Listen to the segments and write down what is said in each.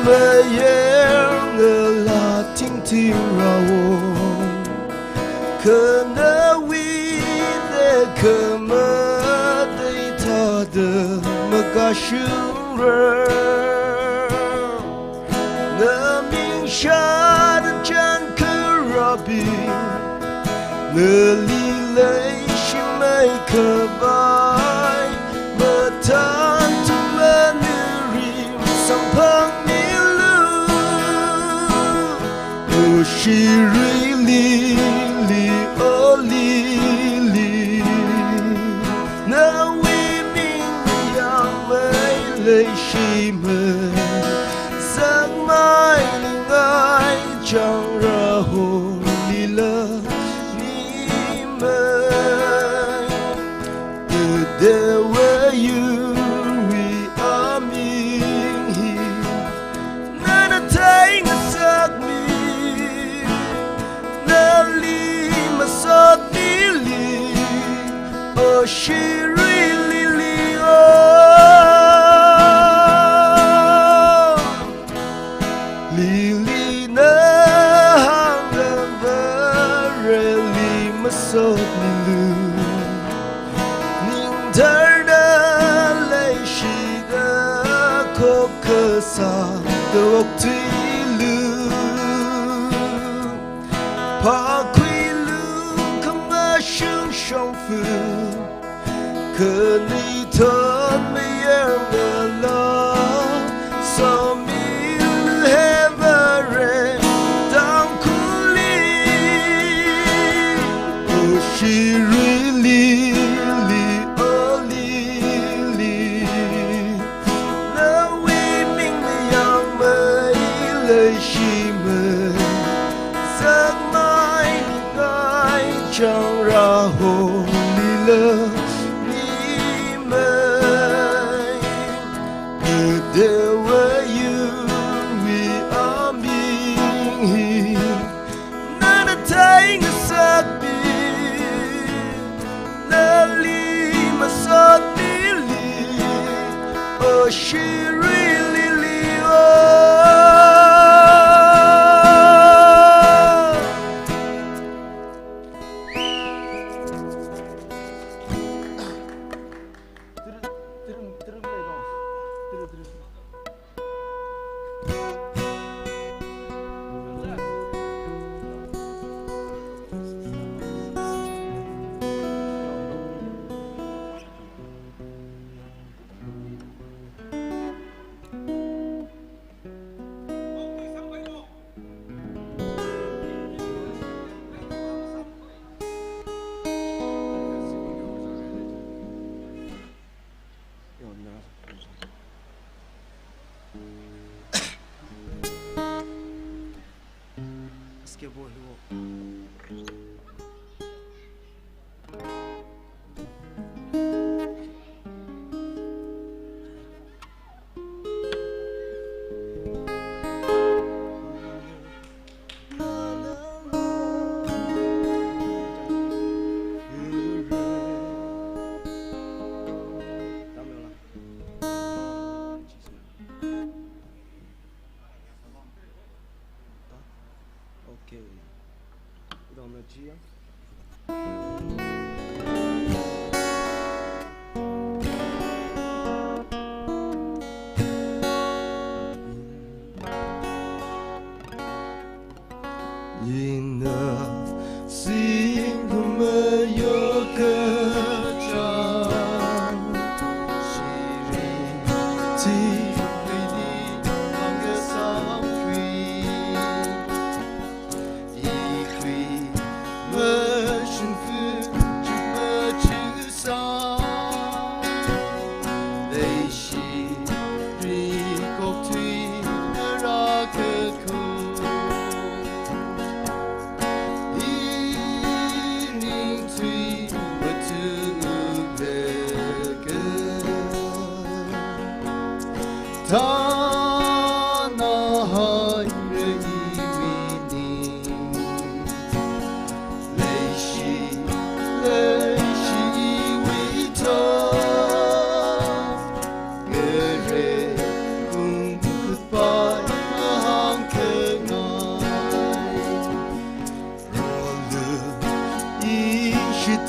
么样的拉听听让我可能为的可么对他的么个生人那名下的战客若比那里泪心没可白么谈他们的人上旁迷路我是瑞丽丽哦丽丽那为名扬美泪西门三麦令爱将然后离了你们的为you we are me那那太那sắc mi那里嘛sắc mi里哦SHIRUI LILY哦Lily那行人不人里嘛sắc mi lu的泪是的可可萨的我退路，怕亏路可么生相扶，可你特没样的了，所以路还不人当苦力，我是瑞丽。将然后离了你们的为you we are me那那太那sắc mi那里嘛sắc mi里哦SHIRUI LILY哦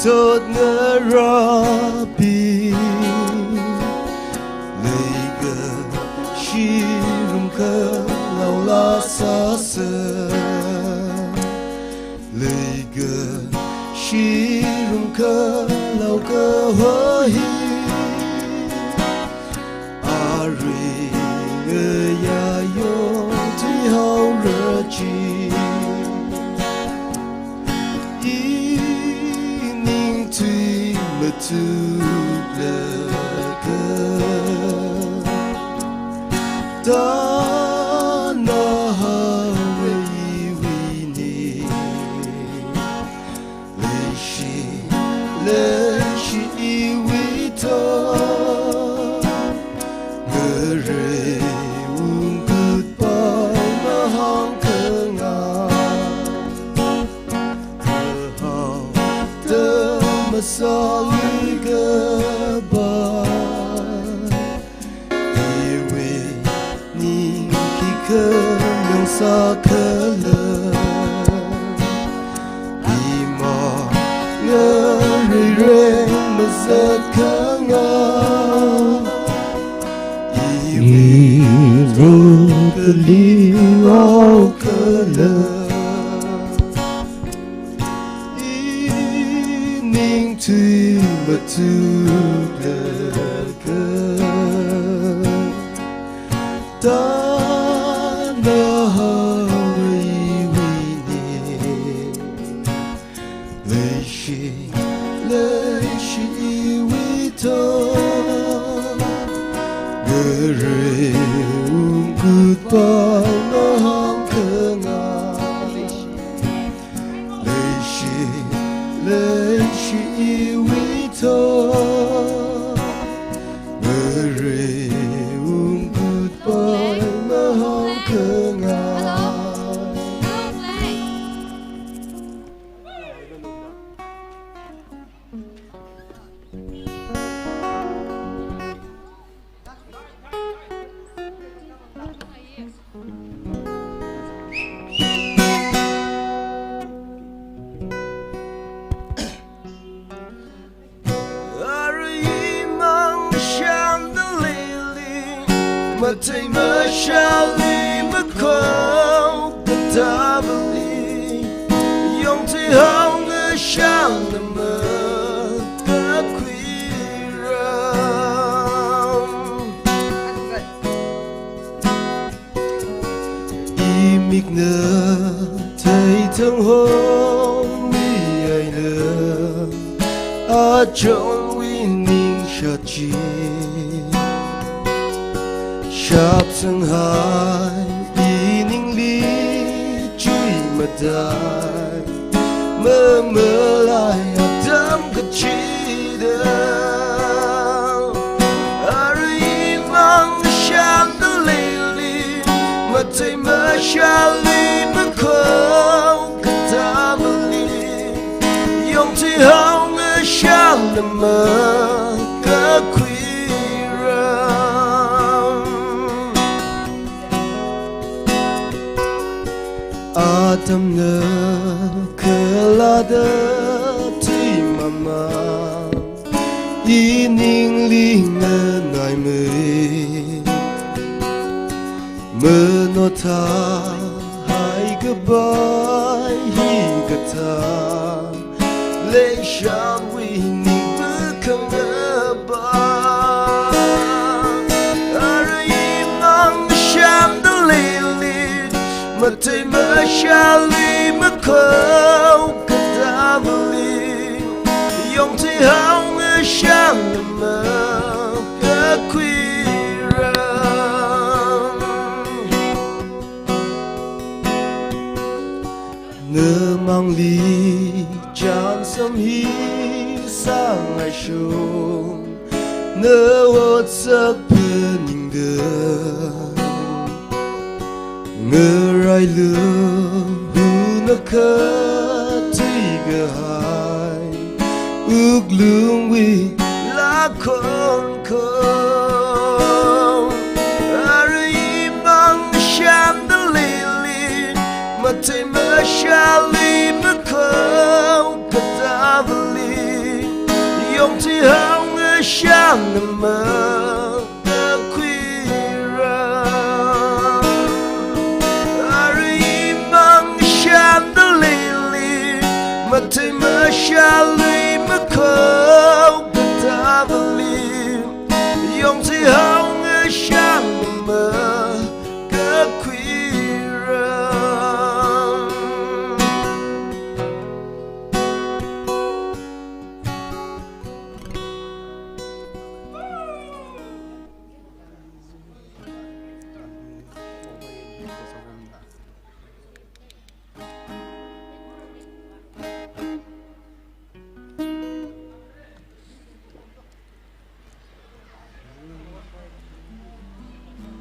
tốt ngỡ Rabbi lấy gờ chi rung khơ lâu la xa xơ lấy gờ chi rung khơ lâu cơ hô hi a ri ngơ ya yo tuy hao rơ chi y ninh tuy mà tu lơ cơ ta na ha we we ni le shi we to re un goodbye ma hong cơ nga the ma sa li goodbye cơ nương xa cơ lơ đi mò ngơ rì rê mà giật khá ngơ y rô cơ li ngao cơ lơ y ninh tùy mà tu lơ cơ ta re un goodbye ma hong cơ nga le shi we to re un goodbye ma hong cơ nga mà thấy mơ sao li mà không có ta beli yong thấy hong ngơ sang nằm mơ cả quy rong imig nơ thấy thương hôn mi ai nơ a trong uy ninh sa chi Shop sang hai ining li chui mà dai mơ mơ lại đắm cái chi đâu ari mang sham the lily mà thấy mơ sao li mà không cái ta mà li yong thì hong ở sang nằm mơ cả quy Atam nơ cơ la đơ tuy mama y ninh li ngơ nai mơ no ta hai goodbye hi ka ta le sham we ninh bơ không ngơ ba ari mang sham the lily mà thấy mơ sao li mà không có ta beli yong thấy hong ở sang nằm mơ cả quy rong nơ mang li chan sâm hi sang ngày sung nơ hốt sắc bơ ninh đơ ngơ rai lơ hu na khơ tuy gơ hai ước lương quy lá khôn khôn ari mang sham the lily mà thấy mơ sao li mà không có ta beli 죄송합니다.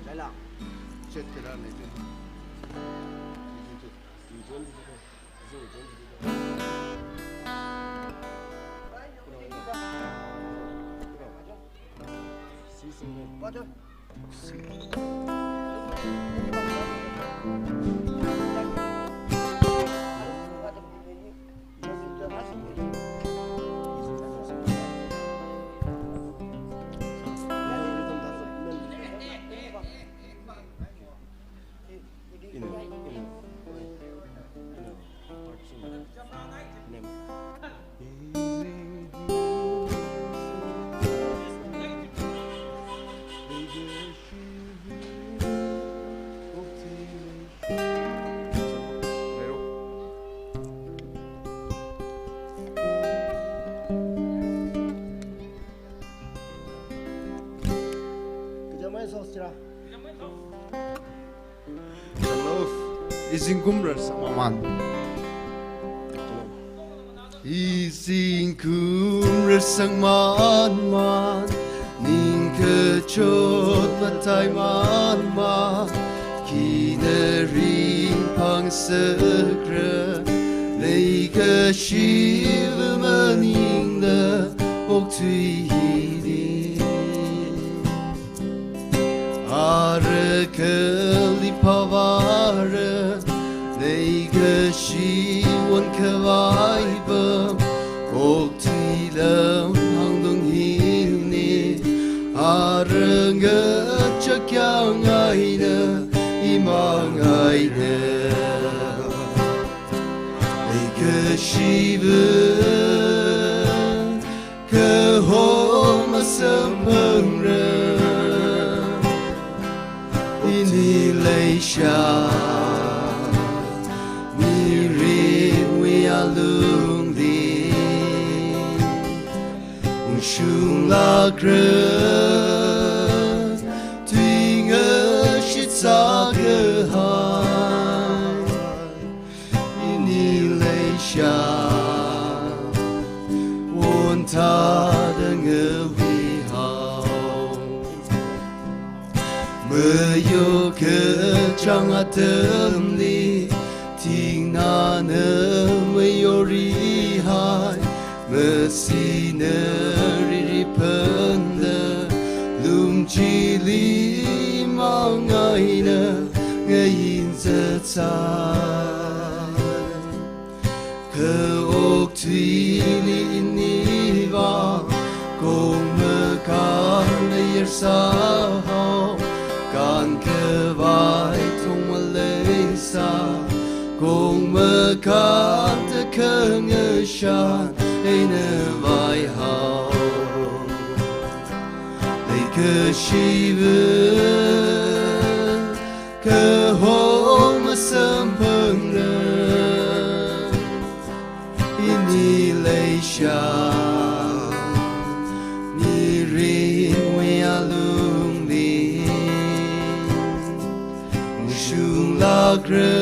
Lại là chết cái đó này chứ. Bắt thôi. Izin kumrar sama man. Izin kumrar sang man man. Ning kechot matai man man. Kinerin pang sekre. Lei keshiv maning da ok tui hidi. Are keli pavare. Nega shi wan kawai bam ok tui lam hang dong hiu ni aranga chakya ngai na ima ngai na nega shi ke ho masam pang ra ini lei sha Shung la kre Tuy ngơ shit sa cơ hai Ini lei sha Won ta da ngơ vi hao Mơ yo cơ chang a tâm li Ting na nơ mơ yo ri hai Mơ si nơ chỉ lý mau ngày nè ngày giờ xa cơ ốc thủy lý ní va cùng mơ can lấy xa hao can cơ vai thông mà lấy xa cùng mơ can ta cơ ngơ shan ấy nè vai hao cơ shiv cơ ho ma sam phang ra ini lei sha ni ri we alung di shung la kre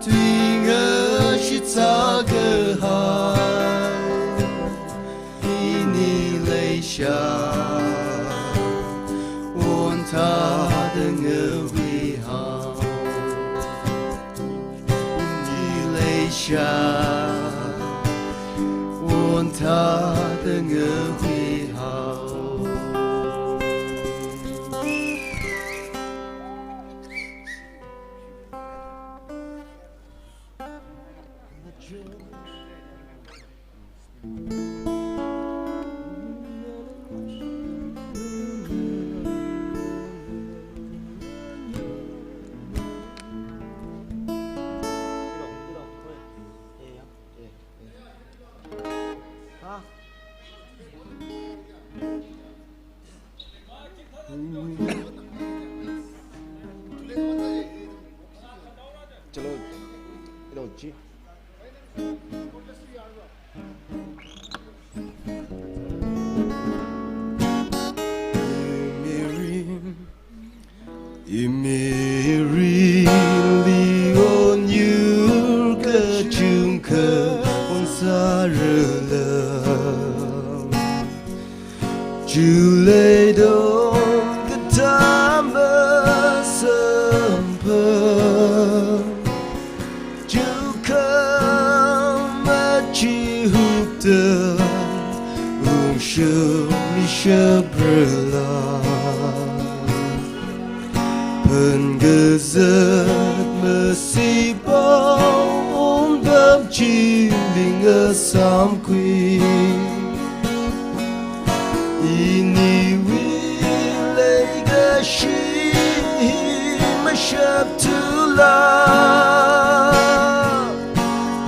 tui ngơ shi sa cơ hai Won ta da ngơ vi hao Ni lei sha Won ta da ngơ vi hao चलो इधर जी Mary Leon Yurka Junka Onsarela Julie Don Katamba Sampa Juka Machi Hupta Misha Brilla Penggezet mesibau Undam ciling asam kui Ini wilayah gashi Masyab tulah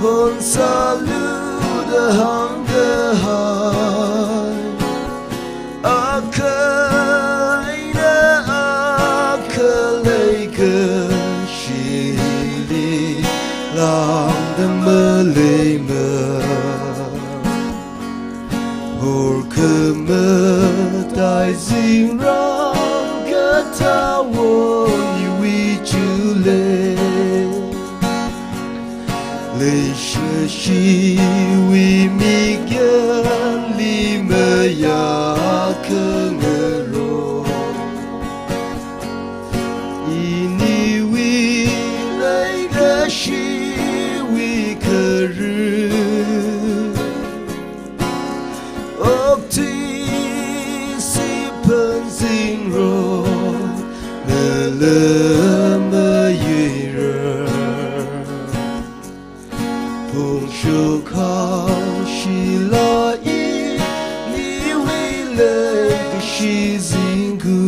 Hon salu dahang dahai Akaina akalaika Shili lam dan melema Hor kemetai zingrang Ketawon yui jule Leisha shiwi migyan Lima ya kengero Ini wilayah shiwi keru Okti si penzinro Lelema yira Pung shukau shilai Ni wilayah shizingu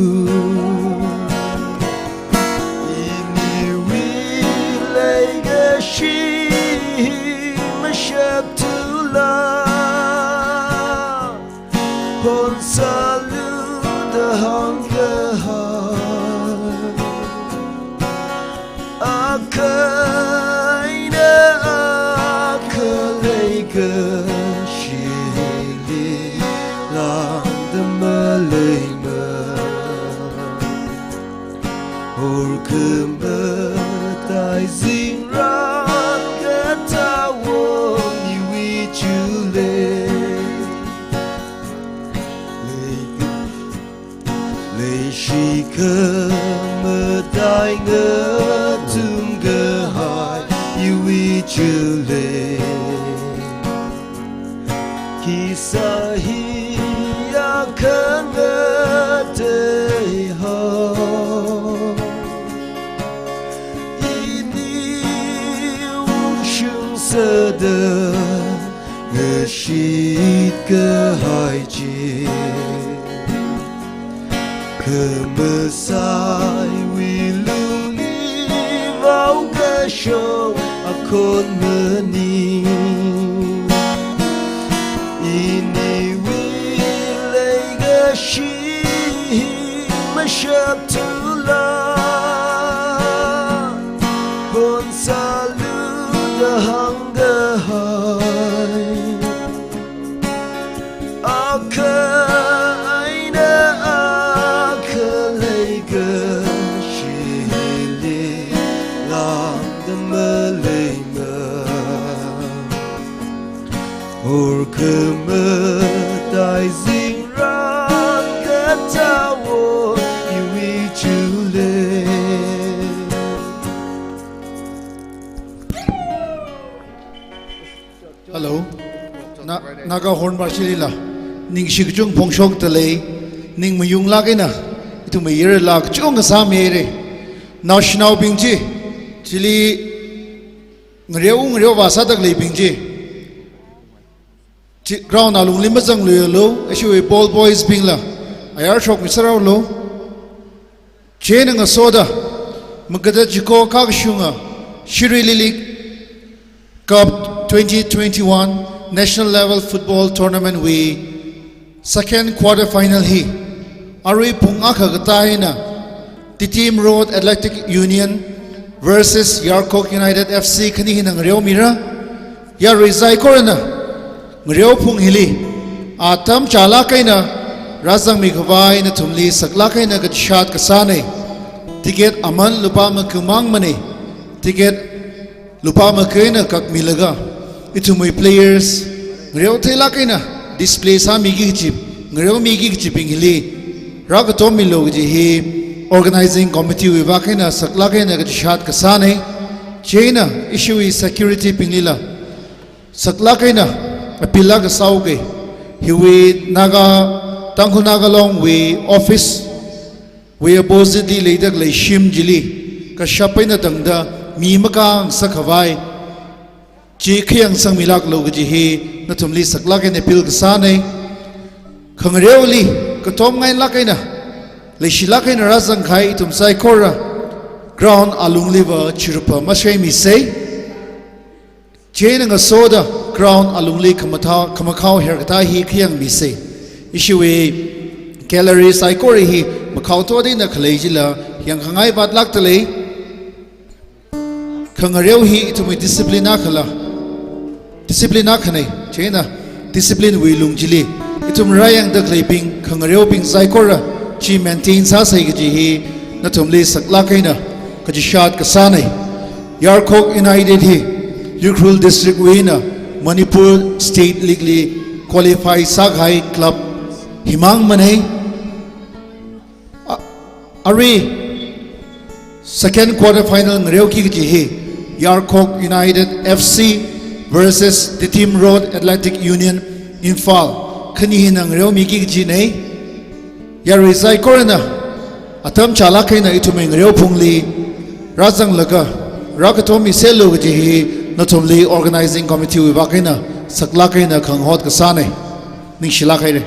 Ini wilayah shi Masyab tulah Hon salu dahang dahai Akaina akalaika Shili lam dan melema Hor kemetai zingrang Ketawon yui jule Leishika medai ngetum gehai yui jule Kisah akan ngeteha Ini wungshung sedang Ngesyid kehaiji Kemesai wilung ni Vau kesyong akon mening Ini wilayah gashi Masyab tulah Hon salu dahang dahai Akaina akalaika Shili lam dan melema Hor kemetai zingrang Ketawon yui jule Hello, naga horn marchilila. Ning shikjung pongshong tele, ning mayung lagi na. Itu mayir lag chung asam yere. Now shnau bingji, chili ngrew wasa tak le bingji. Ground alung lima zang lo, actually ball boys bingla. YARKHOK misraw lo. Chain nga soda, magada jiko kagshunga. SHIRUI Lily Cup 2021 National Level Football Tournament we second quarter final hi Arui punga kagatahin na Team Road Athletic Union versus YARKHOK United FC kanihin ng Rio Mira ya Rizai Korana Rio Pung Hili atam chala kay na Razang Mikawai na tumli saglakay na gatshot kasane ticket aman lupa makumang mani ticket lupa makena kak milaga itumui players ngreu thela kaina display sa migi chip ngreu migi chiping hili ragatom milo ji hi organizing committee wi vakena sakla kaina ga shat kasane chena issue is security pinglila sakla kaina apila ga sauge hiwi naga tanghu naga long we office we oppositely later lay shim jili ka shapaina tangda mi makang sakhawai chi khiyang sang milak lo ji hi na thumli sakla ke ne pil sa nei khangreuli ka tom ngai la kaina le shila kaina razang khai tum sai khora ground alung liver chirupa masai mi sei chena nga soda ground alung li khamakhaw her kata hi khiyang mi sei ishiwe calories ai kori hi makhau to dei na khlei jila yang khangai bat lak tale khangareu hi itumi discipline khala discipline khanai chena discipline wi lung jili itum rayang da khlei khangareu ping sai kora chi maintain sa sai gi hi na thumli sakla kaina ka ji shat ka sanai YARKHOK UINITED hi Ukhrul district winner Manipur state league qualify saghai club himang manai Ari second quarter final ngreu ki ji hi YARKHOK UINITED FC versus the Team Road Athletic Union Infal khani hinang ngreu mi ki ji nei yari sai korana atam chala kaina itume ngreu phungli razang laga rakatomi selo ji hi nathumli organizing committee wi ba kaina sakla kaina khanghot ka sanai ning shila khaire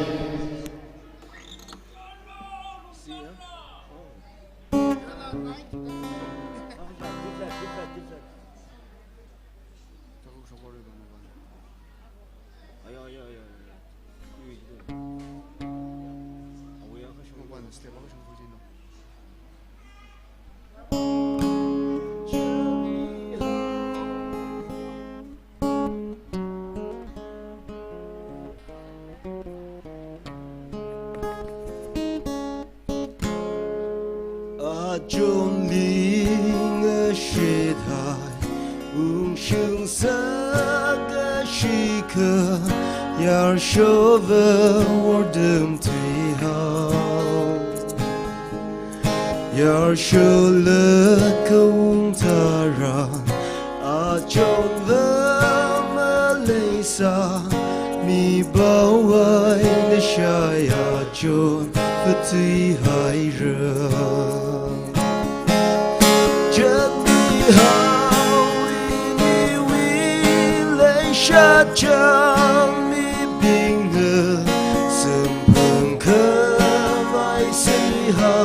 John Ling a shit high, Shung Saga Shika, Yar Shova, Wardum Tihal, Yar Shola Kauntara, A John the Malaysa, Mi Bawa in the Shaya John, Fati Haira. Cha mi bing ngờ sớm phường khơ vai xây ha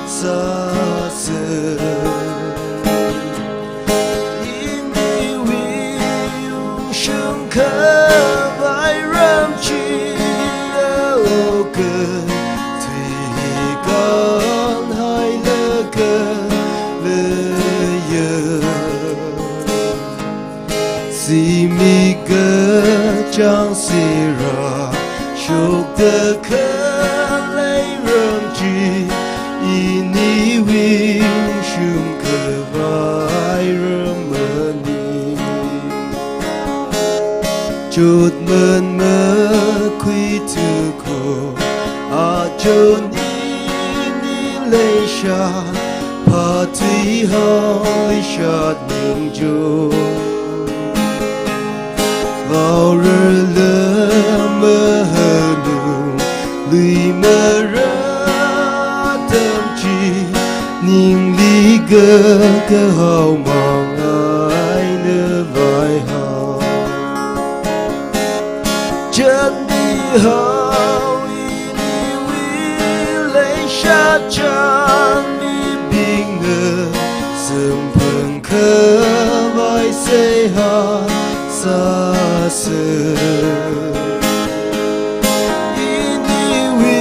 xa xưa in đi vi sương khơ vai ram chi ô cơ thì con hai lơ cơ lơ yơ si mi cơ chẳng xì ra chúc tơ khơ lấy rơm chi ini vi shum cơ vai rơm mơ ni chút mơn mơ quy thư khổ à chôn ini lấy xa pa tuy hơi sát những chỗ vào rơ lơ mơ hờ nụ lùi mơ rơ tâm chi nhìn lý gơ cơ hào mong ai nơ vai hào chân đi hào đi vi lấy sát chân đi bình ngờ sớm phường khơ vai xây hà xa xưa ini vi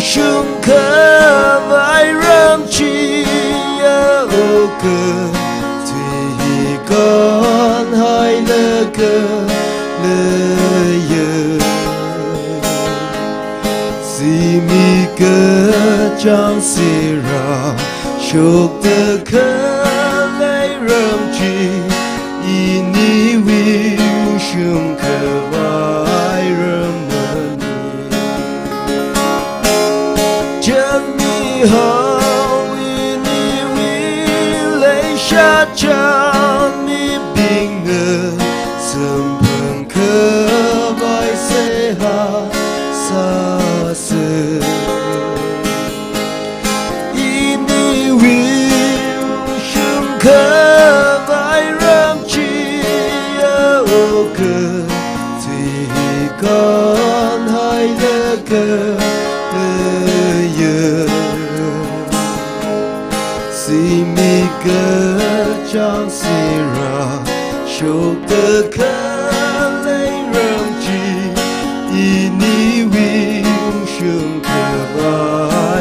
shung khơ vai ram chi ô cơ thì con hai lơ cơ lơ yơ si mi cơ chẳng xì ra 受的可泪人去，以你为胸可爱人们你，将你好以你为泪下将你冰的身旁可白色哈洒色。可白人去有个最干海的个夜，是米个将西拉受的可泪人去，以你为胸可白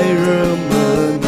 人们你。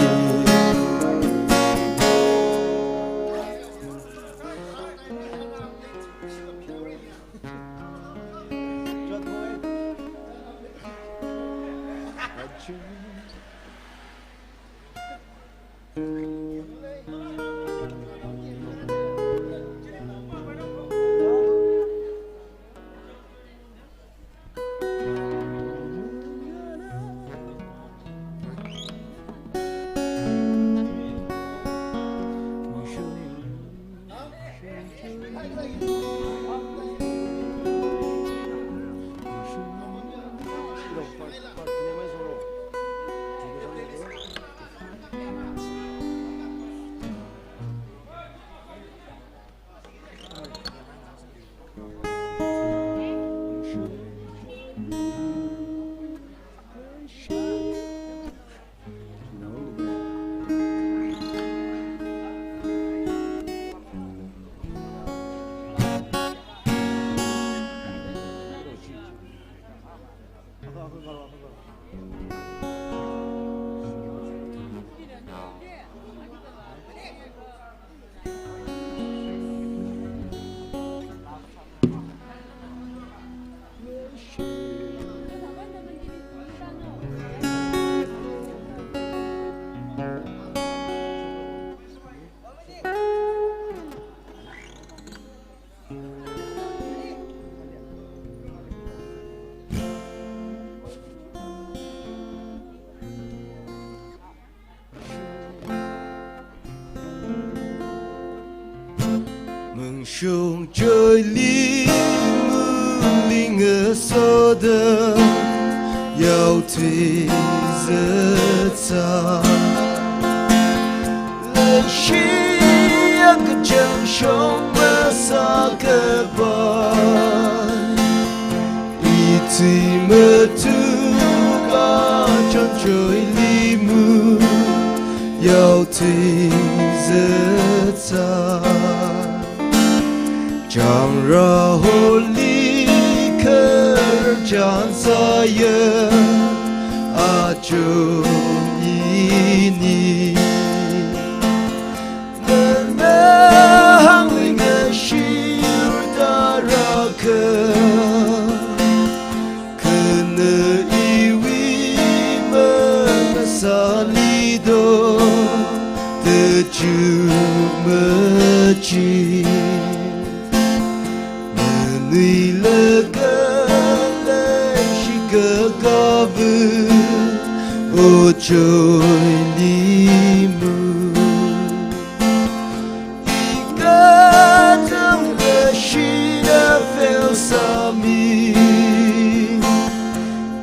梦想这里木林儿说的要退热茶，人需要个将胸马萨个巴，一起么土个将追里木要退热茶。将然后立刻将在也啊就以你能行为个是大热可能以为们萨里多的就么去。为了个人是个高不，我追你们，一个真的是的非萨米，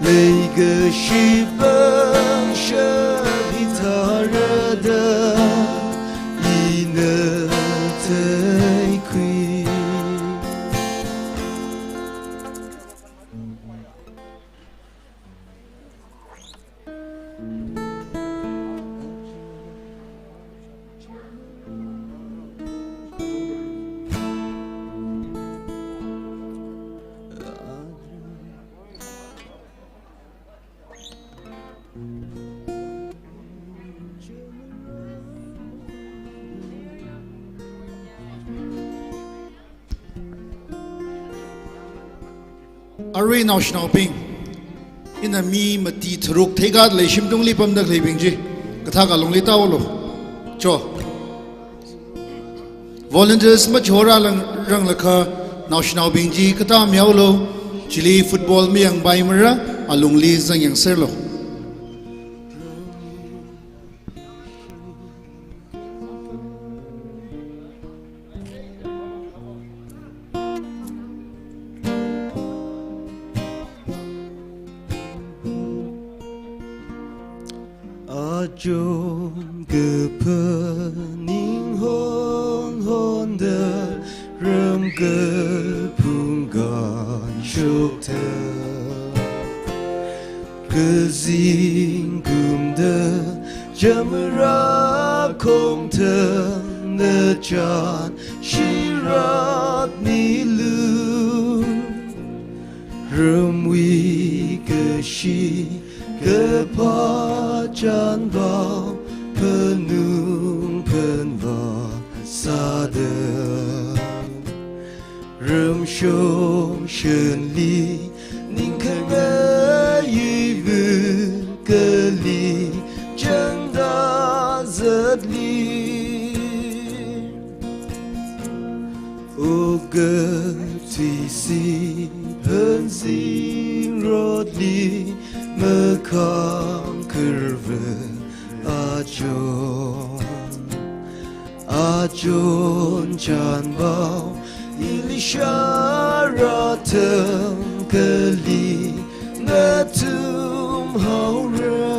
另一个是本身比他人的一能太亏。Array national ping in a me mati thruk thega leishim dongli pam dak lebing ji katha ka longli tawlo cho volunteers ma chora rang lakha national bingji kata miao lo chili football mi yang bai mara alung li zang yang ser lo Ajong gepe ning hon hon de rem ge pung gan shuk te ge zing gum de jamra kong te ne chan shirat ni lu rem wi ge shi ge pa chan bao penung penva sada rem shong shen li ning keng yi vu ge li chang da zet li o ge tui si hen sing rot li me kam curve ajon chan bao ilisharatem kali natum haura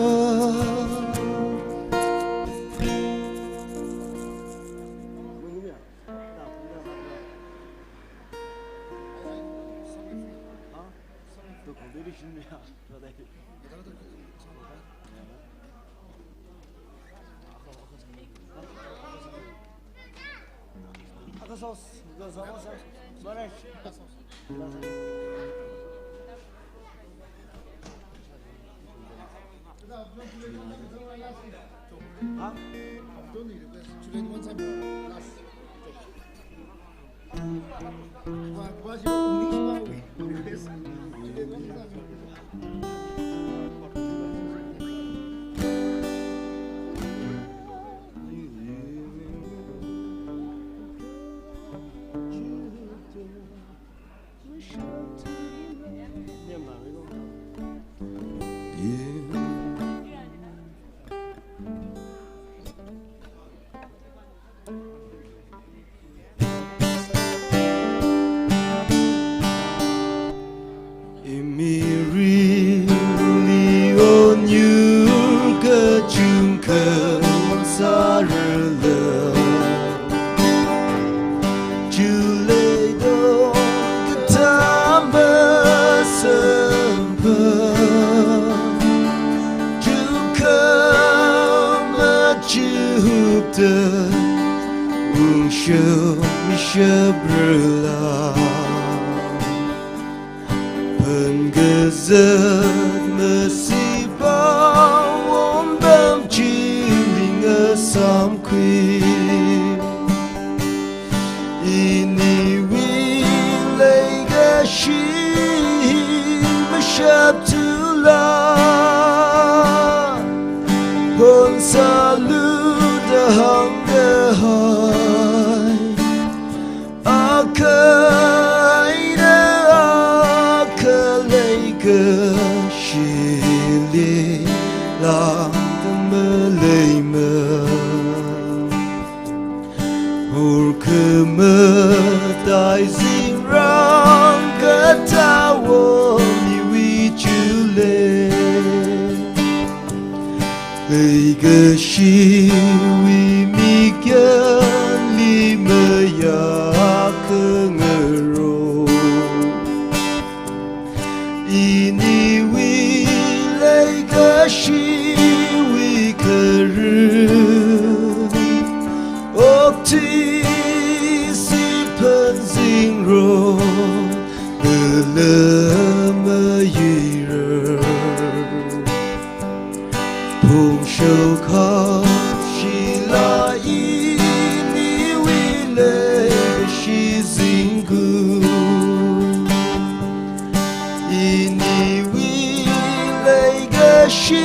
She,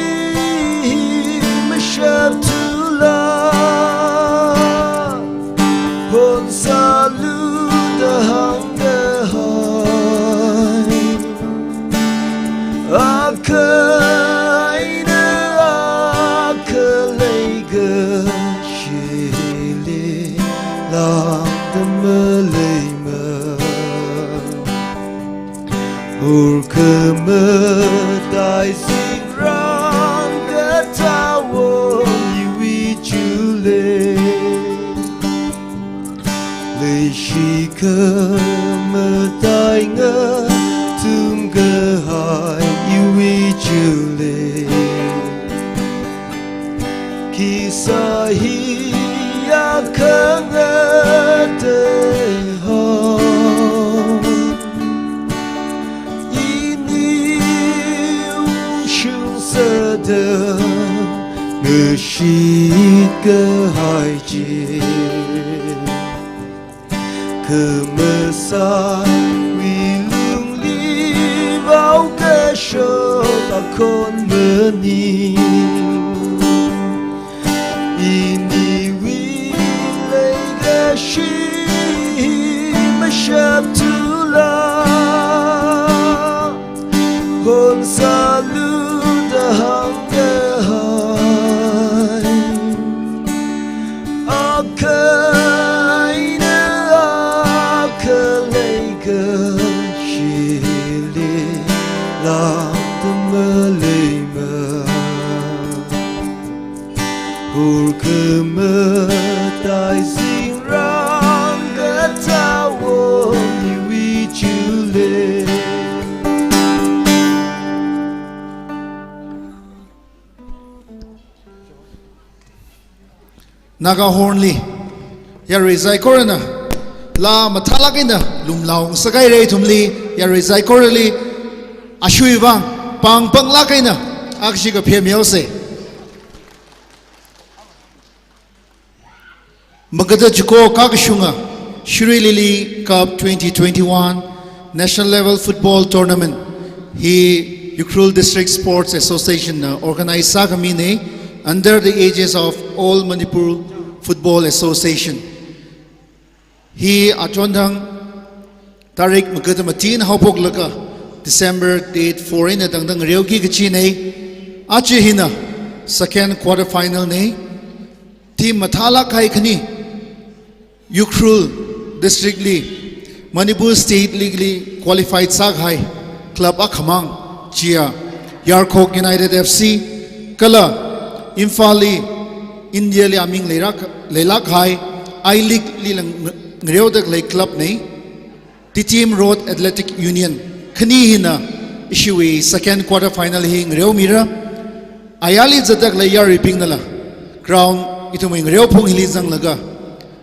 my shab to love. làm tâm mơ lệ mơ hồn khờ mơ tại sinh răng cái thao yêu ý chú lệ lệ chỉ khờ mơ tai ngơ thương cơ hai yêu ý chú lệ khi xa hi ya khờ ngơ tê ho đờ ngờ shi cơ hai chia khờ mơ xa vì lương ly vào cơ sở ta con mơ ni ini vi lấy cơ shi mà sắp tu la hồn xa lưu hunger high akaina akalaga shili la tamalema hurkama tai sing rang gatawo ni chule Naga hornli ya rezai korana la mathala kina lumlaung sagai rei thumli ya rezai korali ashuiwang pang pang la kaina akshi ka phemiao se magada juko kakshunga SHIRUI Lily Cup 2021 National Level Football Tournament he Ukhrul District Sports Association organized sagamine under the aegis of All Manipur Football Association. He atondang tarik magdamatin haupok laka December date 4 in atangdang ryogi gachine achi hina second quarter final ne team mathala kai khani Ukhrul District League Manipur State League qualified saghai club akhamang chia YARKHOK United FC kala Infali India li aming leilak hai I League li lang ngreodak lay club nei Team Road Athletic Union khani hina SHIRUI second quarter final hi ngreo mira ayali jadak lay yari ping nala ground itumai ngreo phung hili jang laga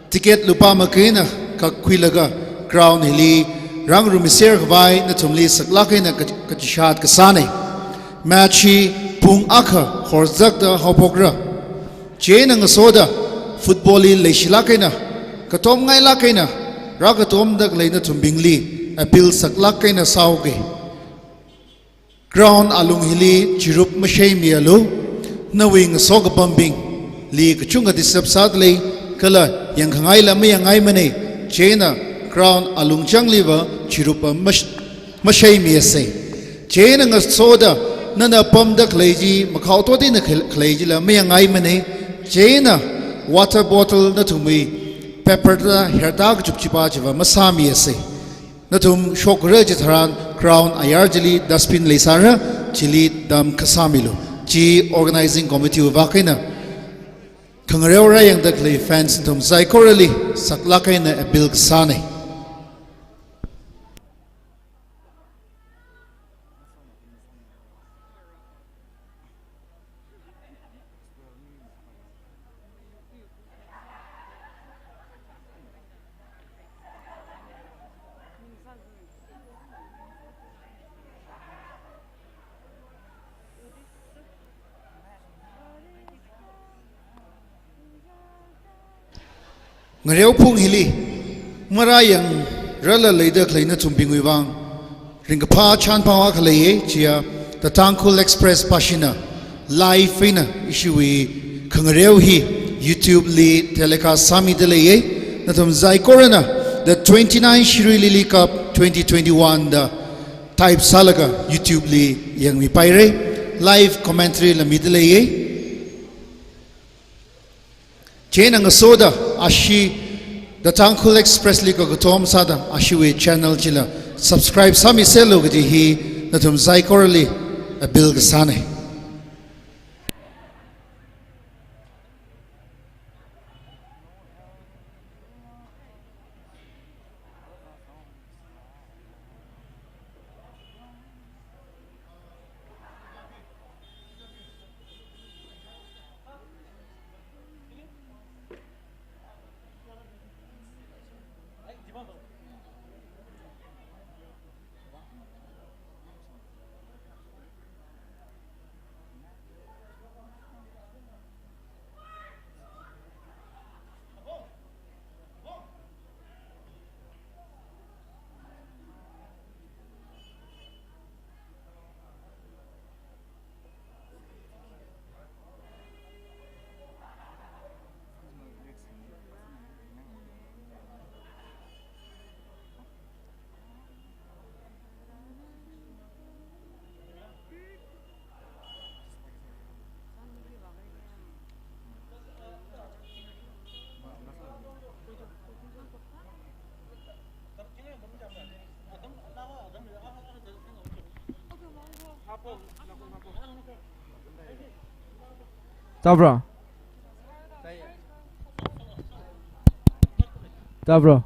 ticket lupa makena ka khuilaga ground hili rang rumiser khwai na thumli sakla kaina ka chat ka sane match pung akha horzak da hopokra chena nga soda footballi leishila kaina katom ngai la kaina ra katom dak leina thumbingli appeal sakla kaina sauge ground alung hili chirup mashei mialu nawing soga bombing li kachunga disap sat le kala yang ngai la me yang ngai mane chena ground alung changliwa chirupa mashei miase chena nga soda nana pom da kleji makhau to din kleji la me ngai mane chena water bottle na thumi pepper da herdag chupchipa chiwa masami ase na thum shokre jitharan crown ayarjali dustbin lesara chili dam kasamilo chi organizing committee wa kaina khangreu ra yang da klei fans thum psychorally sakla kaina abil sane ngareu phung hili marayang rala leida kleina chumpingui wang ringapha chanpawa khaleye chia the Tangkhul Express Pashina live fina SHIRUI khangreu hi YouTube li telecast sami deleye nathum zai korana the 29th SHIRUI Lily Cup 2021 the type salaga YouTube li yang mi paire live commentary la midleye chena nga soda ashi The Thankful Expressly ko gutom sada SHIRUI channel chila subscribe sami selo gati hi natum zaikorli a bil gasane. Tabra. Tabra.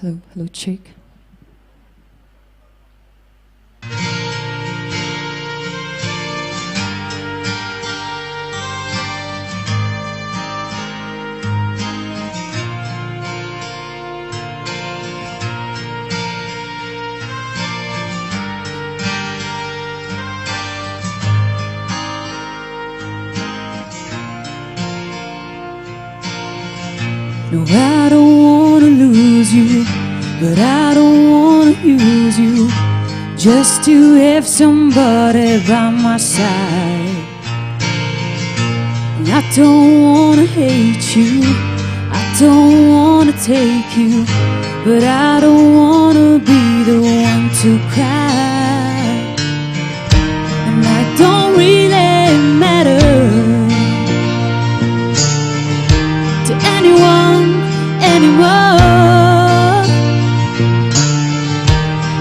Hello, hello, check. No, I don't wanna lose you, but I don't wanna use you just to have somebody by my side. And I don't wanna hate you, I don't wanna take you, but I don't wanna be the one to cry. And I don't really matter to anyone anymore.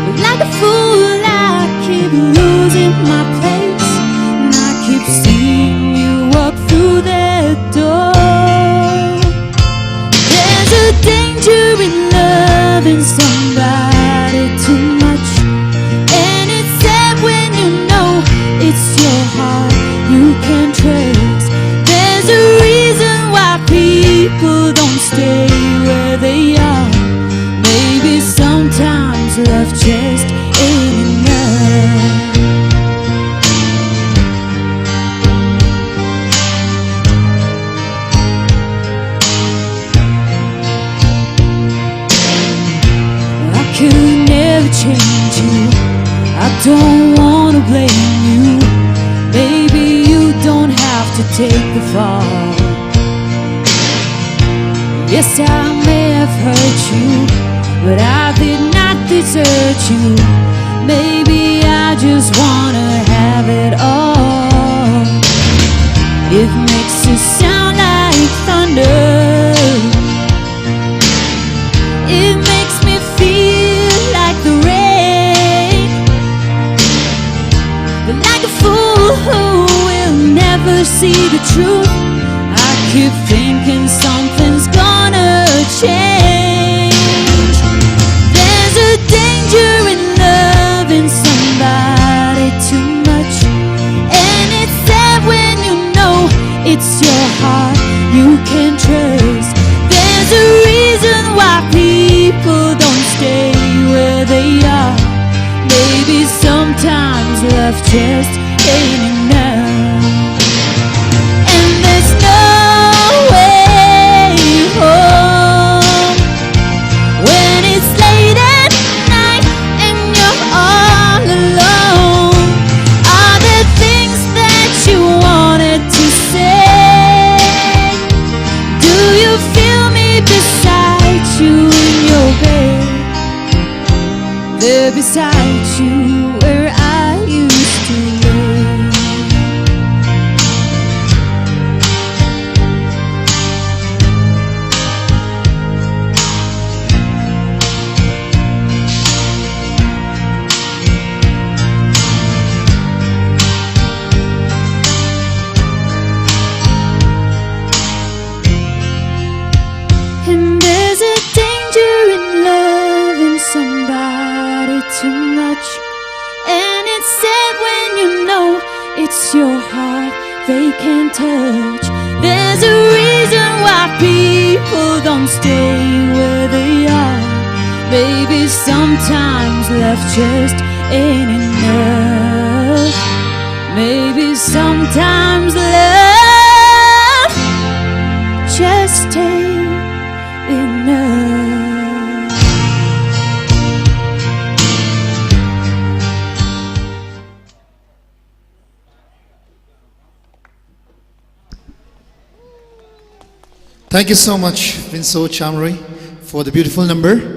But like a fool I keep losing my place, and I keep seeing you walk through that door. There's a danger in loving somebody too much, and it's sad when you know it's your heart you can trace. There's a reason why people don't stay where they are. Maybe sometimes love just ain't enough. I could never change you, I don't wanna blame you. Baby, you don't have to take the fall. Yes, I may have hurt you, but I did not desert you. Maybe I just wanna have it all. It makes you sound like thunder, it makes me feel like the rain. But like a fool who will never see the truth. I keep thinking something's gonna change. There's a danger in loving somebody too much, and it's sad when you know it's your heart you can trust. There's a reason why people don't stay where they are. Maybe sometimes love just ain't enough, and there's no way home when it's late at night and you're all alone. Are there things that you wanted to say? Do you feel me beside you in your bed? There beside you where I used to live. And there's a danger in loving somebody too much, and it's sad when you know it's your heart they can't touch. There's a reason why people don't stay where they are. Maybe sometimes love just ain't enough. Maybe sometimes love just ain't enough. Thank you so much, Vinso Chamri, for the beautiful number.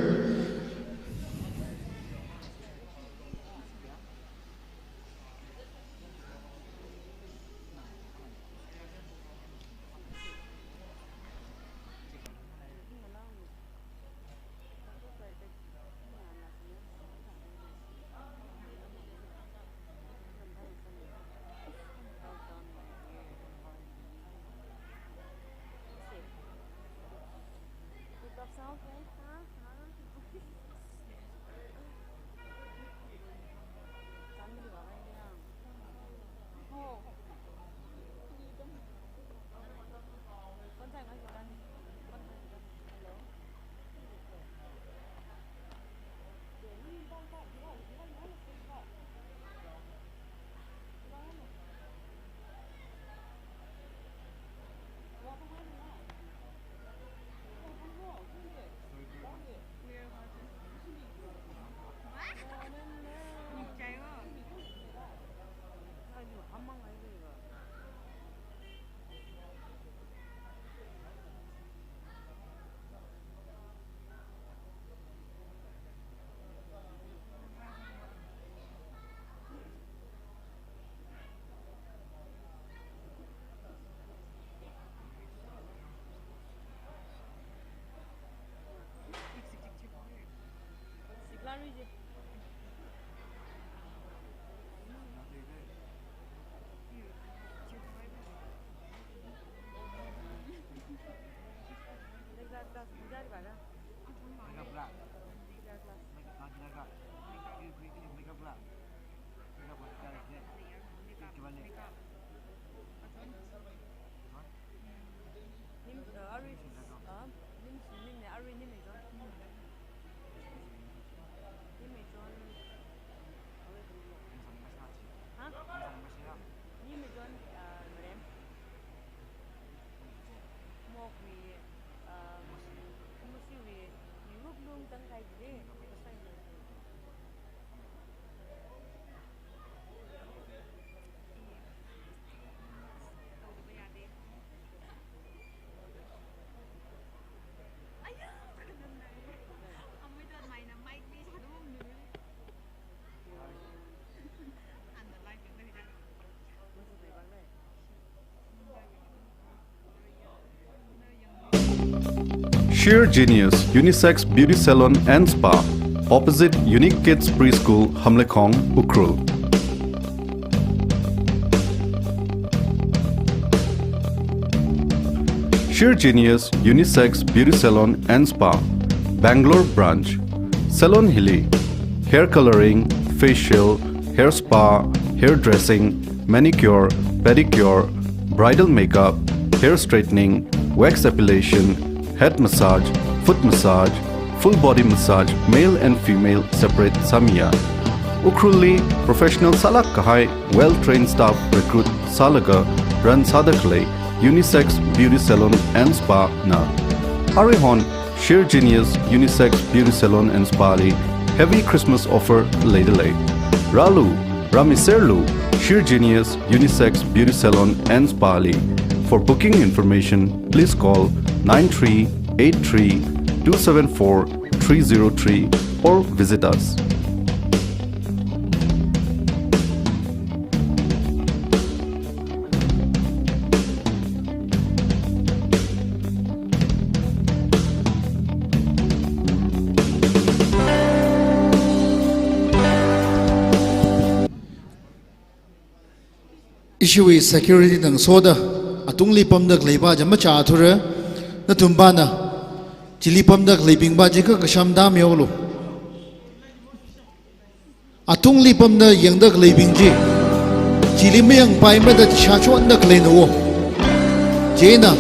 Sheer Genius Unisex Beauty Salon and Spa, opposite Unique Kids Preschool, Hamlekong, Ukhrul. Sheer Genius Unisex Beauty Salon and Spa, Bangalore branch. Salon Hilly, hair coloring, facial, hair spa, hair dressing, manicure, pedicure, bridal makeup, hair straightening, wax epilation, head massage, foot massage, full body massage, male and female separate Samia. Ukhrul professional Salak Kahai, well-trained staff recruit Salaga, run Sadaklay, Unisex Beauty Salon and Spa na. Arihon, Sheer Genius Unisex Beauty Salon and Spa li, heavy Christmas offer lay. Ralu, Ramiserlu, Sheer Genius Unisex Beauty Salon and Spa li. For booking information, please call 9383 274 303 or visit us. SHIRUI security dang soda atung lipam dak leiba jama cha thura na tumbana chilipam dak leibing ba jika kasham dam yolo atung lipam da yang dak leibing ji chili meyang pai ma da cha chon dak leino jena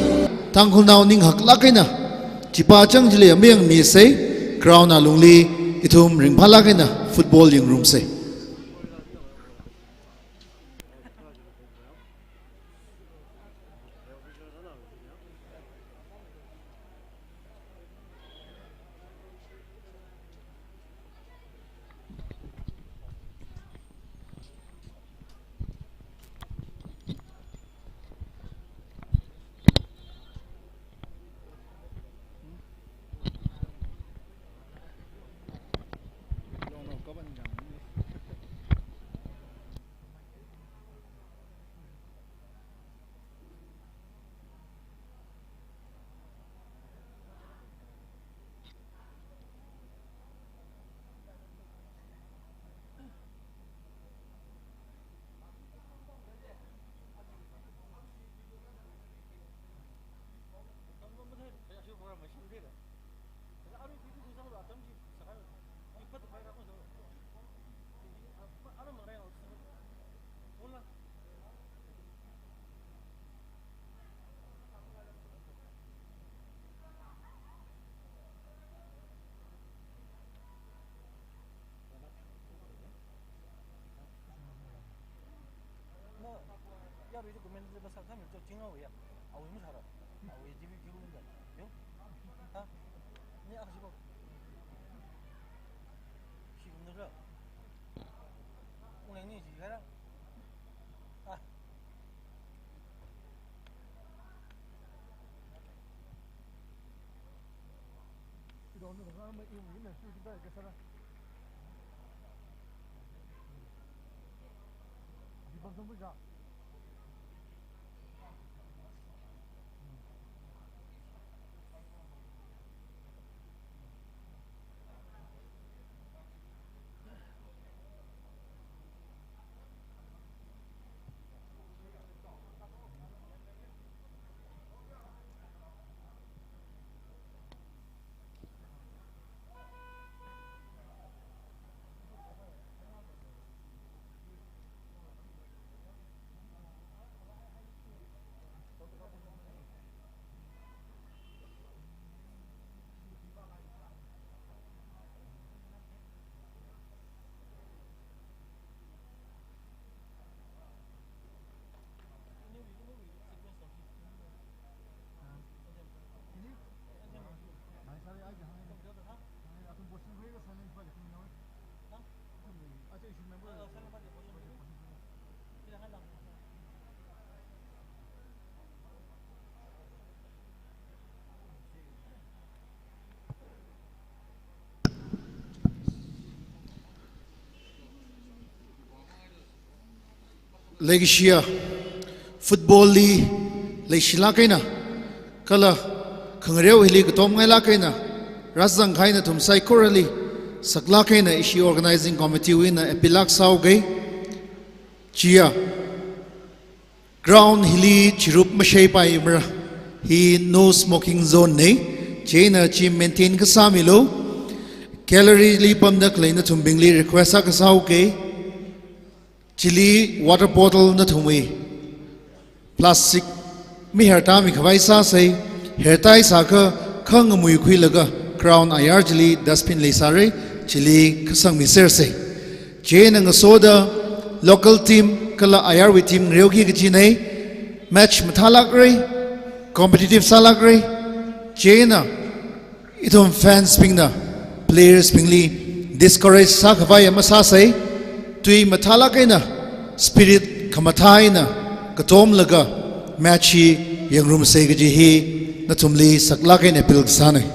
tangkhul naw ning hak la kaina chipa chang jile meyang mi sei ground alungli ithum ring phala kaina football yang room sei Legishia football li leishila kaina kala khangreu hili tom ngai la kaina razang khaina thum sai korali sakla kaina ishi organizing committee wina epilak sau gai chia ground hili chirup mashei pai imra he no smoking zone nei chena chi maintain ka sami lo calorie li pam da klei na thumbing li request ka sau ke chili water bottle na thumwi plastic mi herta mi khawai sa sei hertai sa ka khang mui khui laga crown ayar chili dustbin le sare chili khasang mi ser sei chena nga soda local team kala ayar with team ryogi ki chinai match mathalak rei competitive salak rei chena itom fans pingna players pingli discourage sa khawai ama sa sei tui mathalak na spirit khamathai na katom laga match hi yangroom sei gi hi na thumli sakla kai ne pil sanai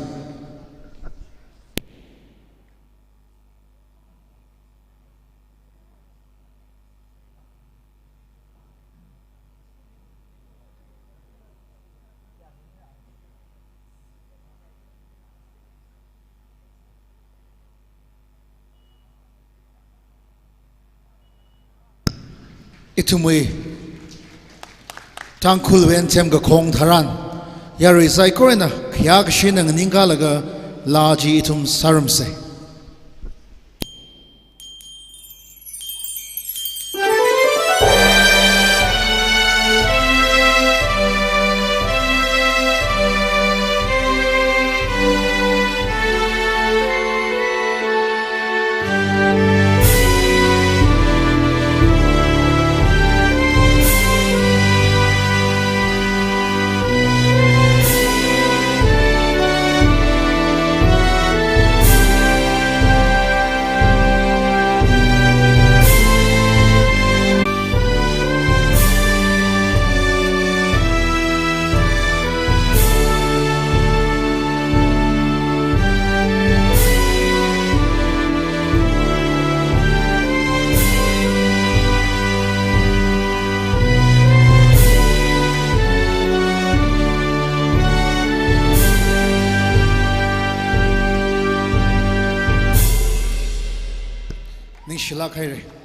itumui tangkhul wen chem ga khong tharan yari sai korena khya ga shin ang ningka laga laji itum sarum se ning shila khai re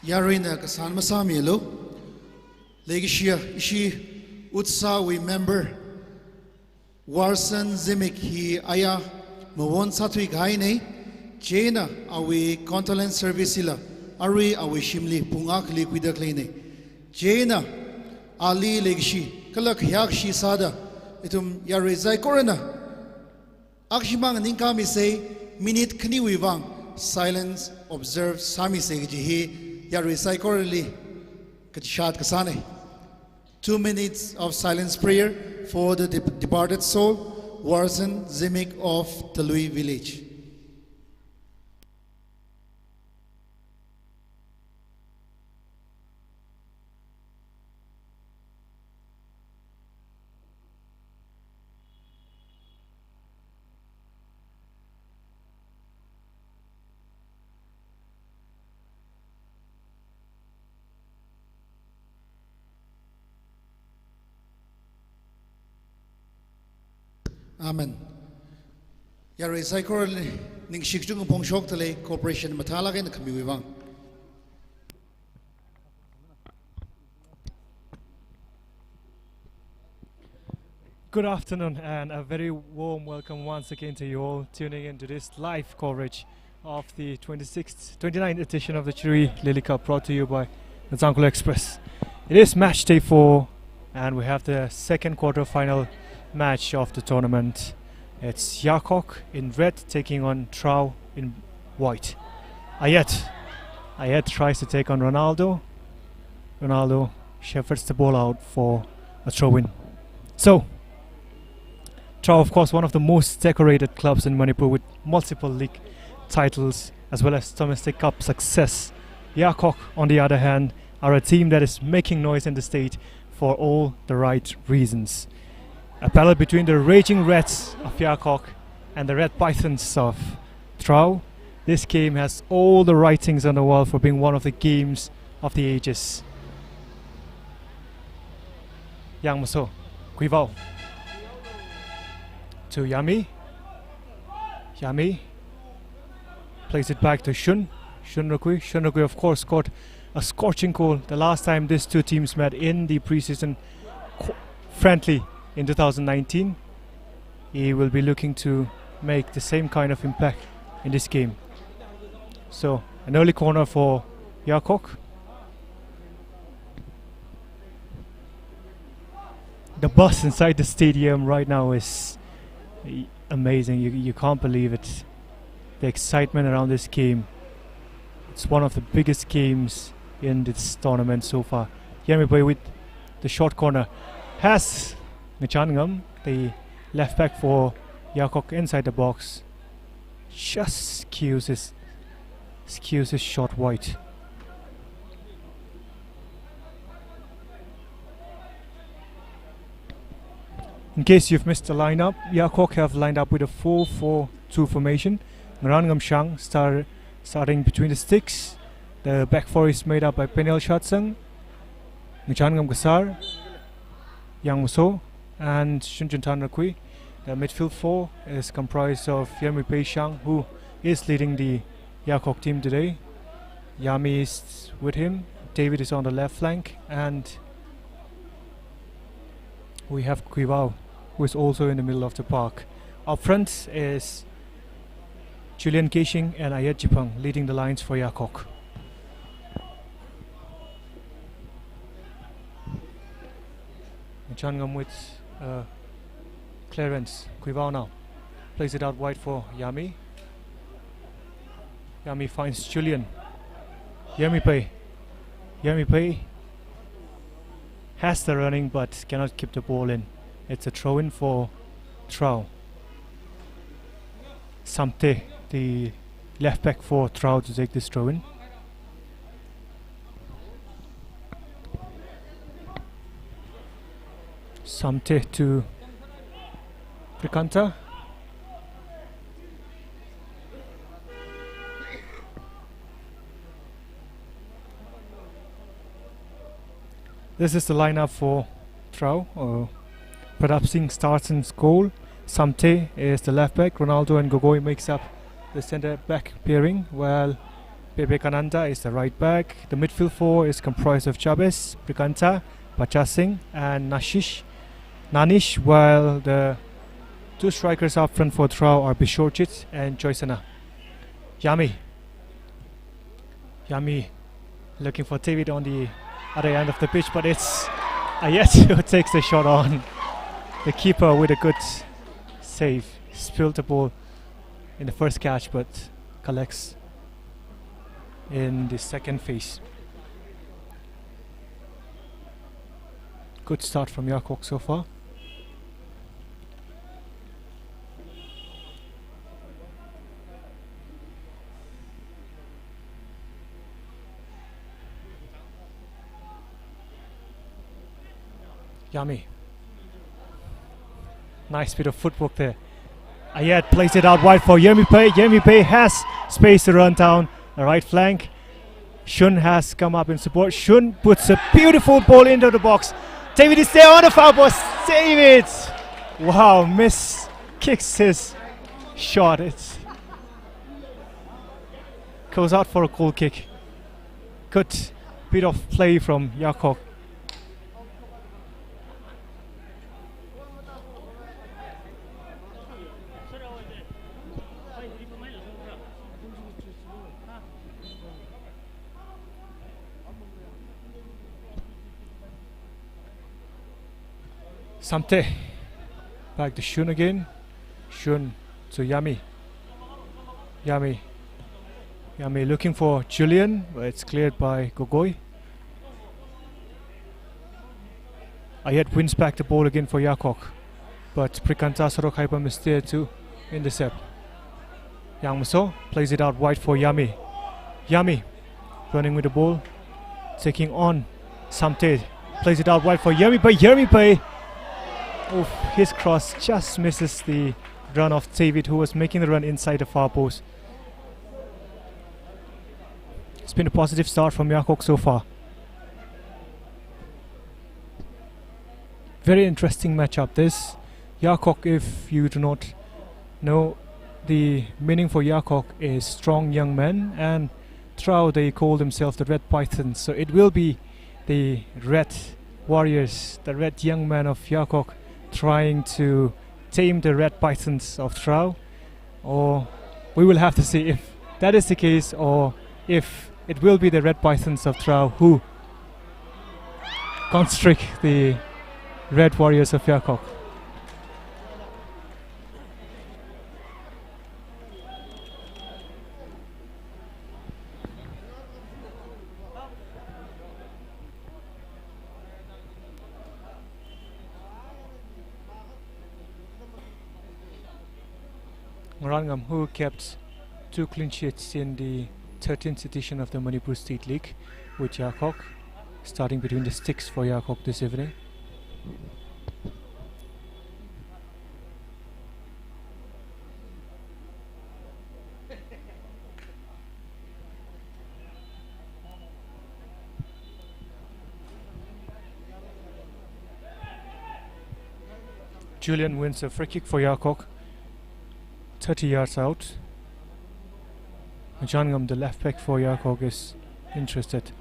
yarina kasan masami lo legishia ishi UDSA we member warsan zimik hi aya mawon satwi gai nei chena awi condolence service ila ari awi shimli pungak liquidak leine chena ali legishi kalak yak shi sada itum yarizai korana akshimang ningkami say minute khni wiwang silence observe sami se ji hi Yarui Saikorili Kachat Kasane. 2 minutes of silence prayer for the departed soul, Warzen Zimik of Talui village. Amen. Yarui Saikorili Ning Shikjung Pongshok Tale Corporation Matala in the Kamiwang. Good afternoon and a very warm welcome once again to you all tuning into this live coverage of the 29th edition of the SHIRUI Lily Cup, brought to you by the Zangkula Express. It is match day 4 and we have the second quarter final match of the tournament. It's YARKHOK in red taking on TRAU in white. Ayat tries to take on Ronaldo. Ronaldo shepherds the ball out for a throw-in. So TRAU, of course, one of the most decorated clubs in Manipur with multiple league titles as well as domestic cup success. YARKHOK, on the other hand, are a team that is making noise in the state for all the right reasons. A battle between the raging Reds of YARKHOK and the Red Pythons of TRAU. This game has all the writings on the wall for being one of the games of the ages. Yang Maso, Kuivao to Yami. Yami plays it back to Shun. Shunrakui, of course, scored a scorching goal the last time these two teams met in the preseason friendly in 2019. He will be looking to make the same kind of impact in this game. So an early corner for YARKHOK. The buzz inside the stadium right now is amazing. You can't believe it. The excitement around this game. It's one of the biggest games in this tournament so far. Yami Boy with the short corner has Ngachangam, the left back for YARKHOK, inside the box. Just skews his shot wide. In case you've missed the lineup, YARKHOK have lined up with a 4-4-2 formation. Ngarangam Shang starting between the sticks. The back four is made up by Penel Shatsang, Ngachangam Gasar, Yang Muso, and Shunjuntan Rakui. The midfield four is comprised of Yami Pei Shang, who is leading the YARKHOK team today. Yami is with him, David is on the left flank, and we have Kuivao, who is also in the middle of the park. Up front is Julian Keshing and Ayat Jipang leading the lines for YARKHOK. Changam with clearance. Kuivao now plays it out wide for Yami. Yami finds Julian. Yami Pei has the running but cannot keep the ball in. It's a throw-in for TRAU. Samte, the left back for TRAU, to take this throw-in. Samte to Prikanta. This is the lineup for TRAU. Pratap Singh starts in goal. Samte is the left back. Ronaldo and Gogoi makes up the centre back pairing, while Pepe Kananda is the right back. The midfield four is comprised of Chavez, Prikanta, Pacha Singh and Nanish, while the two strikers up front for TRAU are Bishorjit and Joysana. Yami looking for David on the other end of the pitch, but it's Ayat who takes the shot on. The keeper with a good save. Spilled the ball in the first catch but collects in the second phase. Good start from YARKHOK so far. Yummy. Nice bit of footwork there. Ayat plays it out wide for Yermipe. Yermipe has space to run down the right flank. Shun has come up in support. Shun puts a beautiful ball into the box. David is there on the foul post. David! Wow, miss kicks his shot. It goes out for a goal kick. Good bit of play from YARKHOK. Samte back to Shun again. Shun to Yami. Yami looking for Julian, but it's cleared by Gogoi. Ayat wins back the ball again for YARKHOK, but Prikanta Sorokhaipam is there to intercept. Yang Maso plays it out wide for Yami. Yami running with the ball, taking on Samte. Plays it out wide for Yermipe. Oof, his cross just misses the run of David, who was making the run inside the far post. It's been a positive start from YARKHOK so far. Very interesting matchup this. YARKHOK, if you do not know, the meaning for YARKHOK is strong young men, and TRAU, they call themselves the Red Pythons. So it will be the Red Warriors, the Red young men of YARKHOK, trying to tame the Red Pythons of TRAU, or we will have to see if that is the case, or if it will be the Red Pythons of TRAU who constrict the Red Warriors of YARKHOK. Rangam, who kept 2 clean sheets in the 13th edition of the Manipur State League with YARKHOK, starting between the sticks for YARKHOK this evening. Julian wins a free kick for YARKHOK, 30 yards out. Jangham, the left back for YARKHOK, is interested.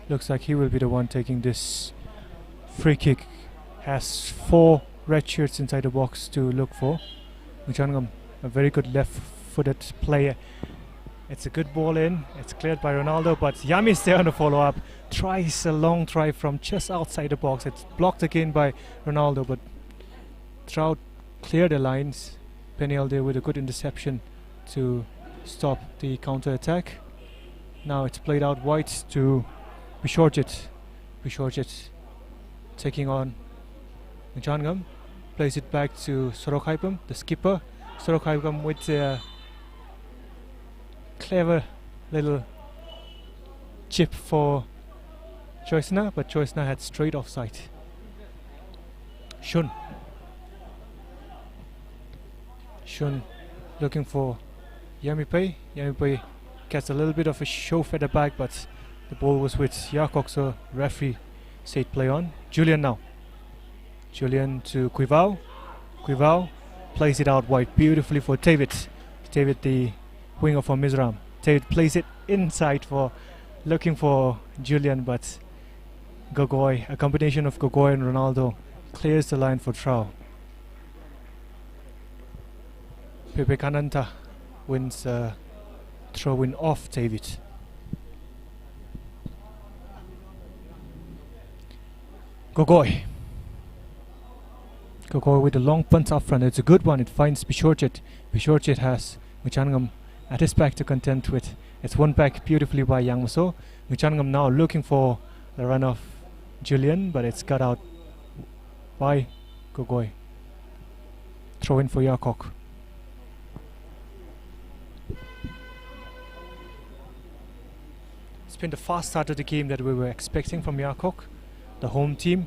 Looks like he will be the one taking this free kick. Has 4 red shirts inside the box to look for. Jangham, a very good left-footed player. It's a good ball in. It's cleared by Ronaldo, but Yami's there on the follow-up. Tries a long try from just outside the box. It's blocked again by Ronaldo, but TRAU cleared the lines. Peniel there with a good interception to stop the counter-attack. Now it's played out wide to Bishorjit. Bishorjit taking on Jangham. Plays it back to Sorokhaipam, the skipper. Sorokhaipam with a clever little chip for Choisna, but Choisna had straight offside. Shun looking for Yamipe. Yamipe gets a little bit of a shove at the back, but the ball was with YARKHOK, so referee said play on. Julian now. Julian to Quivao. Quivao plays it out wide beautifully for David. David, the winger for Mizoram. David plays it inside for looking for Julian, but Gogoi, a combination of Gogoi and Ronaldo, clears the line for TRAU. Pepe Kananta wins a throw-in off David. Gogoi with a long punt up front. It's a good one. It finds Bishorjit. Bishorjit has Muchangam at his back to contend with. It's won back beautifully by Yang Maso. Muchangam now looking for the run of Julian, but it's cut out by Gogoi. Throw in for YARKHOK. It's been the fast start of the game that we were expecting from YARKHOK, the home team.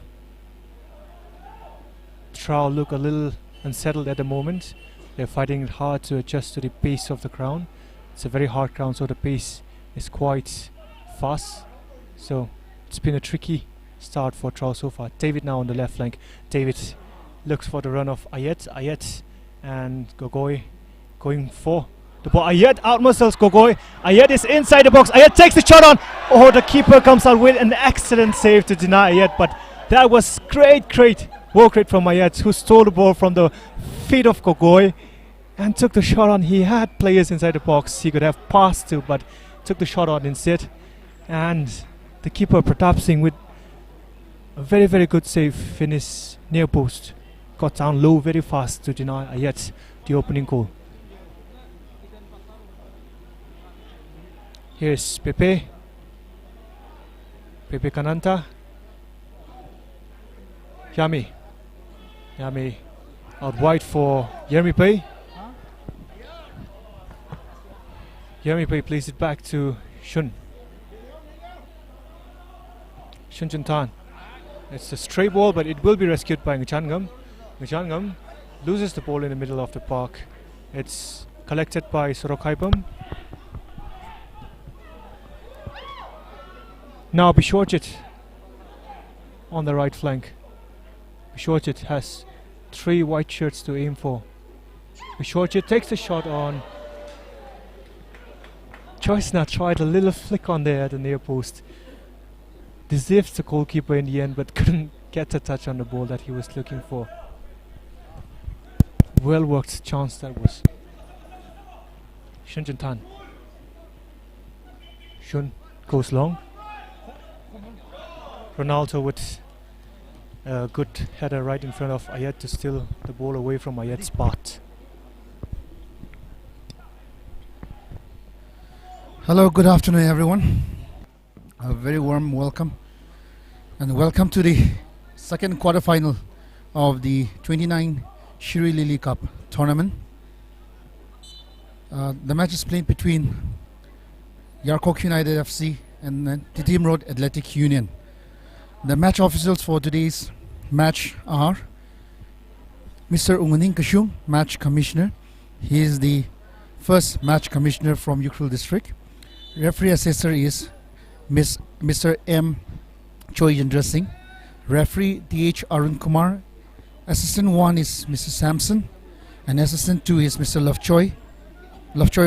TRAU look a little unsettled at the moment. They're fighting it hard to adjust to the pace of the ground. It's a very hard ground, so the pace is quite fast. So it's been a tricky start for TRAU so far. David now on the left flank. David looks for the run of Ayet. Ayet and Gogoi going for the ball. Ayet outmuscles Gogoi. Ayet is inside the box. Ayet takes the shot on. Oh, the keeper comes out with an excellent save to deny Ayet, but that was great work rate from Ayet, who stole the ball from the feet of Gogoi and took the shot on. He had players inside the box he could have passed to, but took the shot on instead. And the keeper Pratap Singh with a very good save, finish near post. Got down low very fast to deny Ayet the opening goal. Here's Pepe Kananta. Yami out wide for Yermi Pei. Yermi Pei plays it back to Shun Juntan. It's a stray ball, but it will be rescued by Ngchangam. Ngchangam loses the ball in the middle of the park. It's collected by Sorokhaipam. Now Bishorjit on the right flank. Bishorjit has 3 white shirts to aim for. Bishorjit takes the shot on. Choisna tried a little flick on there at the near post. Deceived the goalkeeper in the end, but couldn't get the touch on the ball that he was looking for. Well worked chance that was. Shun Juntan. Shun goes long. Ronaldo with a good header right in front of Ayet to steal the ball away from Ayet's spot. Hello, good afternoon everyone. A very warm welcome and welcome to the second quarterfinal of the 29th SHIRUI Lily Cup tournament. The match is played between YARKHOK United FC and Titim Road Athletic Union. The match officials for today's match are Mr. Unganing Kashung, match commissioner. He is the first match commissioner from Ukhrul district. Referee assessor is Mr. M. Choi Yendra Singh. Referee D.H. Arun Kumar. Assistant 1 is Mr. Samson. And assistant 2 is Mr. Lovejoy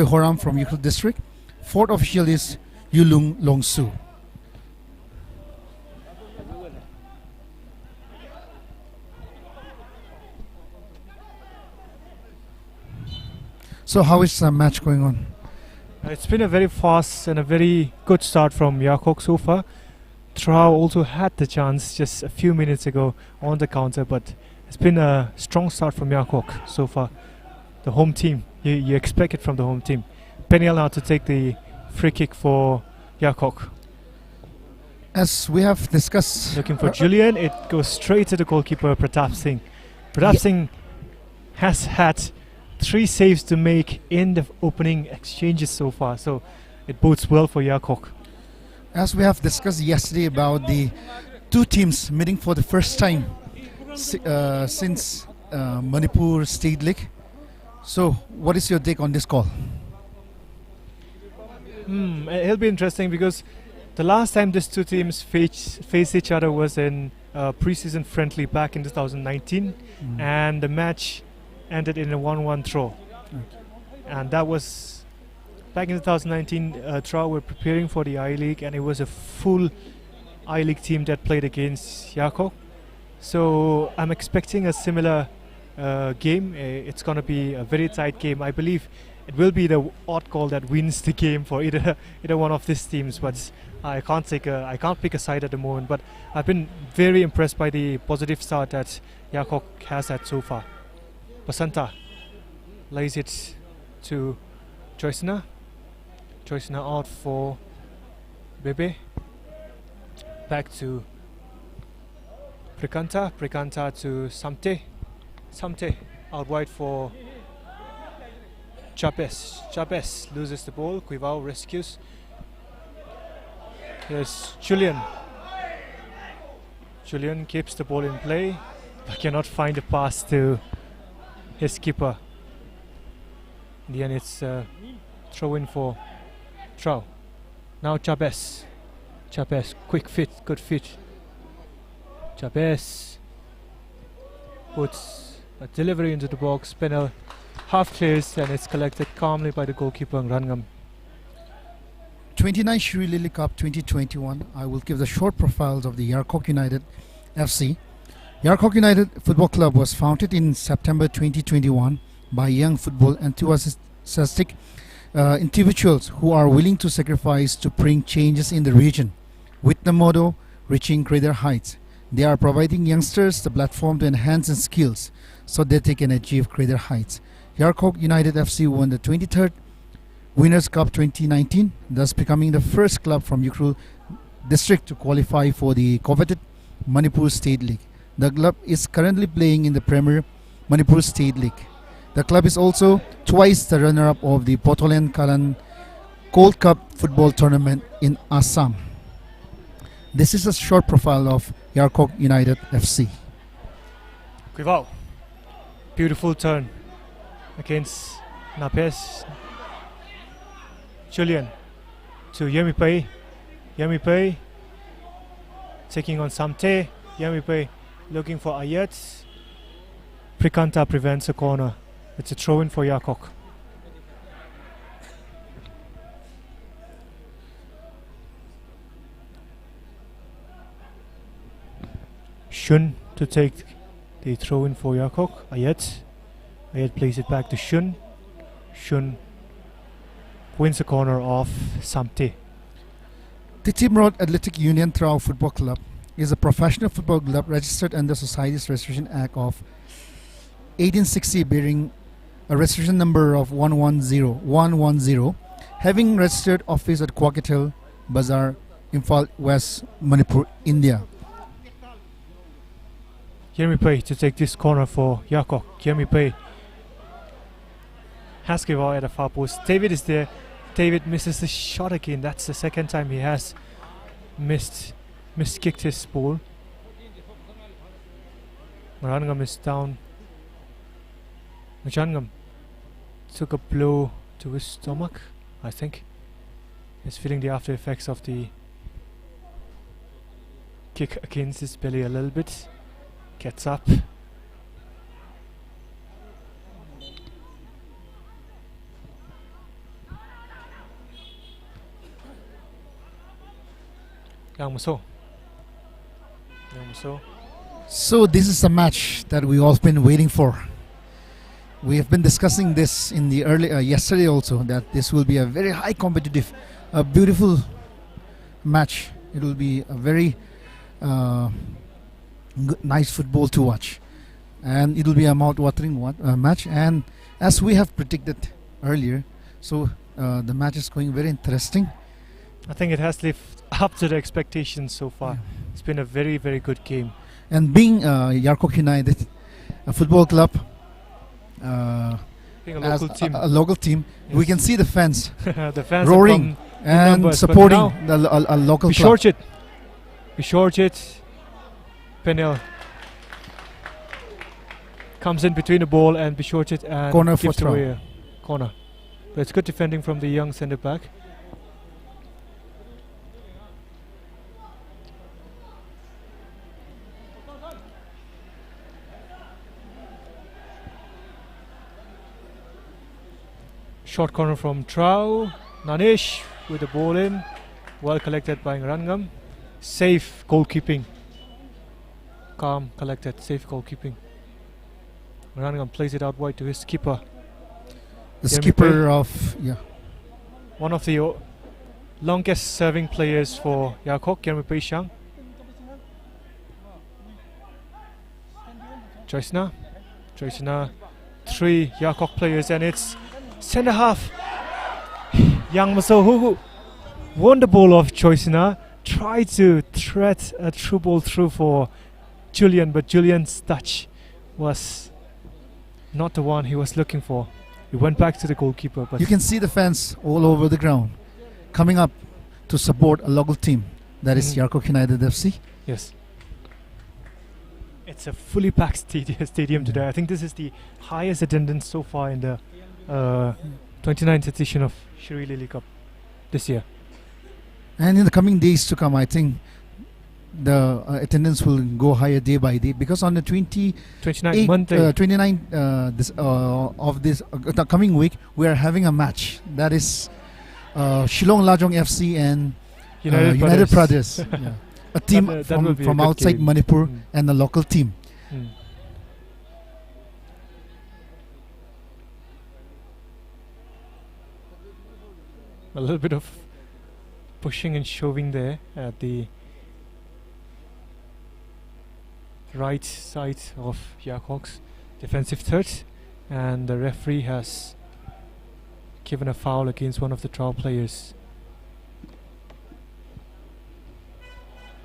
Horam from Ukhrul district. Fourth official is Yulung Longsu. So how is the match going on? It's been a very fast and a very good start from YARKHOK so far. TRAU also had the chance just a few minutes ago on the counter, but it's been a strong start from YARKHOK so far. The home team, you expect it from the home team. Peniel now to take the free kick for YARKHOK. As we have discussed, Looking for Julian, it goes straight to the goalkeeper Pratap Singh. Pratap Singh has had 3 saves to make in the opening exchanges so far, so it bodes well for YARKHOK. as we have discussed yesterday about the 2 teams meeting for the first time since Manipur State League. So what is your take on this call? It'll be interesting because the last time these 2 teams faced each other was in pre-season friendly back in 2019, and the match ended in a 1-1 draw. And that was back in 2019. TRAU were preparing for the I-League, and it was a full I-League team that played against YARKHOK. So I'm expecting a similar game. It's going to be a very tight game. I believe it will be the odd call that wins the game for either one of these teams, but I can't pick a side at the moment. But I've been very impressed by the positive start that YARKHOK has had so far. Basanta lays it to Joycena. Joycena out for Bebe. Back to Prikanta to Samte out wide for Chabes loses the ball. Quivao rescues. Here's Julian keeps the ball in play but cannot find a pass to his keeper. In the end it's throw in for TRAU. Now Chabes, quick fit, good fit. Chabes puts a delivery into the box. Penal half clears and it's collected calmly by the goalkeeper Rangam. 29th SHIRUI Lily Cup 2021. I will give the short profiles of the YARKHOK United FC. YARKHOK United Football Club was founded in September 2021 by young football enthusiastic individuals who are willing to sacrifice to bring changes in the region. With the motto, reaching greater heights, they are providing youngsters the platform to enhance their skills so that they can achieve greater heights. YARKHOK United FC won the 23rd Winners' Cup 2019, thus becoming the first club from Ukhrul district to qualify for the coveted Manipur State League. The club is currently playing in the Premier Manipur State League. The club is also twice the runner-up of the Potolen Kalan Gold Cup football tournament in Assam. This is a short profile of YARKHOK United FC. Quivao, beautiful turn against Napes. Julian to Yemipe taking on Samte. Yemipe looking for Ayat. Prikanta prevents a corner. It's a throw in for YARKHOK. Shun to take the throw in for YARKHOK. Ayat plays it back to Shun. Shun wins the corner off Samte. The Timrod Athletic Union TRAU Football Club is a professional football club registered under Society's Registration Act of 1860 bearing a registration number of 110, having registered office at Kwakitel Bazaar, Imphal West, Manipur, India. Yemipe to take this corner for YARKHOK. Yemipe has given out at the far post. David is there. David misses the shot again. That's the second time he has miskicked his ball. Marangam is down. Marangam took a blow to his stomach, I think. He's feeling the after effects of the kick against his belly a little bit. Gets up. Yang Muso. So this is a match that we all been waiting for. We have been discussing this in the yesterday also, that this will be a very high competitive, a beautiful match. It will be a very nice football to watch, and it will be a mouth-watering match. And as we have predicted earlier, so the match is going very interesting. I think it has lived up to the expectations so far. Yeah. It's been a very, very good game. And being YARKHOK United, a football club, Being a as local team. a local team, we Yes. can see the fans The fans roaring have come in and numbers, but supporting now a local club. Bishorchit. Penel comes in between the ball and Bishorchit and Corner for gives TRAU. away a corner. But it's good defending from the young centre back. Short corner from TRAU. Nanish with the ball in. Well collected by Rangam. Safe goalkeeping. Calm, collected, safe goalkeeping. Rangam plays it out wide to his keeper. The Jeremy skipper of One of the longest serving players for YARKHOK, Jeremy Peishang. Choisina. 3 YARKHOK players, and it's centre half. Yang Maso, who won the ball off Choisina, tried to thread a through ball through for Julian, but Julian's touch was not the one he was looking for. He went back to the goalkeeper, but You can see the fans all over the ground coming up to support a local team, that is Mhm. YARKHOK United FC. yes, it's a fully packed stadium today. I think this is the highest attendance so far in the 29th edition of SHIRUI Lily Cup this year. And in the coming days to come, I think the attendance will go higher day by day, because on the 29th Monday. 29 of this the coming week, we are having a match, that is Shillong Lajong FC and United Brothers. Yeah. A team that will be a from good outside game. Manipur Mm. and a local team. Mm. A little bit of pushing and shoving there at the right side of YARKHOK's defensive third, and the referee has given a foul against one of the TRAU players.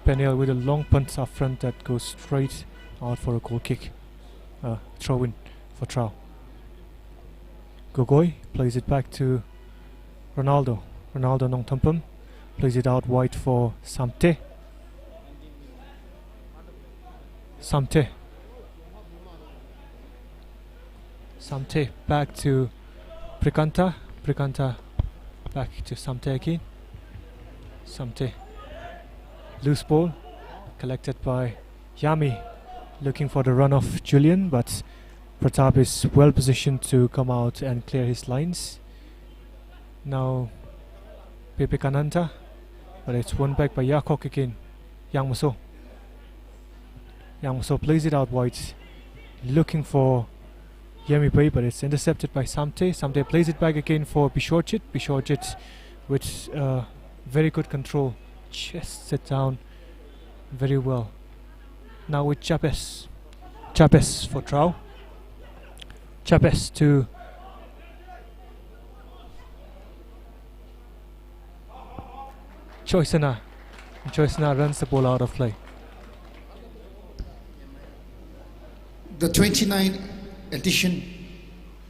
Peniel with a long punt up front that goes straight out for a goal kick. Throw in for TRAU. Gogoi plays it back to Ronaldo. Ronaldo Nongtampam plays it out wide for Samte. Samte back to Prikanta. Prikanta back to Samte again. Samte. Loose ball collected by Yami, looking for the run of Julian, but Pratap is well positioned to come out and clear his lines. Now Pepe Kananta, but it's won back by YARKHOK again. Yang Muso plays it out wide, looking for Yemi Bay, but it's intercepted by Samte. Samte plays it back again for Bishorjit. Bishorjit with very good control, chests it down very well. Now with Chapes. Chapes for TRAU. Chapes to Choisana. Choisana runs the ball out of play. The 29th edition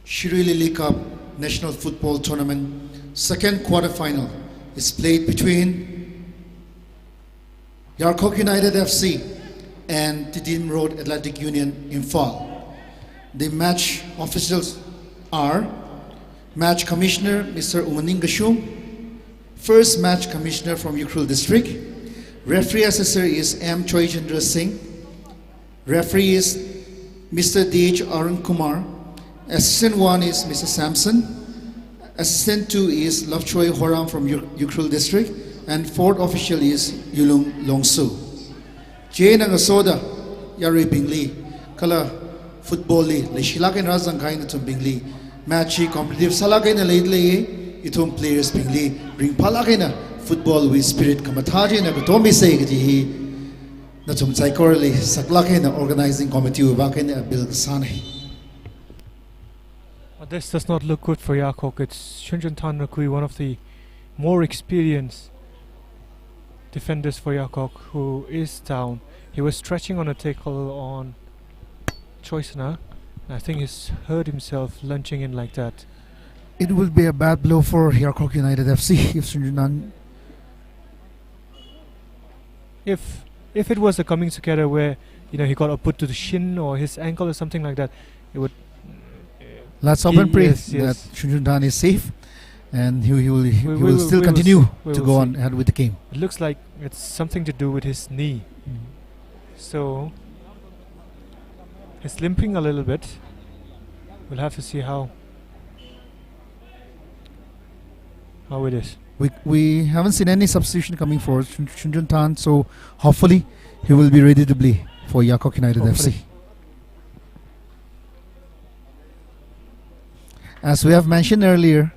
SHIRUI Lily Cup National Football Tournament second quarter final is played between YARKHOK United FC and Tidim Road Athletic Union in Fall. The match officials are Match Commissioner Mr. Umaning Gashum, First Match Commissioner from Ukhrul District. Referee Assessor is M. Choi Chandra Singh. Referee is Mr. D.H. Arun Kumar. Assistant 1 is Mr. Samson. Assistant 2 is Lovechoy Horam from Ukhrul District. And fourth official is Yulung Longsu. Jane and Asoda Yari Bingli. Kala football li. Leishilakin Razang Kaina to Bingli. Matchy competitive Salakina lately. Itum players Bingli. Bring Palakina football with spirit. Kamataji and Abatomi Sayati. Natum Saikorli Saklakin organizing committee Wakin Bil Sani. This does not look good for YARKHOK. It's Shunjun Tan Rakui, one of the more experienced defenders for YARKHOK, who is down. He was stretching on a tackle on Choisana. I think he's hurt himself lunging in like that. It will be a bad blow for YARKHOK United FC if Sunjunan. If it was a coming together where he got a put to the shin or his ankle or something like that, it would. Let's hope and pray yes. that Shunjunan is safe and he will still continue to go on ahead with the game. It looks like it's something to do with his knee. So he's limping a little bit. We'll have to see how it is. We haven't seen any substitution coming for Shunjun Tan, so hopefully he will be ready to play for YARKHOK United FC. As we have mentioned earlier,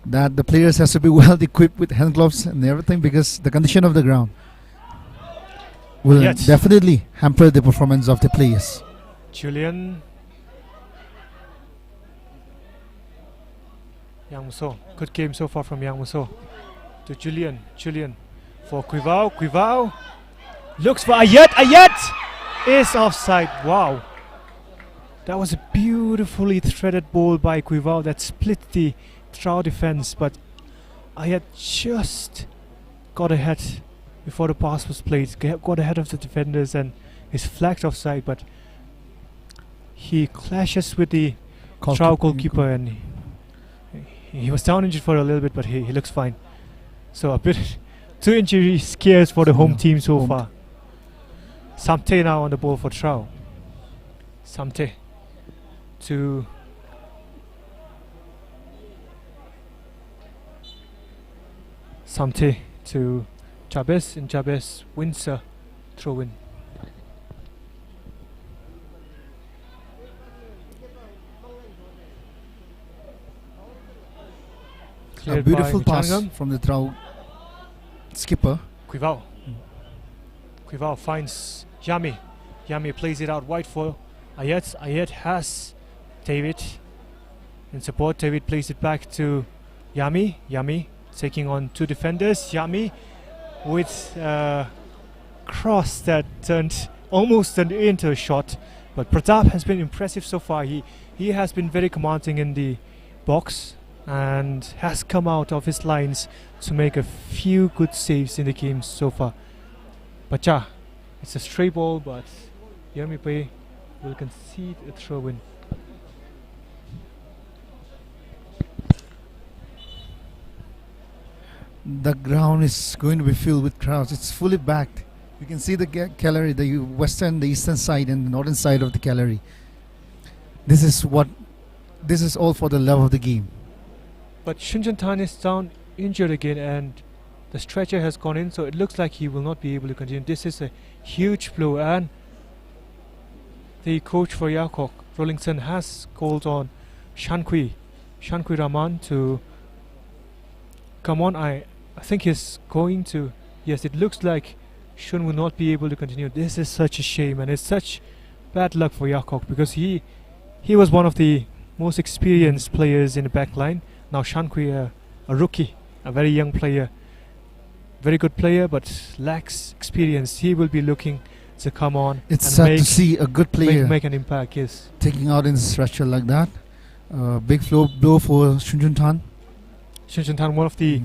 that the players has to be well equipped with hand gloves and everything, because the condition of the ground will definitely hamper the performance of the players. Julian Yang Muso, good game so far from Yang Muso. To Julian for Quivao looks for Ayat. is offside. Wow. That was a beautifully threaded ball by Quivao that split the TRAU defense, but I had just got ahead before the pass was played, got ahead of the defenders and is flagged offside, but he clashes with the TRAU goalkeeper and he was down injured for a little bit, but he looks fine. So a bit 2 injury scares for the home team so far. Samte now on the ball for TRAU. Samte to Samte to Chavez, and Chavez wins a throw-in. A beautiful pass from the TRAU skipper. Quivao. Quivao finds Yami. Yami plays it out wide for Ayet. Ayet has David in support. David plays it back to Yami. Yami taking on 2 defenders. Yami with a cross that almost turned into a shot. But Pratap has been impressive so far. He has been very commanding in the box and has come out of his lines to make a few good saves in the game so far. Bacha, it's a stray ball, but Yami Pei will concede a throw-in. The ground is going to be filled with crowds. It's fully backed. You can see the gallery, the western, the eastern side and the northern side of the gallery. This is all for the love of the game. But Shunjan Tan is down injured again and the stretcher has gone in, so it looks like he will not be able to continue. This is a huge blow, and the coach for YARKHOK, Rollington, has called on Shankwi Raman to come on. I think he's going to. Yes, it looks like Shun will not be able to continue. This is such a shame, and it's such bad luck for YARKHOK because he was one of the most experienced players in the back line. Now Shankwi, a rookie, a very young player, very good player, but lacks experience. He will be looking to come on. It's sad to see a good player make an impact. Yes, taking out in the stretcher like that. Big blow for Shunjun Tan. Shunjun Tan, one of the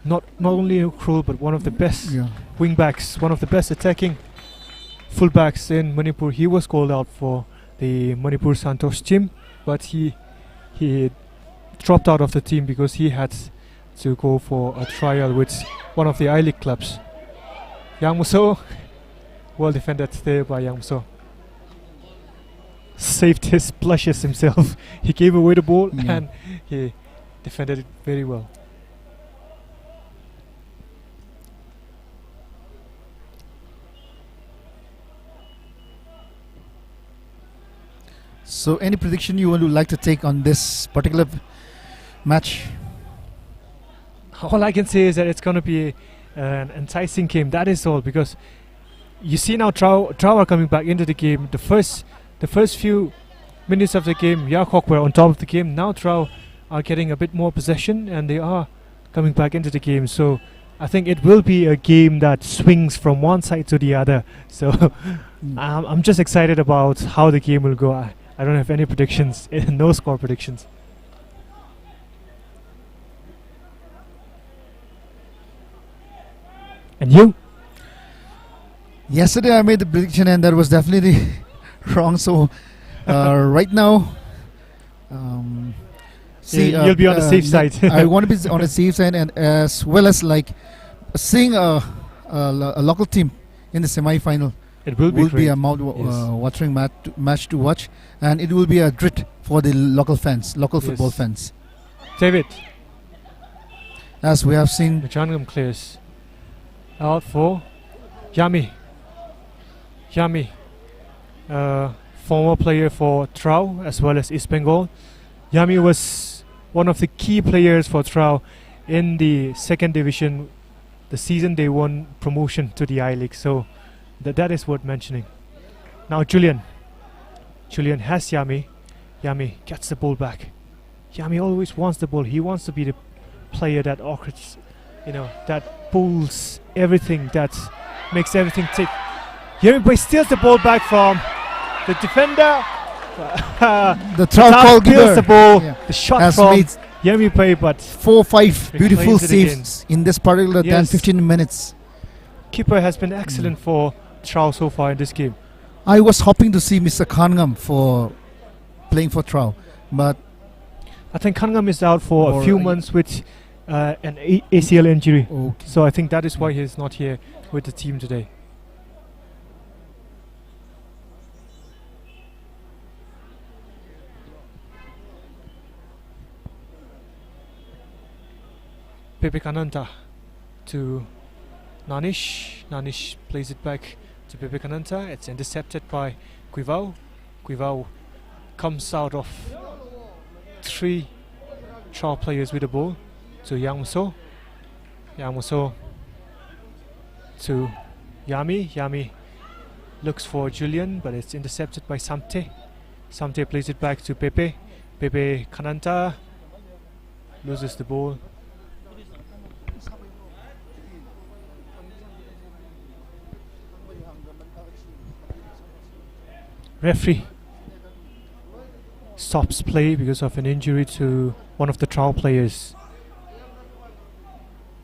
not only Ukhrul but one of the best wing backs, one of the best attacking fullbacks in Manipur. He was called out for the Manipur Santosh team, but he dropped out of the team because he had to go for a trial with one of the I-League clubs. Yang Muso, well defended there by Yang Muso. Saved his blushes himself. He gave away the ball and he defended it very well. So any prediction you would like to take on this particular match? All I can say is that it's going to be an enticing game. That is all, because you see now TRAU are coming back into the game. The first few minutes of the game, YARKHOK were on top of the game. Now TRAU are getting a bit more possession and they are coming back into the game. So I think it will be a game that swings from one side to the other. So I'm just excited about how the game will go. I don't have any predictions, no score predictions. And you? Yesterday I made the prediction and that was definitely wrong. So right now, you'll be on the safe side. I want to be on the safe side, and as well as like seeing a local team in the semi-final. It will be a mouth-watering match to watch, and it will be a treat for the local fans, football fans. David, as we have seen, Machangam clears out for Yami. Former player for TRAU as well as East Bengal. Yami was one of the key players for TRAU in the second division, the season they won promotion to the I-League. So that is worth mentioning. Now Julian has Yami. Yami gets the ball back. Yami always wants the ball. He wants to be the player that orchestrates, that pulls everything, that makes everything tick. Yermi steals the ball back from the defender. The TRAU Tav steals goalkeeper the ball. yeah, The shot has from made Yermi, but 4-5 beautiful reclaims it saves in this particular Yes. 10-15 minutes. keeper has been excellent for TRAU so far in this game. I was hoping to see Mr. Khangam for playing for TRAU, but I think Kangam is out for Or a few a- months with an ACL injury. okay. So I think that is why he's not here with the team today. Pepe Kananta to Nanish. Nanish plays it back to Pepe Kananta. It's intercepted by Quivao. Quivao comes out of 3 TRAU players with the ball to Yang Muso. Yang Muso to Yami. Yami looks for Julian, but it's intercepted by Samte. Samte plays it back to Pepe. Pepe Kananta loses the ball. Referee stops play because of an injury to one of the TRAU players.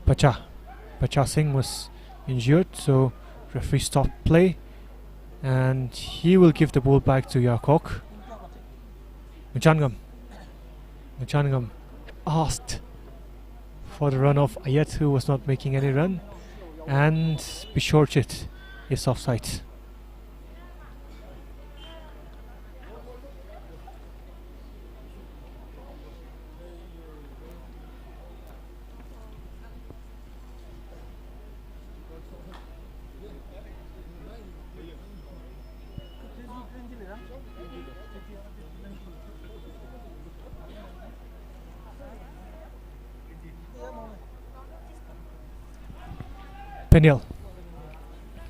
Bacha Singh was injured, so referee stopped play, and he will give the ball back to YARKHOK. Muchangam asked for the run of Ayat, who was not making any run, and Bishorchit is offside.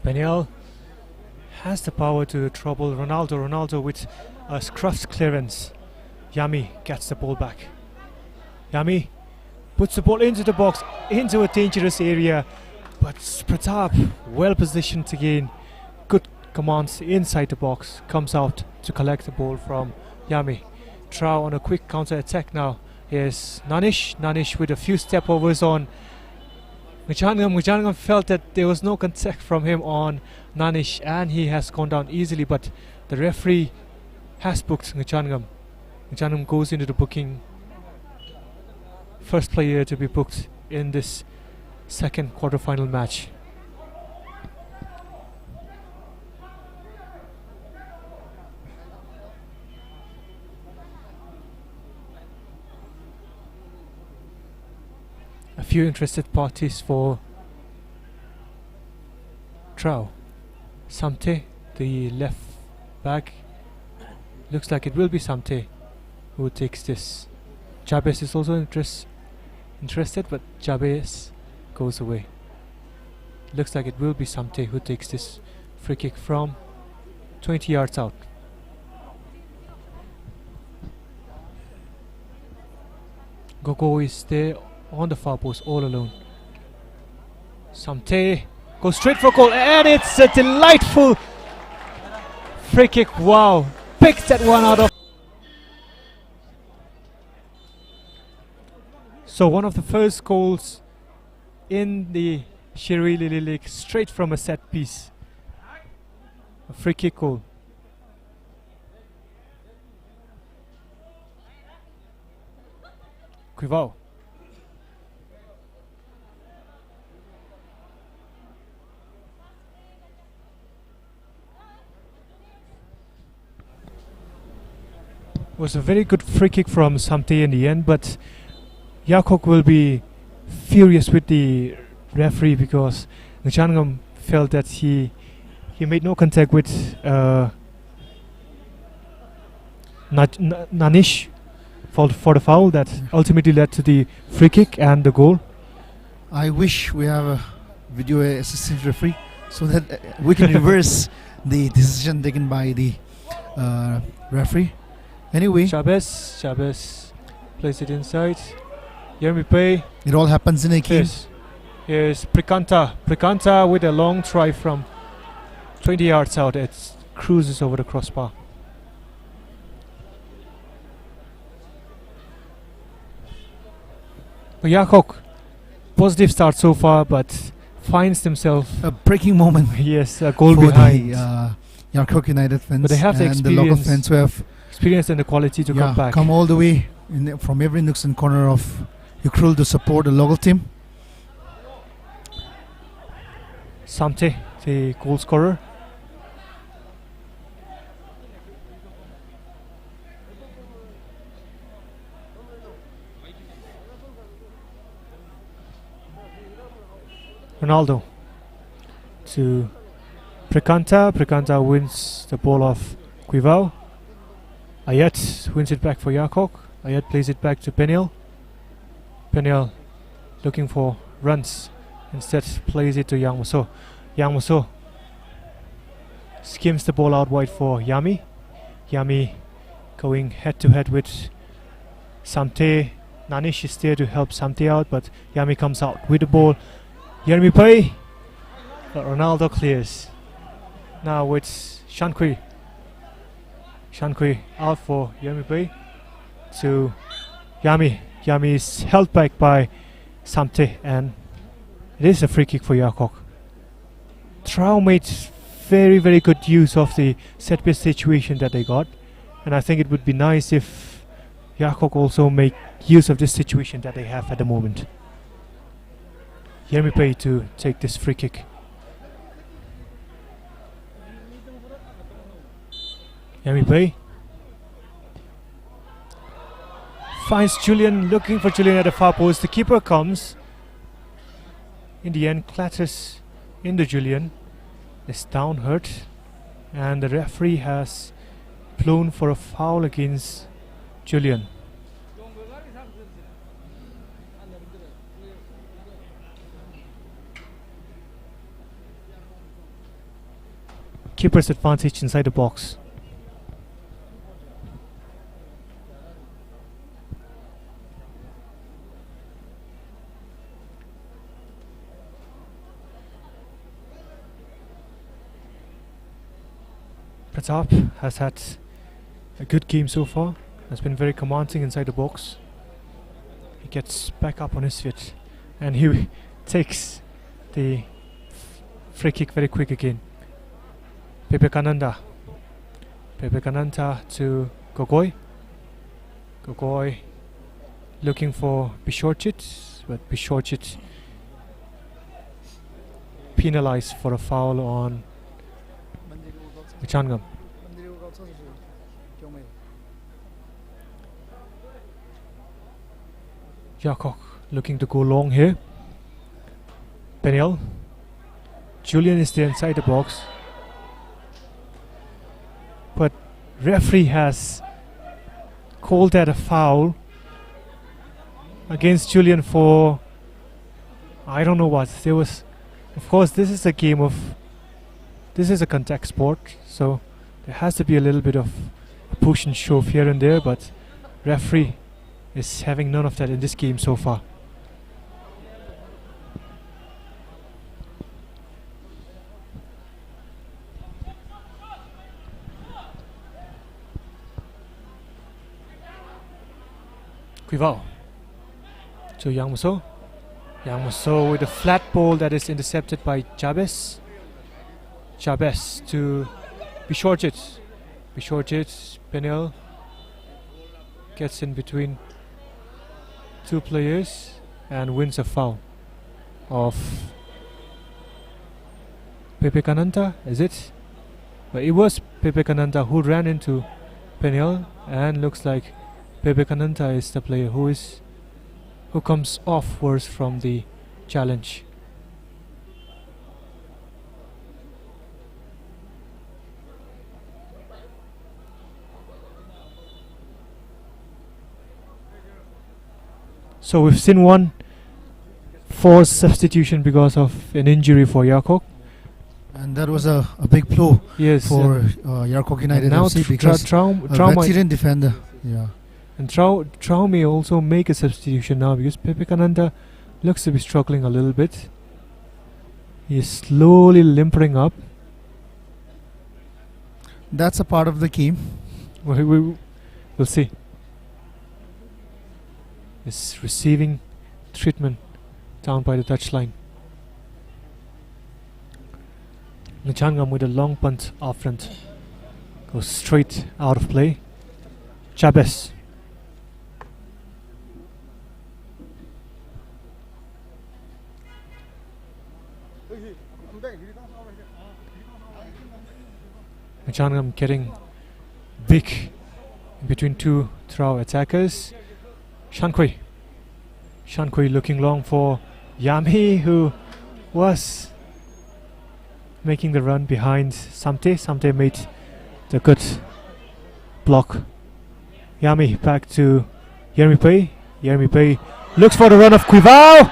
Peniel has the power to trouble Ronaldo. Ronaldo with a scruffed clearance. Yami gets the ball back. Yami puts the ball into the box, into a dangerous area, but Pratap well positioned again. Good commands inside the box, comes out to collect the ball from Yami. TRAU on a quick counter attack now. Here's Nanish with a few step overs on Muchangam felt that there was no contact from him on Nanish, and he has gone down easily, but the referee has booked Muchangam. Muchangam goes into the booking. First player to be booked in this second quarterfinal match. A few interested parties for TRAU. Samte, the left back. Looks like it will be Samte who takes this. Jabez is also interested, but Jabez goes away. Looks like it will be Samte who takes this free kick from 20 yards out. Gogo is there on the far post all alone. Samte goes straight for goal, and it's a delightful free kick. Wow, picks that one out of. So one of the first goals in the SHIRUI Lily League, straight from a set piece. A free kick goal. Quivao. Was a very good free kick from Samte in the end, but YARKHOK will be furious with the referee because Ngchangam felt that he made no contact with Nanish for the foul that ultimately led to the free kick and the goal. I wish we have a video assistant referee so that we can reverse the decision taken by the referee. Anyway, Chavez plays it inside. Yermi Pei. it all happens in a game. Here's Prikanta with a long try from 20 yards out, it cruises over the crossbar. But YARKHOK, positive start so far, but finds themselves A breaking moment yes, a goal for behind. the YARKHOK United fans But they have the and the local experience. fans who have Experience and the quality to come back. come all the way from every nooks and corner of Ukhrul to support the local team. Samte, the goal scorer. Ronaldo to Prekanta. Prekanta wins the ball off Quivao. Ayat wins it back for YARKHOK. Ayat plays it back to Peniel. Peniel looking for runs. Instead plays it to Yang Muso. Yang Muso skims the ball out wide for Yami. Yami going head to head with Samte. Nanish is there to help Samte out, but Yami comes out with the ball. Yermi Pai, but Ronaldo clears. Now it's Shankui. Shankui out for Yermi Pai to Yami. Yami is held back by Samte, and it is a free kick for YARKHOK. TRAU made very good use of the set piece situation that they got, and I think it would be nice if YARKHOK also make use of this situation that they have at the moment. Yermi Pai to take this free kick. Yermi Pai finds Julian, looking for Julian at the far post. The keeper comes. In the end, clatters into Julian. Is down hurt, and the referee has blown for a foul against Julian. Keeper's advantage inside the box. Pratap has had a good game so far, has been very commanding inside the box. He gets back up on his feet and he takes the free kick very quick again. Pepekananda to Gogoi. Gogoi looking for Bishorchit, but Bishorchit penalized for a foul on Vichangam. YARKHOK looking to go long here. Peniel. Julian is there inside the box, but referee has called that a foul against Julian for I don't know what. There was, of course, this is a contact sport, so there has to be a little bit of a push and shove here and there, but referee is having none of that in this game so far. Quivao to Yang Muso. Yang Muso with a flat ball that is intercepted by Chavez. Chavez to Bishorchit. Bishorchit, Peniel gets in between two players and wins a foul of Pepekananda, is it? But it was Pepekananda who ran into Peniel, and looks like Pepekananda is the player who comes off worse from the challenge. So we've seen one forced substitution because of an injury for YARKHOK. And that was a big blow Yes, for YARKHOK United now FC because TRAU a might, veteran defender. Yeah. and TRAU may also make a substitution now because Pepekananda looks to be struggling a little bit. He is slowly limpering up. That's a part of the game. We'll see. Is receiving treatment down by the touchline. Changam with a long punt off front. Goes straight out of play. Chavez. Changam getting big in between two TRAU attackers. Shankui looking long for Yami, who was making the run behind Samte. Samte made the good block. Yami back to Yermi Pei. Yermi Pei looks for the run of Quivao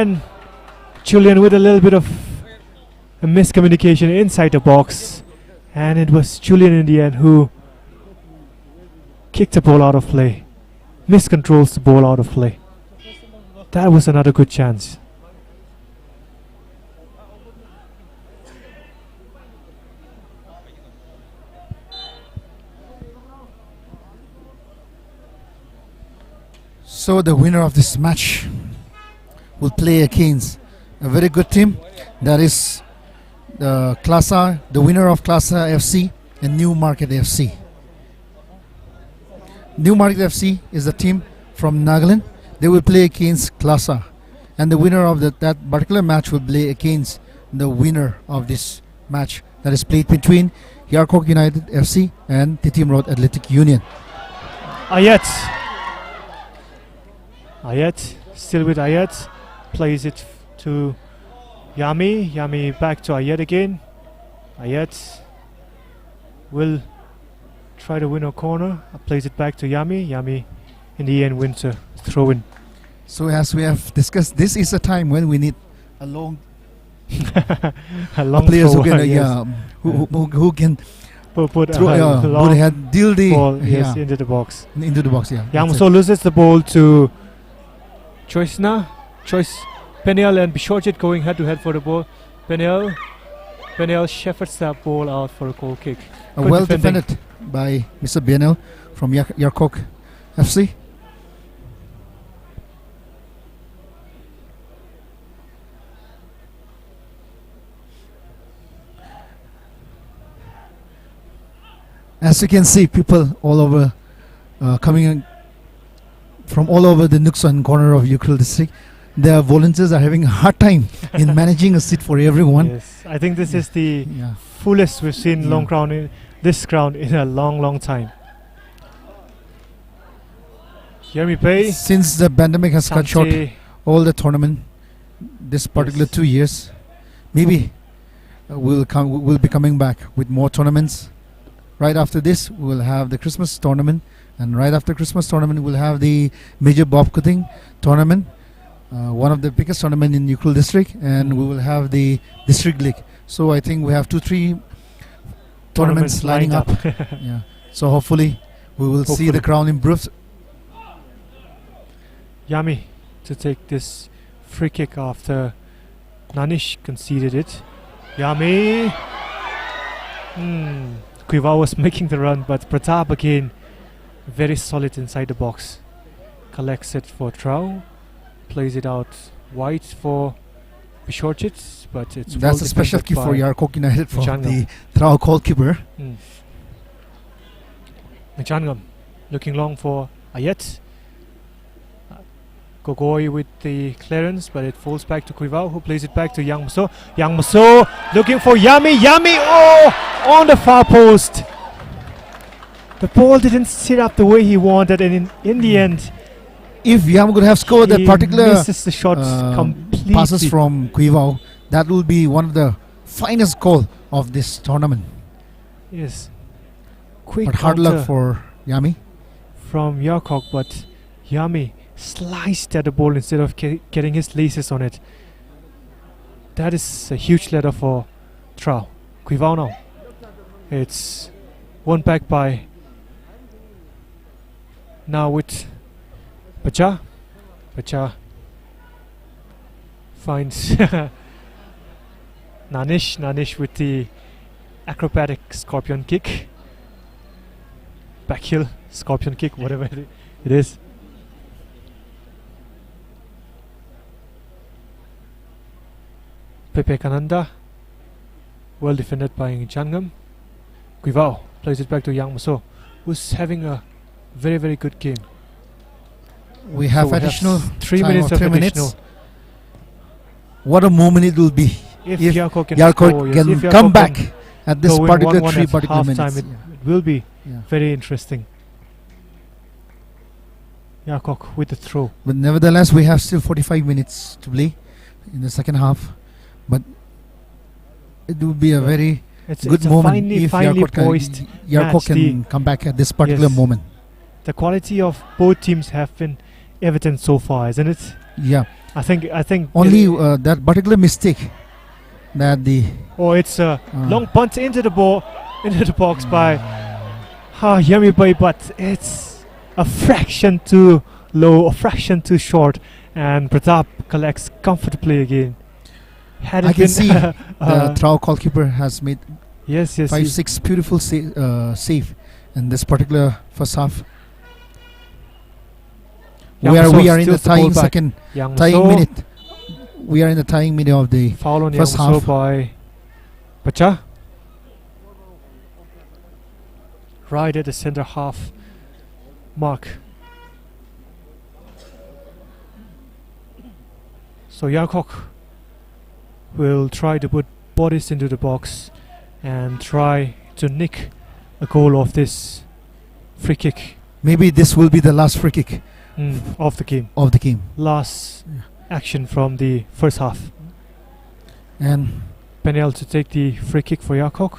and Julian with a little bit of a miscommunication inside the box, and it was Julian in the end who kicked the ball out of play, miscontrols the ball out of play. That was another good chance. So the winner of this match will play against a very good team, that is the Klasa, the winner of Klasa FC and Newmarket FC. Newmarket FC is the team from Nagaland. They will play against Klasa, and the winner of that particular match will play against the winner of this match that is played between YARKHOK United FC and Titim Road Athletic Union. Ayat, still with Ayat, plays it to Yami. Yami back to Ayat again. Ayat will try to win a corner, plays it back to Yami. Yami in the end wins a throw in. So as we have discussed, this is a time when we need a long A long players who throw, can yes. who can put throw, a would long have deal the ball into the box. into the box. Yeah. Yang that's So it. loses the ball to Choice Peniel and Bishorjit going head to head for the ball. Peniel shepherds that ball out for a goal kick. Good Well defending. defended by Mr. Bienel from YARKHOK FC. As you can see, people all over coming in from all over the nooks and corner of Ukhrul district. The volunteers are having a hard time in managing a seat for everyone. Yes, I think this is the Yeah. fullest we've seen Yeah. this ground in a long time. Yermi Pei, Since the pandemic has cut short Samte, all the tournament this particular Yes. 2 years, maybe we'll be coming back with more tournaments. Right after this, we'll have the Christmas tournament, and right after Christmas tournament, we'll have the Major Bob Cutting tournament, one of the biggest tournament in Ukhrul district, and we will have the district league. So I think we have 2-3 tournaments lining lined up. Yeah. So hopefully we will see the Hopefully. ground improve. Yami to take this free kick after Nanish conceded it. Yami. Quiva was making the run, but Pratap again very solid inside the box. Collects it for TRAU, plays it out wide for Bishorjit, but it's well That's a special defended key for by YARKHOK United from Changam. the TRAU goalkeeper. Changam looking long for Ayat. Gogoi with the clearance, but it falls back to Quivao, who plays it back to Yang Muso. Yang Muso looking for Yami. Yami, on the far post. The ball didn't sit up the way he wanted, and in the end, If Yam could have scored that he particular misses the shots completely. passes from Quivao, that will be one of the finest goal of this tournament. Yes, quick But hard luck counter for Yami. from YARKHOK, but Yami sliced at the ball instead of getting his laces on it. That is a huge letter for TRAU. Quivao now. It's won back by now with Bacha. Bacha finds Nanish with the acrobatic scorpion kick, back heel scorpion kick, whatever it is. Pepe Kananda, well defended by Jangam. Guivao plays it back to Yang Maso, who's having a very, very good game. We have So we additional 3 time minutes of of 3 additional. minutes. What a moment it will be If if YARKHOK can, YARKHOK score, yes, can if come YARKHOK back can at this go in particular 1-1 3 at particular half-time, minutes. it will be Yeah. very interesting. YARKHOK with the throw. But nevertheless, we have still 45 minutes to play in the second half. But it will be a very It's good a moment finely if YARKHOK poised YARKHOK match. can come back at this particular Yes. moment. The quality of both teams have been evident so far, isn't it? Yeah. I think Only that particular mistake that the it's a long punt into the ball, into the box by Yami Boy, but it's a fraction too low, a fraction too short, and Pratap collects comfortably again. Had I it can been see the TRAU goalkeeper has made yes, 5-6 beautiful save in this particular first half. Yang Where Maso we are in the steals the ball tying back. second Yang tying Maso, minute. We are in the tying minute of the foul on first Yang Maso half. by Pacha. Right at the center half mark. So YARKHOK will try to put bodies into the box and try to nick a goal of this free kick Maybe this will be the last free kick of the game. of the game. Last action from the first half. And Peniel to take the free kick for YARKHOK.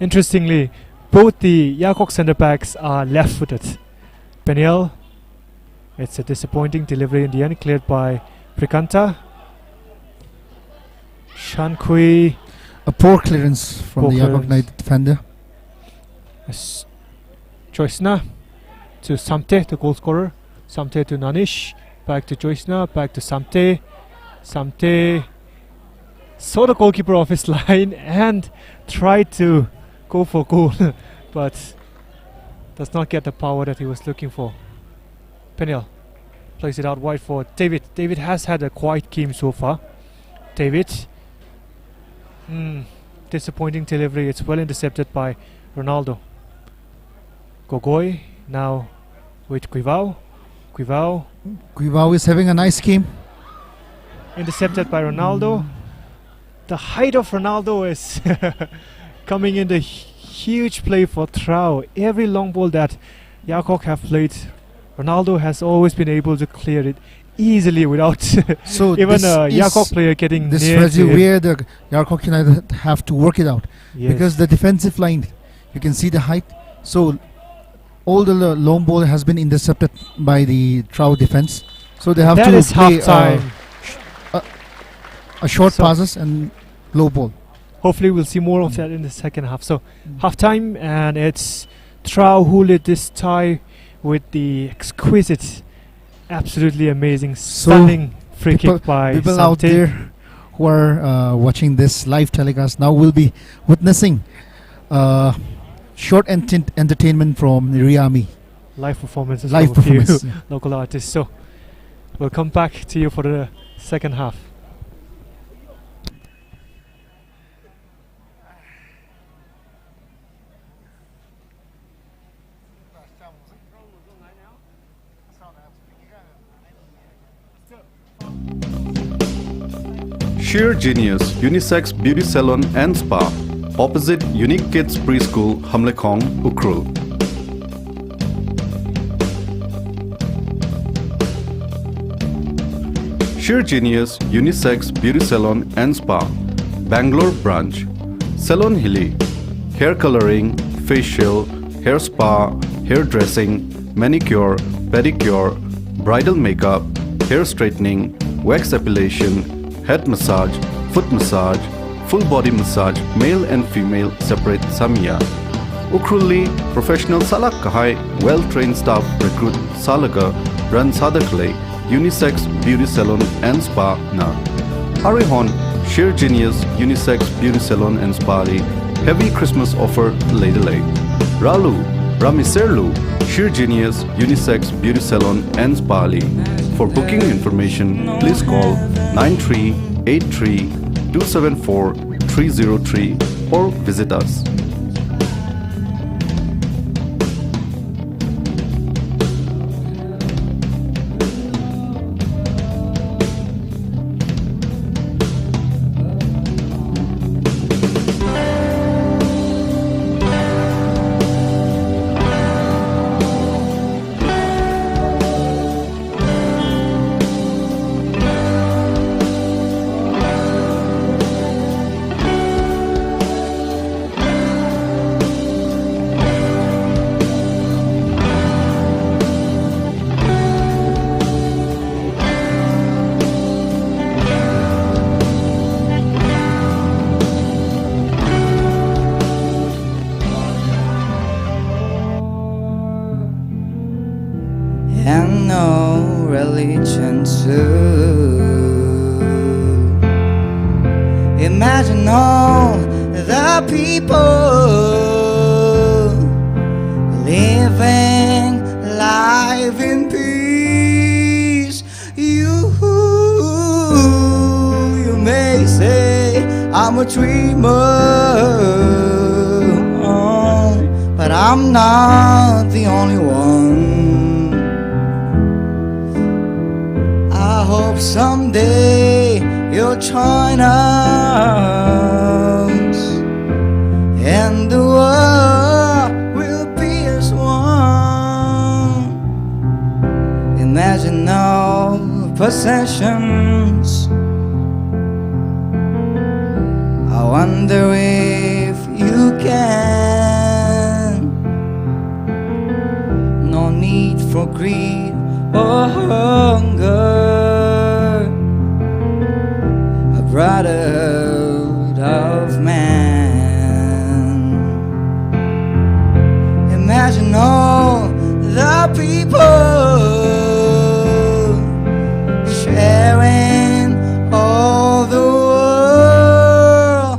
Interestingly, both the YARKHOK centre backs are left-footed. Peniel, it's a disappointing delivery in the end, cleared by Prikanta. Shankui, a poor clearance from Poor the YARKHOK clearance. United defender. Joycena to Samte, the goal scorer. Samte to Nanish, back to Joycena, back to Samte. Samte saw the goalkeeper off his line and tried to go for goal, but does not get the power that he was looking for. Peniel plays it out wide for David. David has had a quiet game so far. David, disappointing delivery. It's well intercepted by Ronaldo. Gogoi now with Guivao. Guivao is having a nice game. Intercepted by Ronaldo. The height of Ronaldo is coming in the huge play for TRAU. Every long ball that YARKHOK have played, Ronaldo has always been able to clear it easily without So even this a is YARKHOK player getting this near strategy to him. where the YARKHOK United have to work it out. Yes. Because the defensive line, you can see the height. So all the long ball has been intercepted by the TRAU defense. So they have that to is play half time. a short So- passes and low ball. Hopefully we'll see more of that in the second half. So half time, and it's TRAU who led this tie with the exquisite, absolutely amazing, stunning free kick by People out Samte. there who are watching this live telecast now will be witnessing short entertainment from Riami. Live performances Live from a few performance. Yeah. local artists. So we'll come back to you for the second half. Sheer Genius Unisex Beauty Salon and Spa, opposite Unique Kids Preschool, Hamlekong, Ukhrul. Sheer Genius Unisex Beauty Salon and Spa, Bangalore branch. Salon Hilly, hair coloring, facial, hair spa, hair dressing, manicure, pedicure, bridal makeup, hair straightening, wax epilation, head massage, foot massage, full body massage, male and female separate samia. Ukhruli professional salak kahai, well-trained staff recruit salaga run sadakle unisex beauty salon and spa na. Harihon Sheer Genius Unisex Beauty Salon and Spa li heavy Christmas offer leidelei. Ralu, Ramiserlu, Sheer Genius Unisex Beauty Salon and Spa li. For booking information, please call 9383 274 303 or visit us. And no religion too. Imagine all the people living life in peace. You may say I'm a dreamer, but I'm not the only one. I hope someday you'll join us and the world will be as one. Imagine no possessions. I wonder if you can. No need for greed or hunger. A brotherhood of man. Imagine all the people sharing all the world.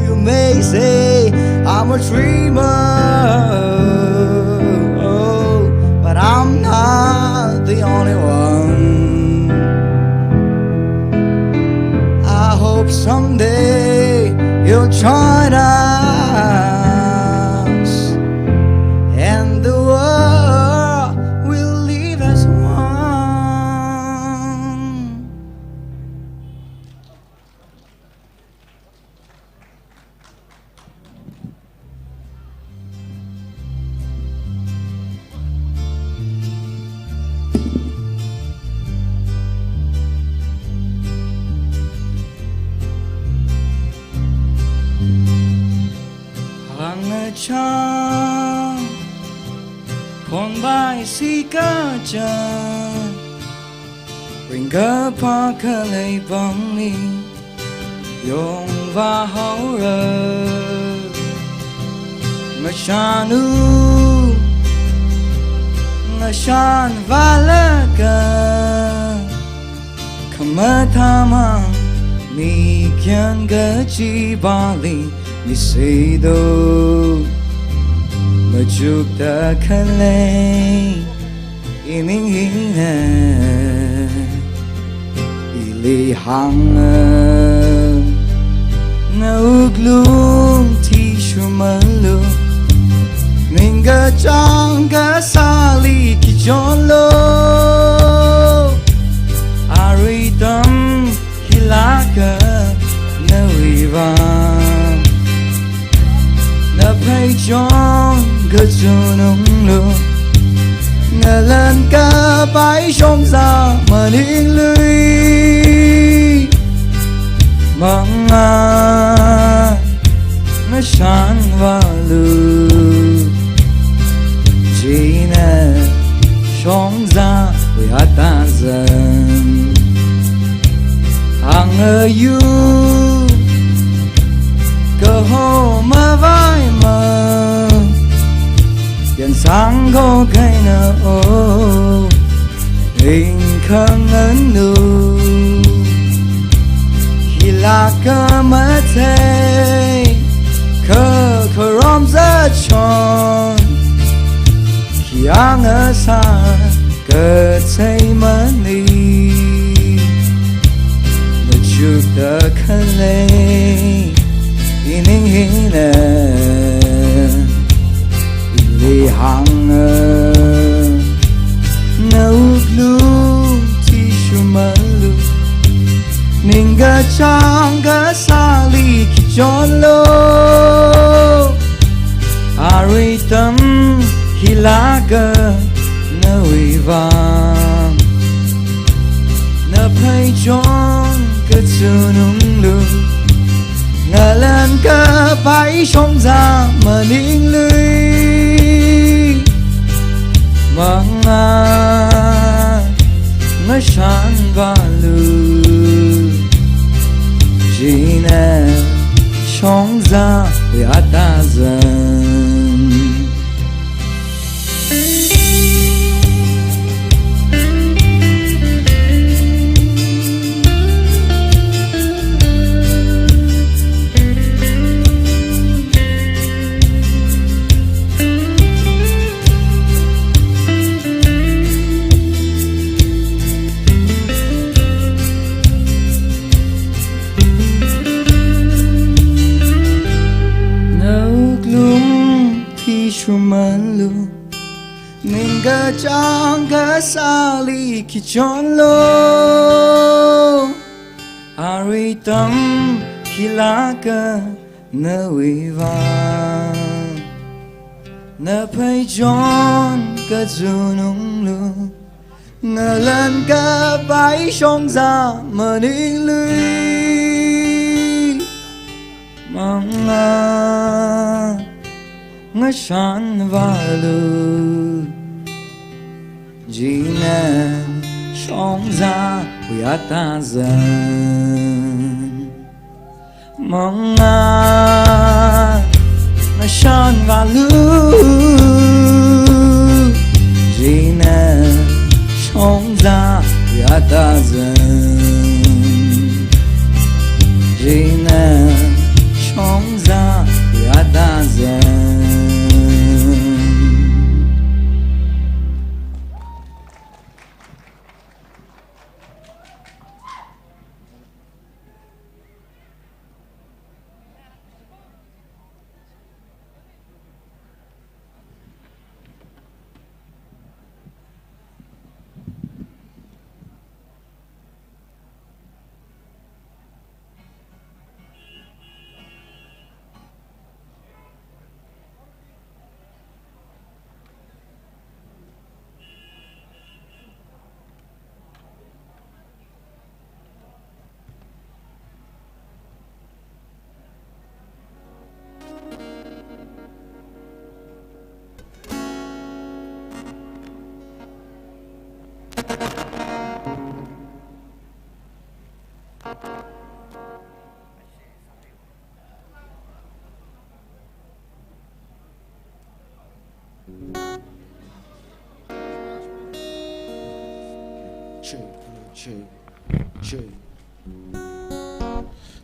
You may say I'm a dreamer, but I'm not the only one. I hope someday you'll join us and the world will live as one. Hang Pon by Sika Jan Bring up a Kalei Bongli Yong Va Hora Mashanu Mashan Valaga Kamatama Mi Kyan Gaji Bali Mi Sido Majukta Kalei Iming Hina Ili Hanga Nauglum Tishu Malu Minga Janga Sali Kijolo Aridam Hilaka Nawivan Na Pei John Gajunung Lu Nga Lan Ka Bai Shong Sa Maning Lui Mga Nga Shan Valu Jina Shong Sa Hui Hatazan Hang Yu Cơ hồ mà vai mơ Gần sáng có cây nở ô Hình khăn ấn nụ là cơ mất thế cơ cơ rom rất tròn khi anh ở xa cơ thấy mất đi một chút đã khăn lên ining hina ili hang nấu lu thì shumalu ninga changa sali ki jolo aritam hilaga nawi vang na phai chong ka chunung lu ngờ lên cơ bãi sông ra mà ninh lưới mang ngỡ sáng và lư chỉ nè sông ra để ta dần shumalu ninga changa sali ki chonlo aritam hilaka na wiva na phai chon ka junung lu ngờ lên ka bãi sông ra mà ninh lưới mang ngỡ sáng và lư chỉ nè sông ra vì ta dần mong ngỡ sáng và lư chỉ nè sông ra vì ta dần chỉ nè sông ra vì ta dần.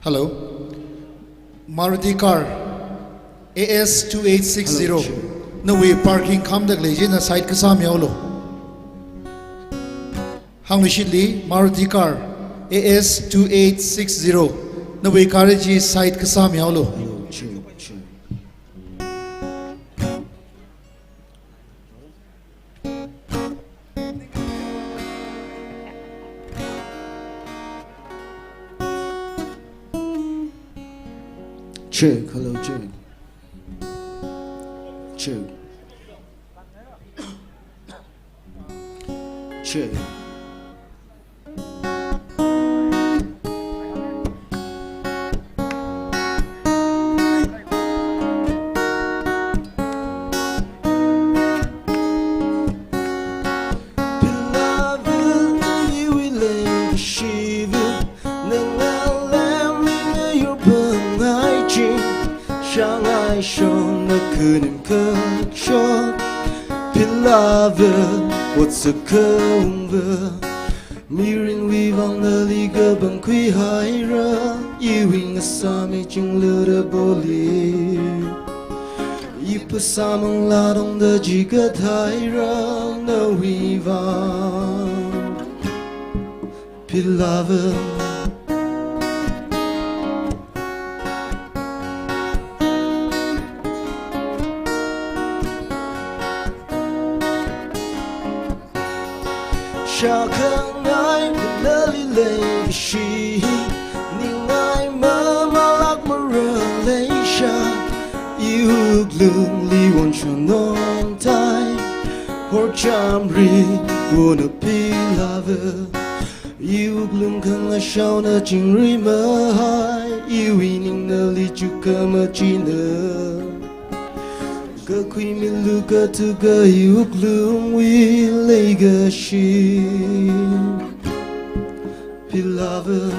Hello, Maruti car AS 2860. No way parking come the legend a side kasam yolo. Hangishidli Maruti car AS 2860. No way carriage side kasam yolo. Check, hello, check. Check. Check. Beloved, what's a cover? Mirin vi vang na li ga bang kui hai ra Iwing asami jing le de boli Ipa samang la dong de ji ga thai ra Na vi vang Beloved Shao khang ai na li lei shi ning ai ma ma lak ma ra lei sha yêu lương li won chon non tai hor cham ri wanna be lover yêu lương khang la shao na jing ri ma hai yêu ning na li chu ka ma chi na Ga kui mi lu ga tu ga yêu lương wi lei ga shi Beloved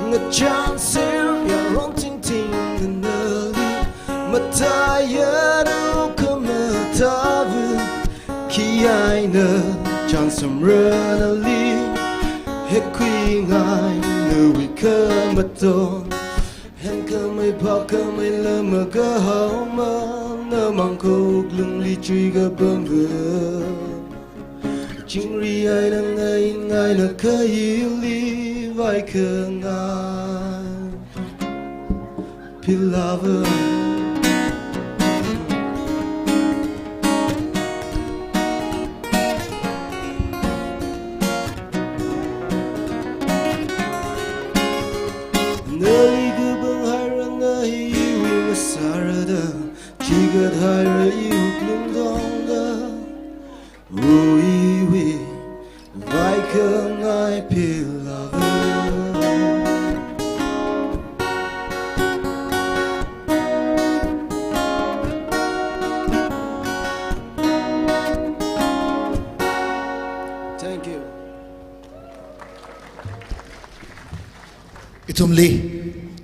Nga chan ser ya rong ting ting na li Mata ya do kama ta vu Ki ai na chan sam ra na li He kui ngai na wi ka ma to Hen ka mai pa ka mai la ma ga hao ma Na mang ko lung li chui ga bang vu Jing ri ai na ngai na ka yi li vai ka ngai Beloved Nơi cứ bưng hai răng ấy yêu mà xa ra da Chỉ gật hai ra yêu lung dòng da Ui ui vai khờ ngài Beloved Thank you Itumli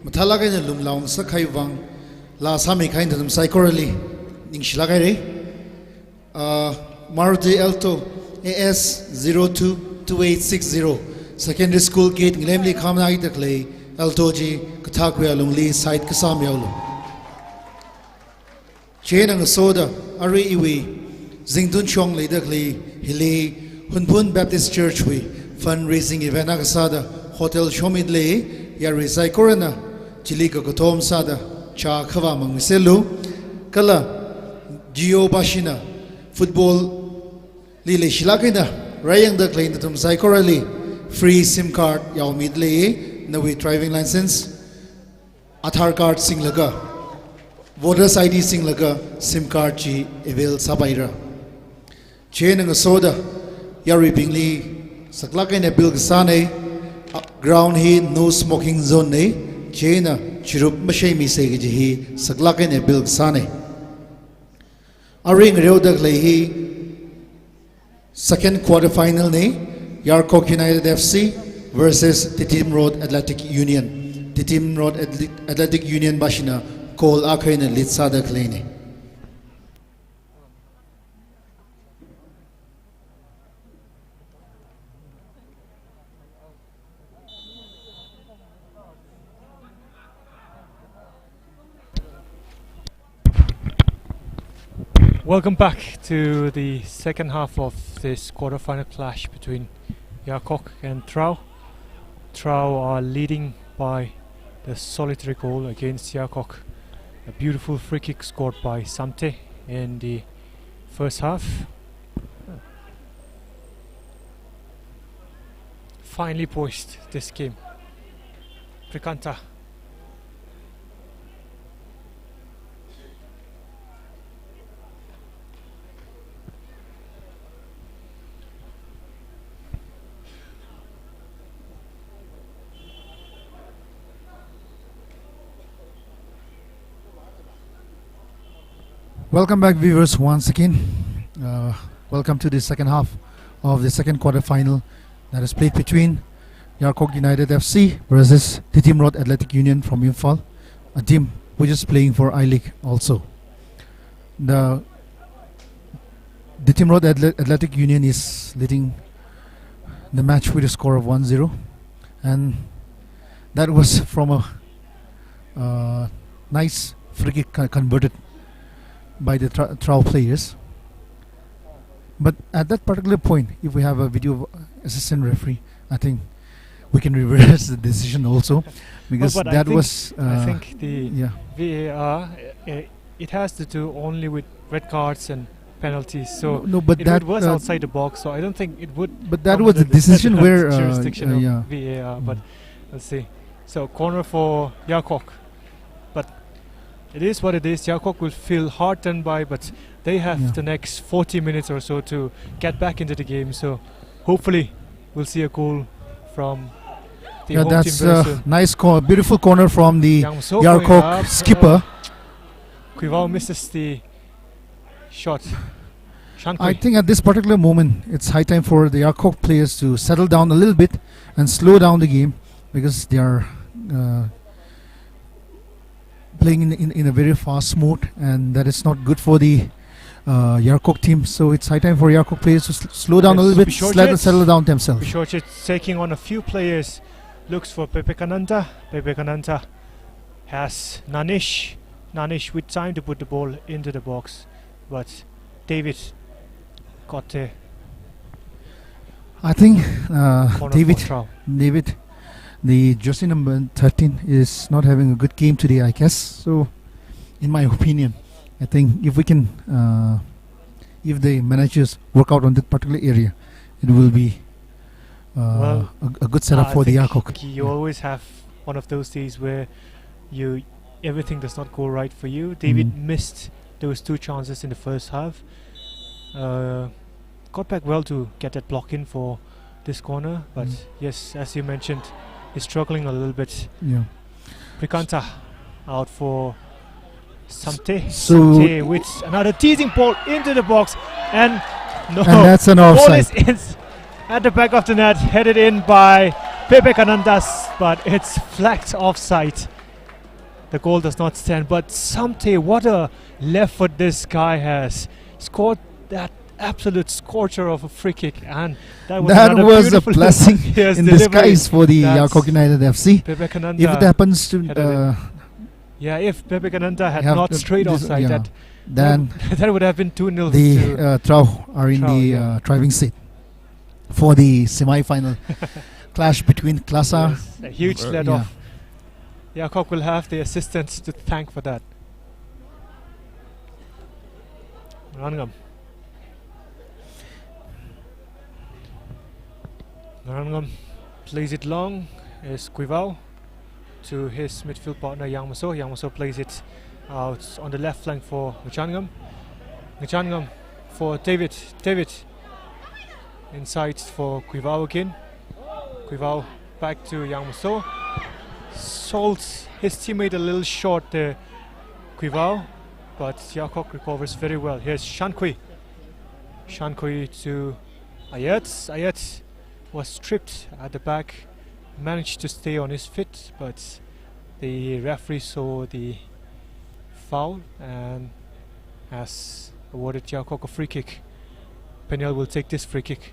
mathala kai na lumlaung sakhai wang la sami kai na psychorally ning shilagai re Maruti Alto AS022860 secondary school gate nglemli khamna gi takle Alto ji katha khya lungli side kasam yawlo chenang soda ari iwi zingdun chong le dakle hili hunpun Baptist Church wi fundraising event agasada hotel shomid le yari sai korana chili ka kotom sada cha khawa mang miselu kala geo bashina football li le shilakina rayang da claim tum sai korali free sim card yaw mid le nawi driving license Aadhaar card sing laga voters ID sing laga sim card chi avail sabaira chenang soda yari bingli saklakaina bil gsane ground hi no smoking zone ne chena chirup mashai mi se gi hi saklakai ne bil sane aring reodak le hi second quarter final ne YARKHOK United FC versus Titim Road Athletic Union Titim Road Athletic Union bashina kol akhai ne litsa da klene Welcome back to the second half of this quarterfinal clash between YARKHOK and TRAU. TRAU are leading by the solitary goal against YARKHOK. A beautiful free kick scored by Samte in the first half. Finally poised this game. Prikanta. Welcome back, viewers, once again. Welcome to the second half of the second quarter final that is played between YARKHOK United FC versus Team Road Athletic Union from Imphal, a team which is playing for I-League also. The Team Road Athletic Union is leading the match with a score of 1-0, and that was from a nice free kick converted by the TRAU players. But at that particular point, if we have a video assistant referee, I think we can reverse the decision also, because But that was I think the yeah. VAR it has to do only with red cards and penalties. So No, but it that was outside the box. So I don't think it would. but that come was the under decision where jurisdiction of yeah. VAR. But let's see. So corner for YARKHOK, but it is what it is. YARKHOK will feel hard done by, but they have Yeah. the next 40 minutes or so to get back into the game. So hopefully we'll see a goal from the Yeah, home that's team very a soon. nice beautiful corner from the Yang So going YARKHOK up, skipper. Kuivao misses the shot. I Shankui. think at this particular moment, it's high time for the YARKHOK players to settle down a little bit and slow down the game, because they are playing in a very fast mode, and that is not good for the YARKHOK team. So it's high time for YARKHOK players to slow down a Yes, little bit, Bishorchets. settle down themselves. Bishorchit taking on a few players. Looks for Pepe Kananta. Pepe Kananta has Nanish. Nanish with time to put the ball into the box, but David got there. I think Corner David, for TRAU. the jersey number 13, is not having a good game today, I guess. So, in my opinion, I think if we can, if the managers work out on that particular area, it will be Well, a good setup I for the think YARKHOK. You always have one of those days where everything does not go right for you. David missed those two chances in the first half. Got back well to get that block in for this corner, but yes, as you mentioned, he's struggling a little bit. Yeah. Prikanta out for Samte. So- Samte with another teasing ball into the box, and no, And that's an ball offside. is in at the back of the net, headed in by Pepe Kanandas, but it's flagged offside. The goal does not stand, but Samte, what a left foot this guy has. Scored that absolute scorcher of a free kick, and that was, That another was a beautiful blessing yes, in delivery. disguise for the That's YARKHOK United FC. Pepe Kananda. If it happens to headed it. Yeah, if Pepe Kananda had have not the- straight this- offside, yeah, then that would have been 2-0 to the TRAU are in TRAU, the yeah. driving seat for the semi-final clash between Klasa. yes, a huge let off. YARKHOK will have the assistants to thank for that. Narangam. Narangam plays it long. Is Kuivao to his midfield partner Yang Maso. Yang Maso plays it out on the left flank for Ngachangam. Ngachangam for David. David inside for Kuivao again. Kuivao back to Yang Maso. Sold his teammate a little short there, Kuivao, but YARKHOK recovers very well. Here's Shankui. Shankui to Ayat. Ayat was stripped at the back, managed to stay on his feet, but the referee saw the foul and has awarded YARKHOK a free kick. Peniel will take this free kick.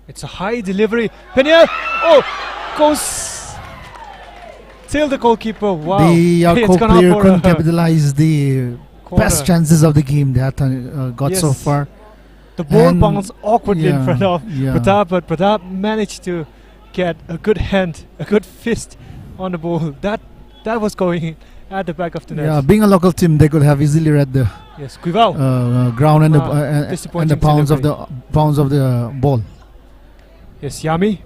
It's a high delivery. Peniel! Oh! Goes till the goalkeeper. Wow. The It's YARKHOK gone out player for couldn't a capitalize the corner. best chances of the game they had got so Yes. far. The ball And bounced awkwardly in yeah, front of yeah. Pratap, but Pratap managed to get a good hand, a good fist on the ball. That was going in at the back of the net. Yeah, being a local team, they could have easily read the Yes, Kuivao. ground and Ah, the disappointing pounds of delivery. the ball. Yes, Yami.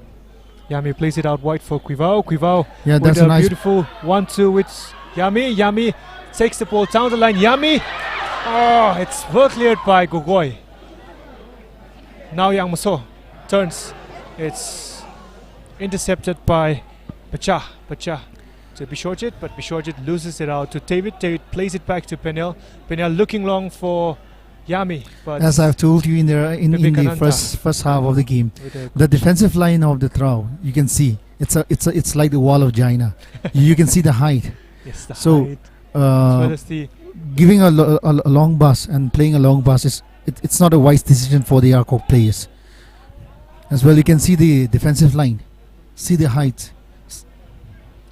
Yami plays it out wide for Kuivao. Kuivao Yeah, with that's a a nice. beautiful 1-2 with Yami. Yami takes the ball down the line. Yami. Oh, it's well cleared by Gogoi. Now Yang Maso turns. It's intercepted by Bacha to Bishorjit, but Bishorjit loses it out to David. David plays it back to Penel. Penel looking long for Yami, but As I've told you in the Vivekananda first half of the game, with a the defensive line of the TRAU, you can see it's like the wall of China. You can see the height. yes, the So, height, as well Uh, as the giving a long pass and playing a long pass it's not a wise decision for the YARKHOK players. As well, you can see the defensive line, see the height.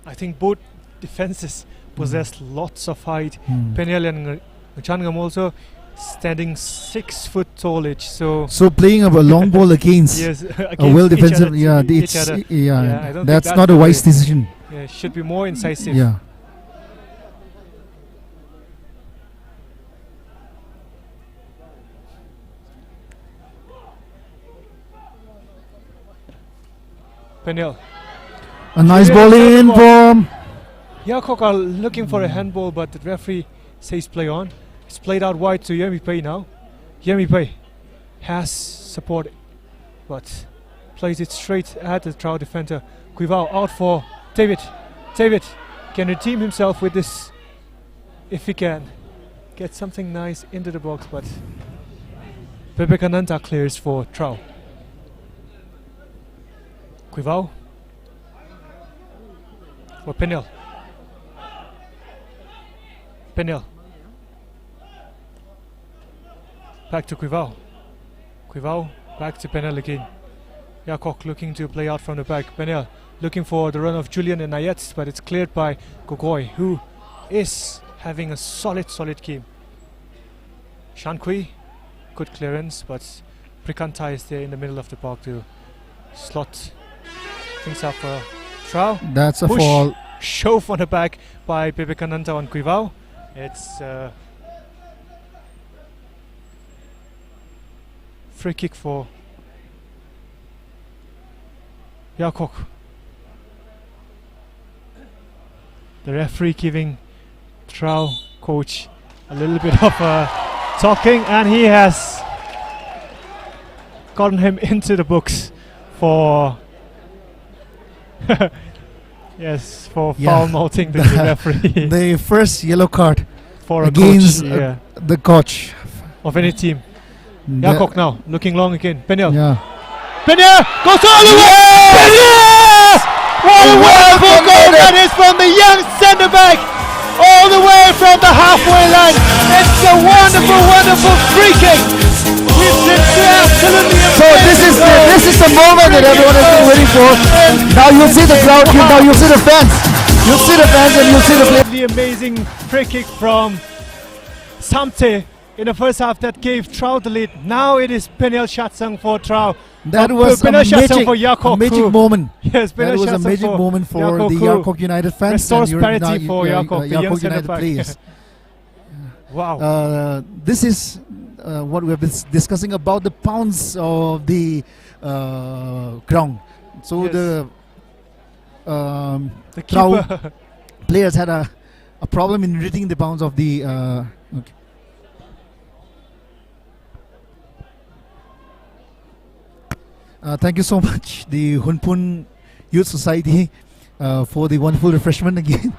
I think both defenses possess lots of height. Mm. Penel and Ngachangam also standing 6 foot tall each. So So playing a long ball against yes, a well against each defensive, other, yeah, each it's other. yeah, Yeah, I don't think that's that's not a the wise way. decision. Yeah, should be more incisive. Yeah. Penel. A nice Yeah, ball second in ball. from YARKHOK are looking for a handball, but the referee says play on. It's played out wide to Yemi Pei now. Yemi Pei has support, but plays it straight at the TRAU defender. Kuivao out for David. David can redeem himself with this if he can. Get something nice into the box, but Vivekananda clears for TRAU. Kuivao for Penel. Penel. Back to Kuivao. Kuivao back to Penel again. YARKHOK looking to play out from the back. Penel looking for the run of Julian and Nayet, but it's cleared by Gogoi, who is having a solid game. Shankui, good clearance, but Prikanta is there in the middle of the park to slot things up for TRAU. that's a Push. fall. Shove on the back by Vivekananda on Kuivao. It's free kick for YARKHOK. The referee giving TRAU coach a little bit of talking, and he has gotten him into the books for yes, for Yeah. foul mouthing the referee The first yellow card for a against coach, yeah, the coach. of any team. The- YARKHOK now looking long again. Penel. Yeah. Penel goes all the way. Penel! What a wonderful goal that is from the young centre back, all the way from the halfway line. It's a wonderful free kick. It's absolutely So this is the moment that everyone has been waiting for. Now you'll see the crowd here. Now you'll see the fans. You'll see the fans and you'll see the players. the amazing free kick from Samte in the first half that gave TRAU the lead. Now it is Penel Shatsang for TRAU. That was a Penel Shatsang magic, for YARKHOK, a magic who- moment. Yes, That Penel was a Shatsang magic moment for YARKHOK, the who YARKHOK United fans restores and parity for YARKHOK, the young YARKHOK centre United back. players. Wow. This is what we have been discussing about the pounds of the ground. So Yes. the The TRAU keeper. players had a problem in reading the bounds of the. Okay. Thank you so much, the Hunpun Youth Society, for the wonderful refreshment again.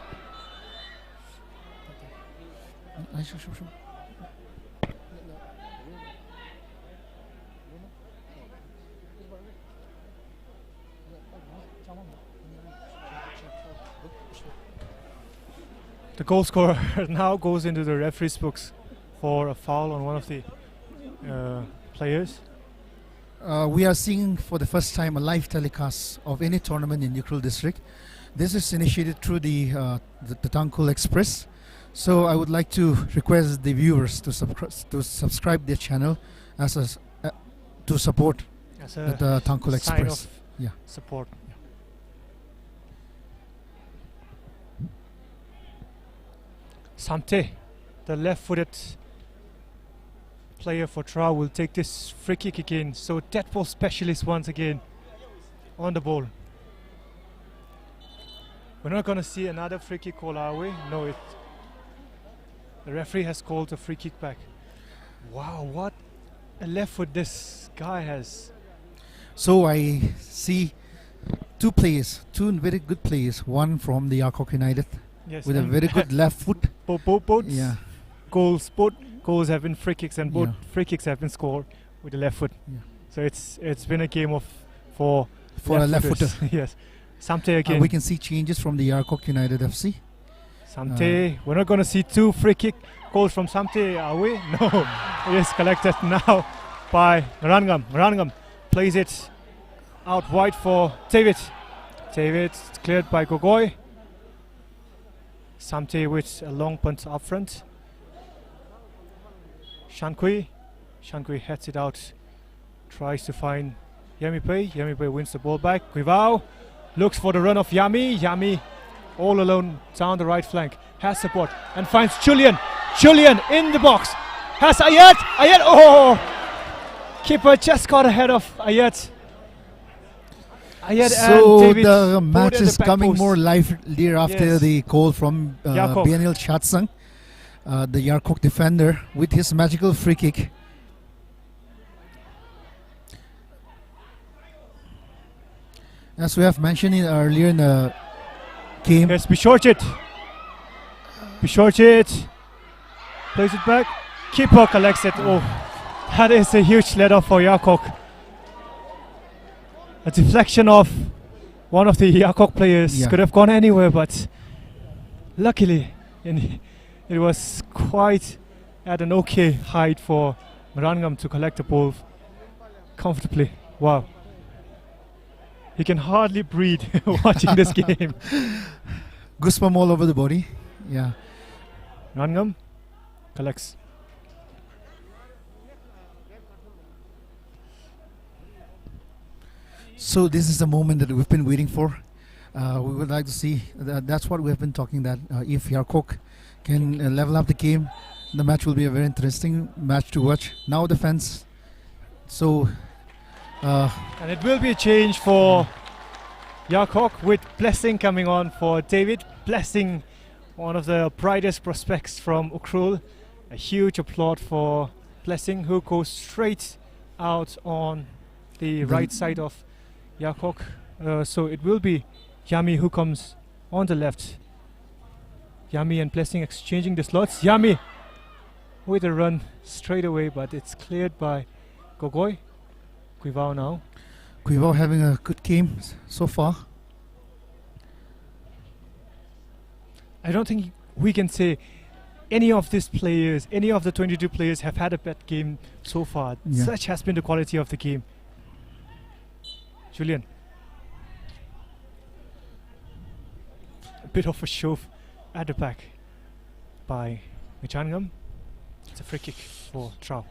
The goal scorer now goes into the referee's books for a foul on one of the players. We are seeing for the first time a live telecast of any tournament in Ukhrul district. This is initiated through the Tangkul Express. So I would like to request the viewers to subscribe their channel as to support As the Tangkul sign Express. of Yeah. support. Samte, the left-footed player for TRAU, will take this free kick again. So dead ball specialist once again on the ball. We're not going to see another free kick call, are we? No, the referee has called a free kick back. Wow, what a left foot this guy has. So I see two very good players. One from the YARKHOK United Yes, with a and very good left foot. both Yeah. goals. Both goals have been free kicks, and both Yeah. free kicks have been scored with the left foot. Yeah. So it's been a game for a left footer. Yes, Samte again. We can see changes from the YARKHOK United FC. Samte, we're not going to see two free kick goals from Samte, are we? No, it is collected now by Marangam. Marangam plays it out wide for David. David cleared by Gogoi. Samte with a long punt up front. Shankui heads it out, tries to find Yamipe. Yamipe wins the ball back. Guivao looks for the run of Yami. Yami all alone down the right flank, has support and finds Julian. Julian in the box, has Ayat. Ayat, oh! Keeper just got ahead of Ayat. Ayat So and David the both match at the is back coming post. more lively after Yes. the goal from YARKHOK. Bienil Chatsang, the YARKHOK defender, with his magical free kick. As we have mentioned earlier in the game, Yes, Bishorchit plays it back. Keeper collects it. Oh, that is a huge let off for YARKHOK. A deflection of one of the YARKHOK players. Yeah. Could have gone anywhere, but luckily it was quite at an okay height for Marangam to collect the ball comfortably. Wow. He can hardly breathe watching this game. goosebump all over the body. Yeah. Marangam collects. So this is the moment that we've been waiting for. We would like to see. That's what we have been talking. That if YARKHOK can level up the game, the match will be a very interesting match to watch. Now the fans. So And it will be a change for YARKHOK with Blessing coming on for David. Blessing, one of the brightest prospects from Ukhrul. A huge applaud for Blessing, who goes straight out on the right side of YARKHOK. So it will be Yami who comes on the left. Yami and Blessing exchanging the slots. Yami with a run straight away, but it's cleared by Gogoi. Guivao now. Guivao having a good game so far. I don't think we can say any of these players, any of the 22 players have had a bad game so far. Yeah. Such has been the quality of the game. Julian. A bit of a shove at the back by Michangam. It's a free kick for TRAU.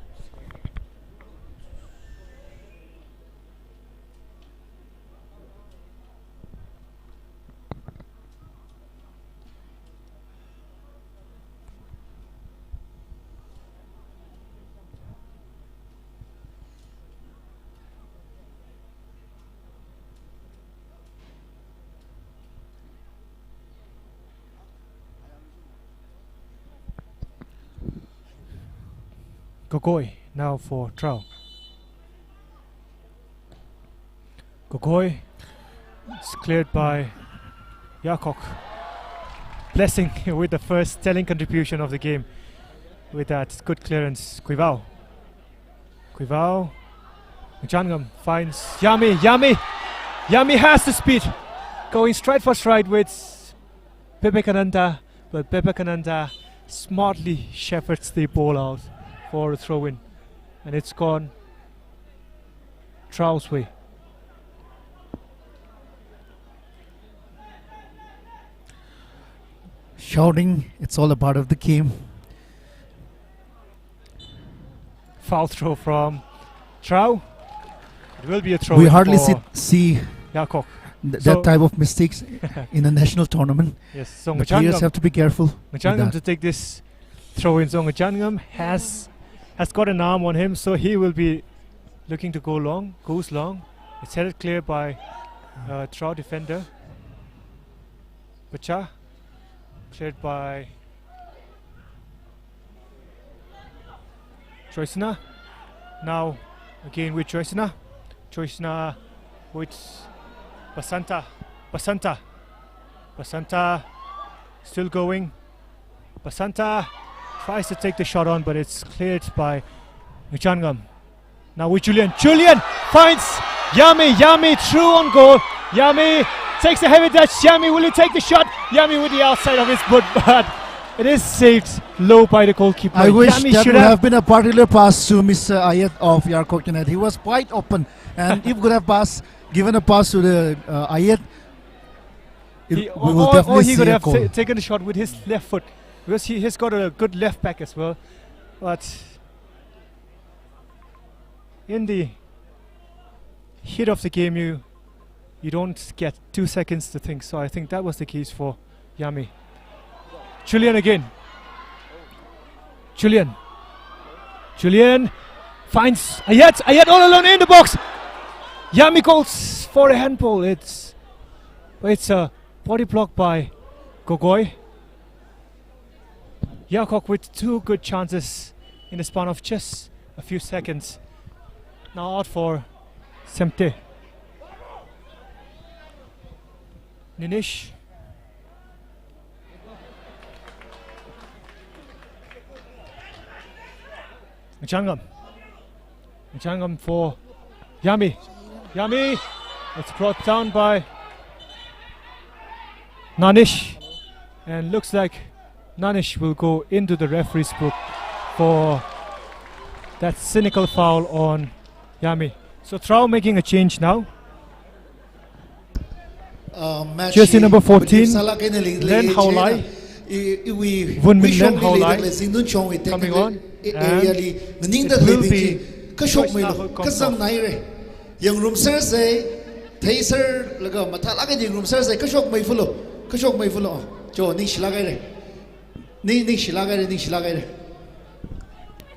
Gogoi now for TRAU. Gogoi is cleared by YARKHOK. Blessing with the first telling contribution of the game with that good clearance. Guivao. Jangam finds Yami. Yami has the speed. Going stride for stride with Bebekananda, but Bebekananda smartly shepherds the ball out for a throw-in, and it's gone TRAU's way. Shouting, it's all a part of the game. Foul throw from TRAU. It will be a throw. We hardly see YARKHOK. that type of mistakes in a national tournament. Yes, so The players have to be careful. with Ngachangam that. to take this throw in. So Ngachangam has got an arm on him, so he will be looking to go long. Goes long. It's headed clear by TRAU defender. Bacha cleared by Choisina. Now again with Choisina. Choisina with Basanta still going. Basanta tries to take the shot on, but it's cleared by Nguchangam. Now with Julian. Julian finds Yami through on goal. Yami takes a heavy touch. Yami, will he take the shot? Yami with the outside of his foot, but it is saved low by the goalkeeper. I wish Yami that should would have been a particular pass to Mr. Ayat of YARKHOK United. He was quite open, and if could have given a pass to the Ayat, we will definitely he see could a have goal. taken the shot with his left foot, because he has got a good left back as well. But in the heat of the game, you don't get 2 seconds to think. So I think that was the case for Yami. Julian again. Julian finds Ayat all alone in the box. Yami calls for a handball. It's a body block by Gogoi. YARKHOK with 2 good chances in the span of just a few seconds. Now out for Semte. Ninish. Nguchangam for Yami. It's brought down by Nanish, and looks like Nanish will go into the referee's book for that cynical foul on Yami. So TRAU making a change now. Jersey number 14, Len Haolai. Vunmin Len Haolai coming on, and it will be choice now who comes off. Yang room sir say, Taser laga matala ka yang room sir say kashok may fulo. Jo ning shilagay re.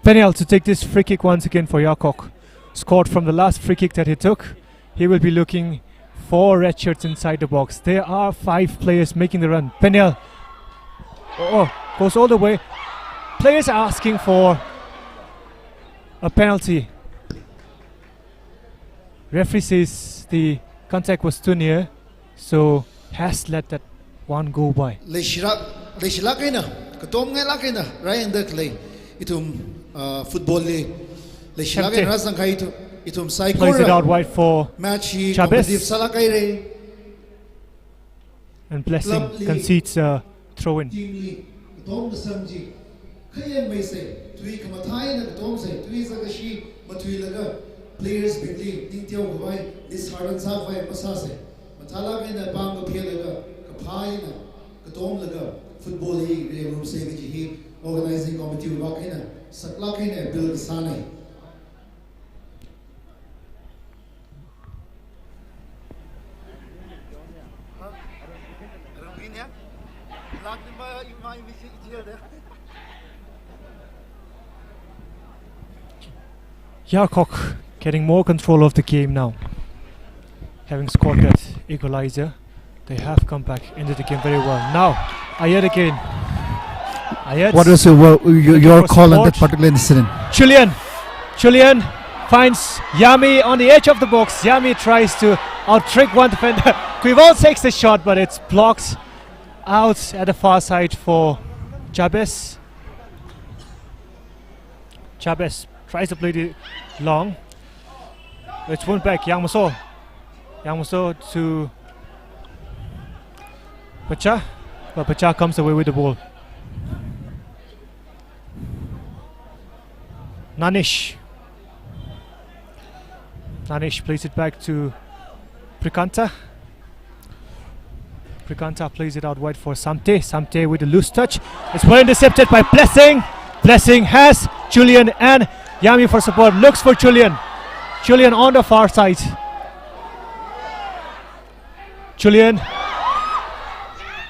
Peniel to take this free kick once again for YARKHOK. Scored from the last free kick that he took. He will be looking for red shirts inside the box. There are 5 players making the run. Peniel goes all the way. Players are asking for a penalty. Referee says the contact was too near, so has let that one go by. Le shilagay na. Katom ngay lagay na. Ryan Dirkley. Itum football le shilagay na rasang kay itum cycle. Plays it out wide for Chavez. And Blessing concedes a throw-in. Players bigly dingtiao gawai this harden sa vai masase mathala ke na bang ko phelaga kaphai na katom laga football league room se hi organizing committee wa ke na sakla ke na bill sanai YARKHOK getting more control of the game now. Having scored that equalizer, they have come back into the game very well. Now, Ayat again. What was your call on that particular incident? Julian finds Yami on the edge of the box. Yami tries to out-trick one defender. Quivol takes the shot, but it's blocked out at the far side for Chavez. Chavez tries to play it long. It's one back, Yang Muso to Pacha, but Pacha comes away with the ball. Nanish plays it back to Prikanta. Prikanta plays it out wide for Samte with a loose touch. It's well intercepted by Blessing. Blessing has Julian and Yami for support. Looks for Julian on the far side. Julian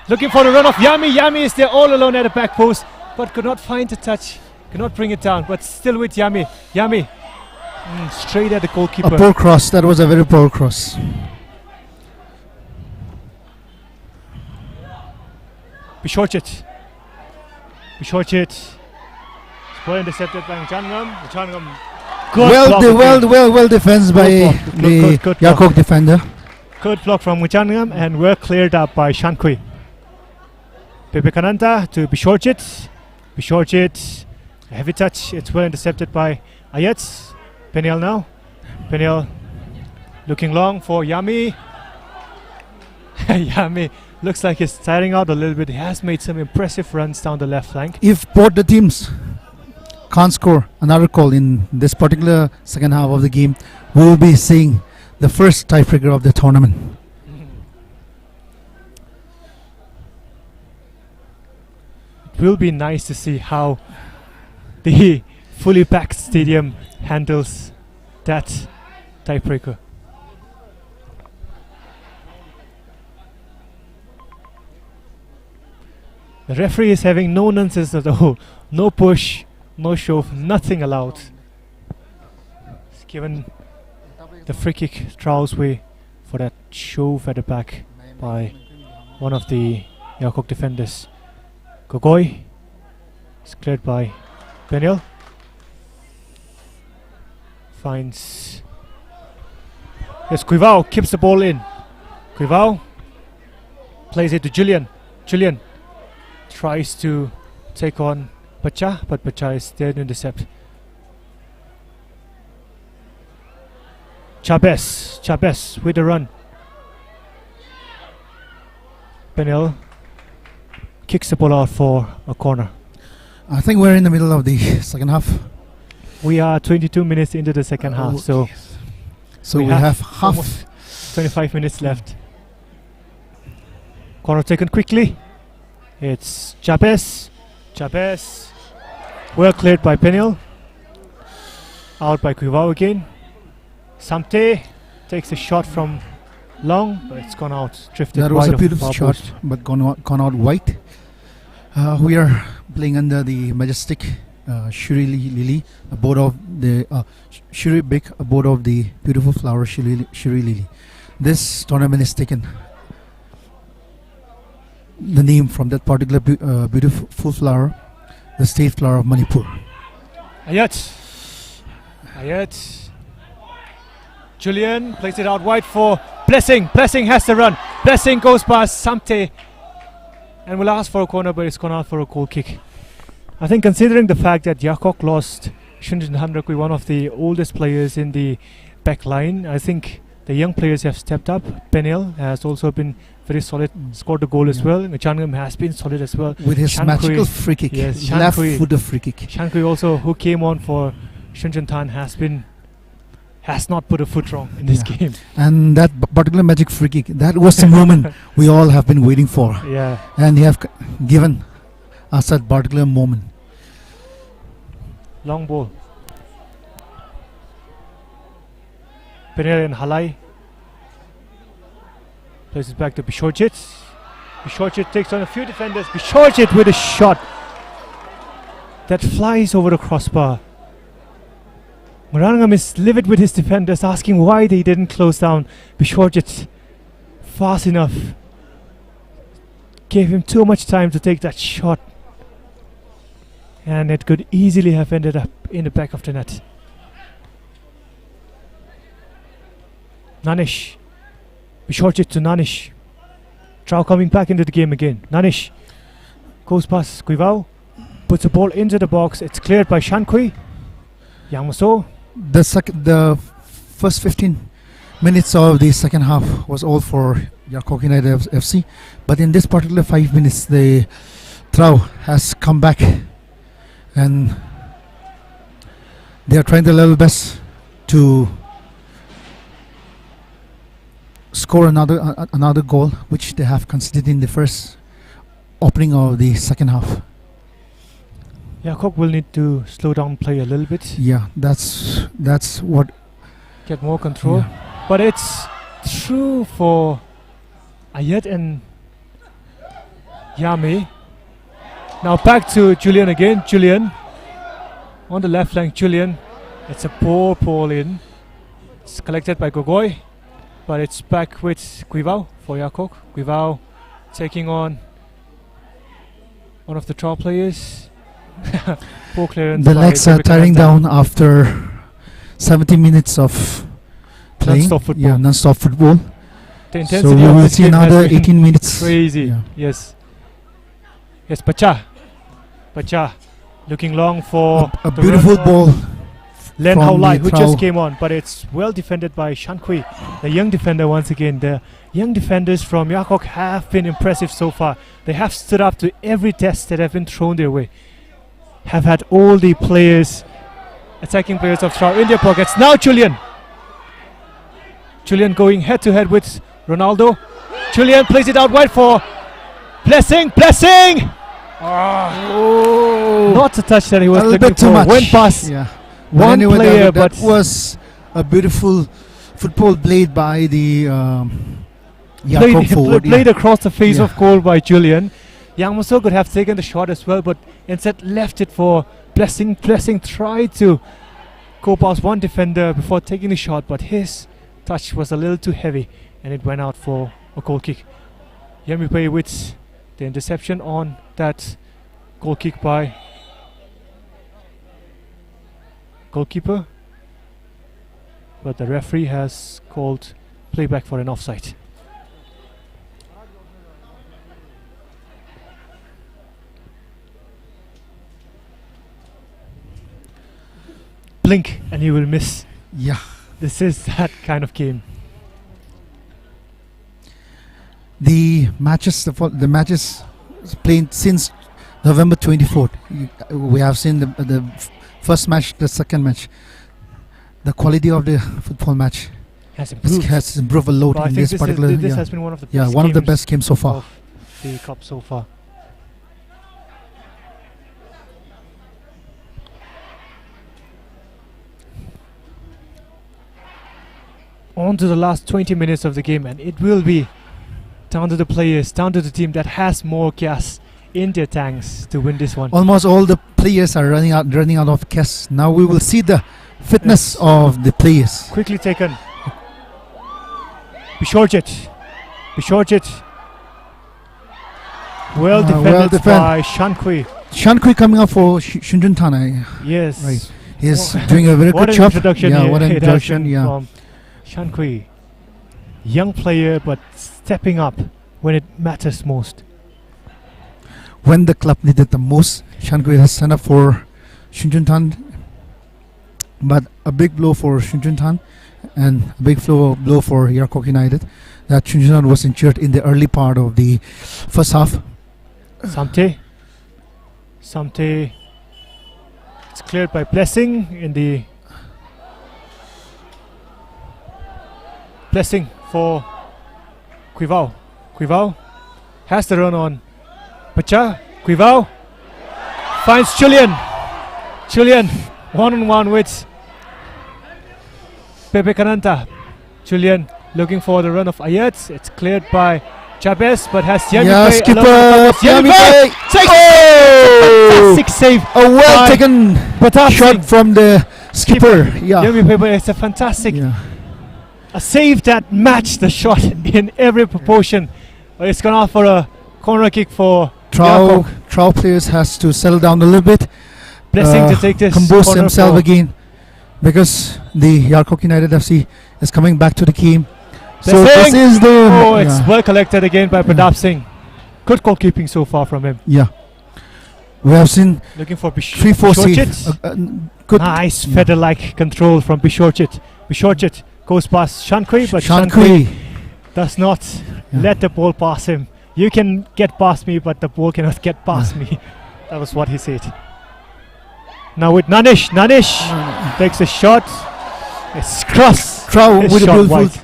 looking for the run of Yami. Yami is there all alone at the back post, but could not find the touch, could not bring it down, but still with Yami. Straight at the goalkeeper. A poor cross, that was a very poor cross. Bishorchit. Well intercepted by Nguchangam. Well defense by the YARKHOK defender. Good block from Muchangam and we're cleared up by Shankui. Vivekananda to Bishorjit. Bishorjit, a heavy touch. It's well intercepted by Ayat. Peniel now. Peniel looking long for Yami. Yami looks like he's tiring out a little bit. He has made some impressive runs down the left flank. If both the teams can't score another goal in this particular second half of the game, we will be seeing the first tiebreaker of the tournament. It will be nice to see how the fully packed stadium handles that tiebreaker. The referee is having no nonsense at all. No push, no shove, nothing allowed. He's given the free kick TRAU's way for that shove at the back by one of the YARKHOK defenders. Gogoi is cleared by Peniel. Finds. Yes, Cuivao keeps the ball in. Cuivao plays it to Julian. Julian tries to take on Pacha, but Pacha is there to intercept. Chavez with a run. Peniel kicks the ball out for a corner. I think we're in the middle of the second half. We are 22 minutes into the second half, so we have half. almost 25 minutes left. Corner taken quickly. It's Chavez. Chavez. Well cleared by Peniel. Out by Cuivao again. Samte takes a shot from long, but it's gone out. Drifted That wide was a of beautiful far shot, post. but gone out wide. We are playing under the majestic SHIRUI Lily, aboard of the SHIRUI Big, aboard of the beautiful flower SHIRUI Lily. This tournament is taken the name from that particular beautiful flower, the state flower of Manipur. Ayat. Julian plays it out wide for Blessing. Blessing has the run. Blessing goes past Samte and will ask for a corner, but it's gone out for a goal kick. I think considering the fact that YARKHOK lost Shunjin Handrakui, one of the oldest players in the back line, I think the young players have stepped up. Peniel has also been very solid, scored a goal as well. Changam has been solid as well. With his Shankui, magical free kick, yes, left Shankui. footer free kick. Shankui also, who came on for Shunjin Tan, has not put a foot wrong in this game. And that particular magic free kick, that was the moment we all have been waiting for. Yeah. And they have given us that particular moment. Long ball. Peniel and Halai. Plays it back to Bishorjit. Bishorjit takes on a few defenders. Bishorjit with a shot that flies over the crossbar. Moranangam is livid with his defenders, asking why they didn't close down Bishorjit fast enough. Gave him too much time to take that shot, and it could easily have ended up in the back of the net. Nanish. Bishorjit to Nanish. TRAU coming back into the game again. Nanish goes past Cuivao, puts the ball into the box. It's cleared by Shankui. Yangmaso. The first 15 minutes of the second half was all for YARKHOK United FC, but in this particular 5 minutes, the TRAU has come back and they are trying their level best to score another goal, which they have conceded in the first opening of the second half. YARKHOK will need to slow down play a little bit. Yeah, that's what. Get more control. Yeah. But it's true for Ayat and Yami. Now back to Julian again. Julian on the left flank. Julian. It's a poor ball in. It's collected by Gogoi, but it's back with Cuivao for YARKHOK. Cuivao taking on one of the TRAU players. Poor clearance. The by legs are tiring Vivekananda. down after 70 minutes of playing. Non-stop football. Yeah, non-stop football. The intensity So we of will this see game has another been 18 minutes. crazy. Yeah. Yes. Yes, Pacha looking long for A the beautiful run ball Len from Haolai, the who TRAU. just came on, but it's well defended by Shan Kui, the young defender once again. The young defenders from YARKHOK have been impressive so far. They have stood up to every test that have been thrown their way. Have had all the players, attacking players of TRAU in their pockets. Now Julian going head to head with Ronaldo. Julian plays it out wide for Blessing. Not the touch that he was A little looking bit too for. much. Went past Yeah. one anyway, player, that but was a beautiful football played by the YARKHOK forward. played across the face Yeah. of goal by Julian. Yang Muso could have taken the shot as well, but instead left it for Blessing. Blessing tried to go past one defender before taking the shot, but his touch was a little too heavy and it went out for a goal kick. Yemi Pei with the interception on that goal kick by goalkeeper, but the referee has called playback for an offside. Blink and you will miss. Yeah. This is that kind of game. The matches played since November 24th. We have seen the first match, the second match. The quality of the football match Has improved. has improved a lot But I in think this particular. this Yeah, has been one of the yeah, best one of the games best games so far. of the cup so far. On to the last 20 minutes of the game, and it will be down to the players, down to the team that has more gas in their tanks to win this one. Almost all the players are running out of gas. Now we will see the fitness Yes. of the players. Quickly taken. Bishorjit. Well defended by Shankui. Shankui coming up for Shunjun Tanai. Yes. Right. He's doing a very What good an job. introduction! Yeah, here what an it has introduction. been Yeah. from Shankui. Young player, but stepping up when it matters most. When the club needed the most, Shankui has stand up for Shunjun Tan. But a big blow for Shunjun Tan and a big blow for YARKHOK United. That Shunjun Tan was injured in the early part of the first half. Samte. It's cleared by Blessing in the Blessing for Quivao. Quivao has the run on Pacha. Quivao finds Julian. One-on-one with Pepe Kananta. Julian looking for the run of Ayat. It's cleared by Chavez, but has Yemi Yeah, Pei skipper along with Yemi Pei. takes Oh! fantastic save. A well by taken Pratap shot Singh. from the skipper. Yeah. Yemi Pei, but it's a fantastic a save that matched the shot in every proportion. But it's gone off for a corner kick for TRAU players has to settle down a little bit. Blessing to take this compose corner himself for again, because the YARKHOK United FC is coming back to the game. So Blessing. this is the it's well collected again by Pratap Singh. Good goalkeeping so far from him. yeah. We have seen Looking for 3-4 Bishorchit. save. Good. Nice Yeah. feather-like control from Bishorchit. Bishorchit goes past Shankui, but Shankui Shankui. does not let the ball pass him. You can get past me, but the ball cannot get past me. That was what he said. Now with Nanish takes a shot. It's cross. TRAU It's with a shot beautiful. wide.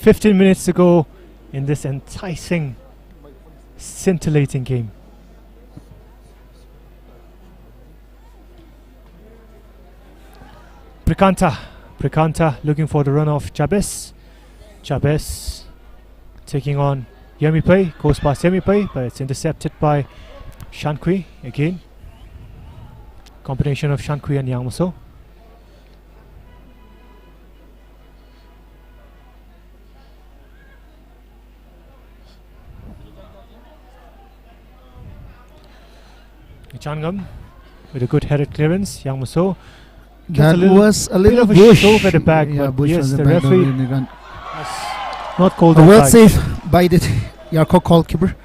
.15 minutes to go in this enticing, scintillating game. Prikanta looking for the run of Chavez. Chavez taking on Yemi Pei, goes past Yemi Pei, but it's intercepted by Shankui again. Combination of Shankui and Yang Muso. Changam with a good headed clearance. Yang Muso That was a little bit of a bush. shove at the back, Yeah, but bush yes, was the the back referee in the gun. has not called A that well back. saved by the YARKHOK goalkeeper.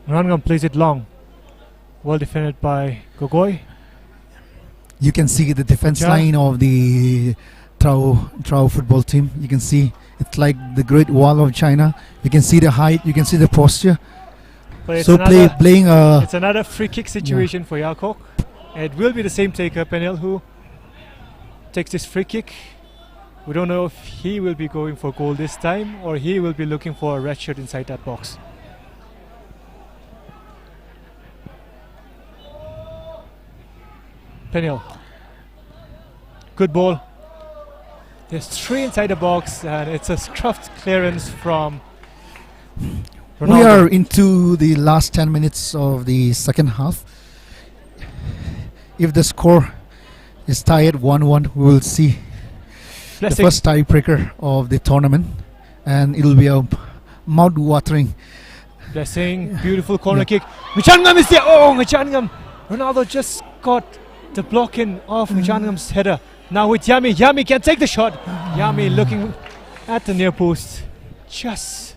Rangam plays it long. Well defended by Gogoi. You can see the defense Ja. line of the TRAU football team. You can see it's like the Great Wall of China. You can see the height. You can see the posture. But it's So another, playing a it's another free kick situation for YARKHOK. It will be the same taker, Penel, who takes this free kick. We don't know if he will be going for goal this time or he will be looking for a red shirt inside that box. Penel. Good ball. There's 3 inside the box and it's a scuffed clearance from Ronaldo. We are into the last 10 minutes of the second half. If the score is tied 1-1, we will see the Blessing. first tiebreaker of the tournament, and it will be a mouth-watering. Blessing, beautiful corner kick. Michangam is there. Oh, Michangam. Ronaldo just got the blocking of Michangam's header. Now with Yami. Yami can take the shot. Yami looking at the near post. Just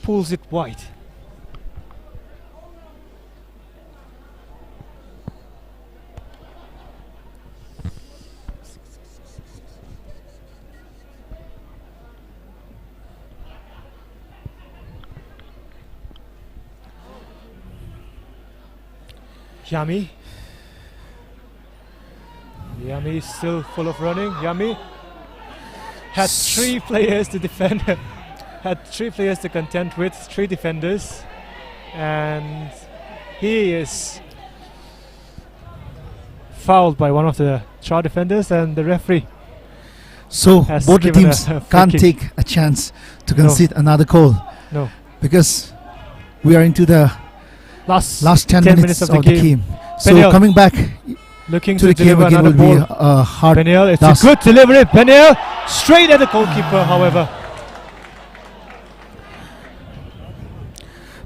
pulls it wide. Yami. Yami is still full of running. Yami had 3 players to defend. Had 3 players to contend with, 3 defenders, and he is fouled by one of the TRAU defenders, and the referee. So Has both the given teams a free can't kick. take a chance to concede another goal, No, because we are into the last 10 minutes of of the game. So Peniel coming back looking to to the game deliver again will another be ball. a hard Peniel, it's task. a good delivery. Peniel straight at the goalkeeper. However,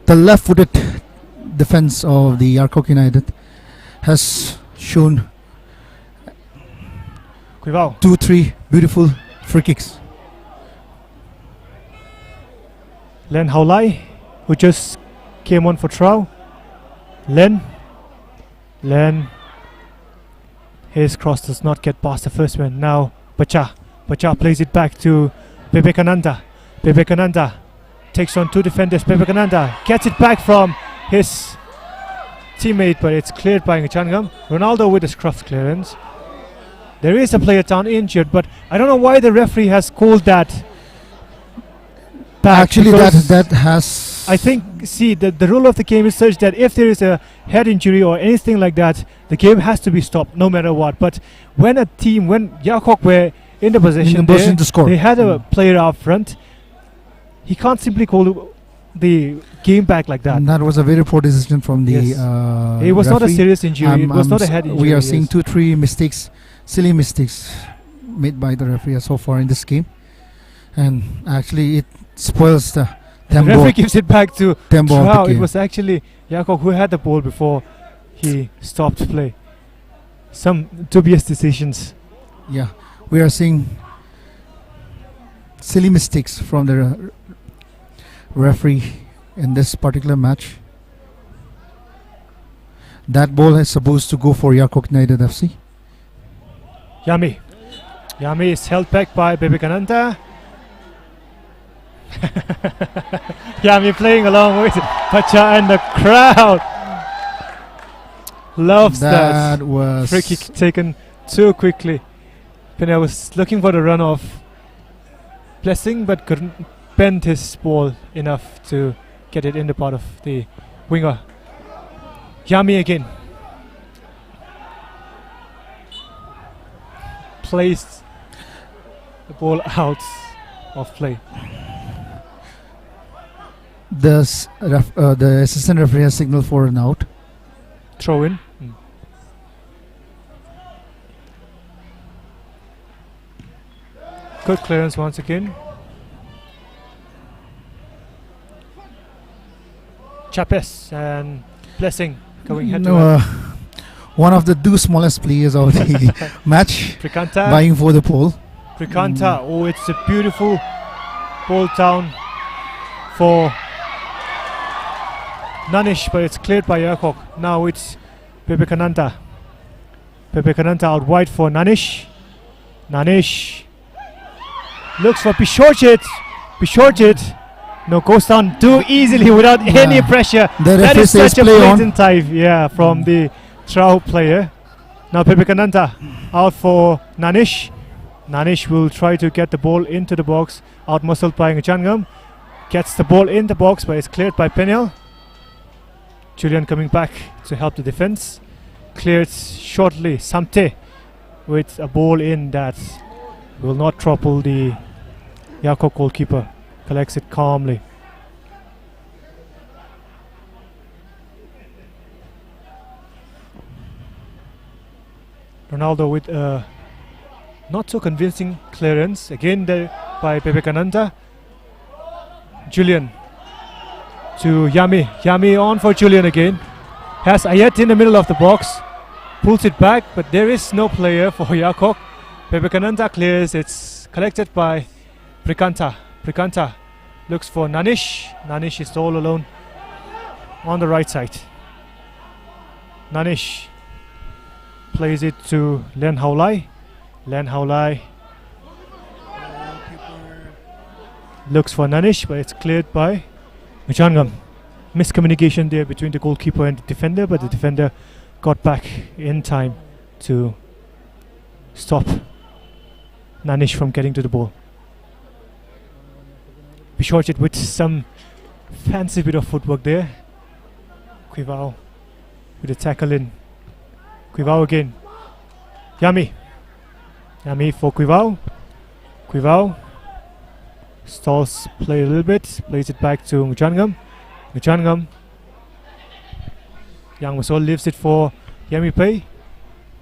The left-footed defense of the YARKHOK United has shown Kuivao. 2-3 beautiful free kicks. Len Haulai, who just came on for TRAU. Len. His cross does not get past the first man. Now Bacha plays it back to Vivekananda. Vivekananda takes on 2 defenders. Vivekananda gets it back from his teammate, but it's cleared by Ngachangam. Ronaldo with a scruff clearance. There is a player down injured, but I don't know why the referee has called that back. Actually, because that has. I think, see, the rule of the game is such that if there is a head injury or anything like that, the game has to be stopped no matter what. But when YARKHOK were in the possession, to score. they had a player up front. He can't simply call the game back like that. And that was a very poor decision from the. Yes. It was not a referee. serious injury. It was not a head injury. We are seeing yes. 2-3 mistakes, silly mistakes, made by the referee so far in this game, and actually it spoils the The tempo. referee gives it back to tempo of the TRAU. It game. was actually YARKHOK who had the ball before he stopped play. Some dubious decisions. Yeah, we are seeing silly mistakes from the referee in this particular match. That ball is supposed to go for YARKHOK United FC. Yami is held back by Vivekananda. Yami playing along with Pacha, and the crowd loves that. That was Free kick taken too quickly. Pena was looking for the run off Blessing, but couldn't bend his ball enough to get it in the part of the winger. Yami again. Placed the ball out of play. the assistant referee has signaled for an out. Throw in. Good clearance once again. Chapes and Blessing going head to No, head. one of the two smallest players of the match Prikanta. vying for the pole. Prikanta. Oh, it's a beautiful ball down for Nanish, but it's cleared by YARKHOK. Now it's Vivekananda. Vivekananda out wide for Nanish. Nanish looks for Bishorjit. Bishorjit. No, goes down too easily without any pressure. The That referee is says such a play on. blatant dive, yeah, from the TRAU player. Now Vivekananda out for Nanish. Nanish will try to get the ball into the box, out muscled by Ngachangam. Gets the ball in the box, but it's cleared by Penel. Julian coming back to help the defense. Cleared shortly. Samte with a ball in that will not trouble the YARKHOK goalkeeper. Collects it calmly. Ronaldo with a not so convincing clearance. Again there by Vivekananda. Julian to Yami. Yami on for Julian again. Has Ayat in the middle of the box. Pulls it back, but there is no player for YARKHOK. Vivekananda clears. It's collected by Prikanta. Prikanta looks for Nanish. Nanish is all alone on the right side. Nanish plays it to Len Haulai. Len Haulai looks for Nanish, but it's cleared by Ngachangam. Miscommunication there between the goalkeeper and the defender, but the defender got back in time to stop Nanish from getting to the ball. Bishorjit with some fancy bit of footwork there. Quivao with a tackle in. Quivao again. Yami. Yami for Quivao. Quivao stalls play a little bit. Plays it back to Ngachangam. Ngachangam. Yang Masol leaves it for Yami Pei.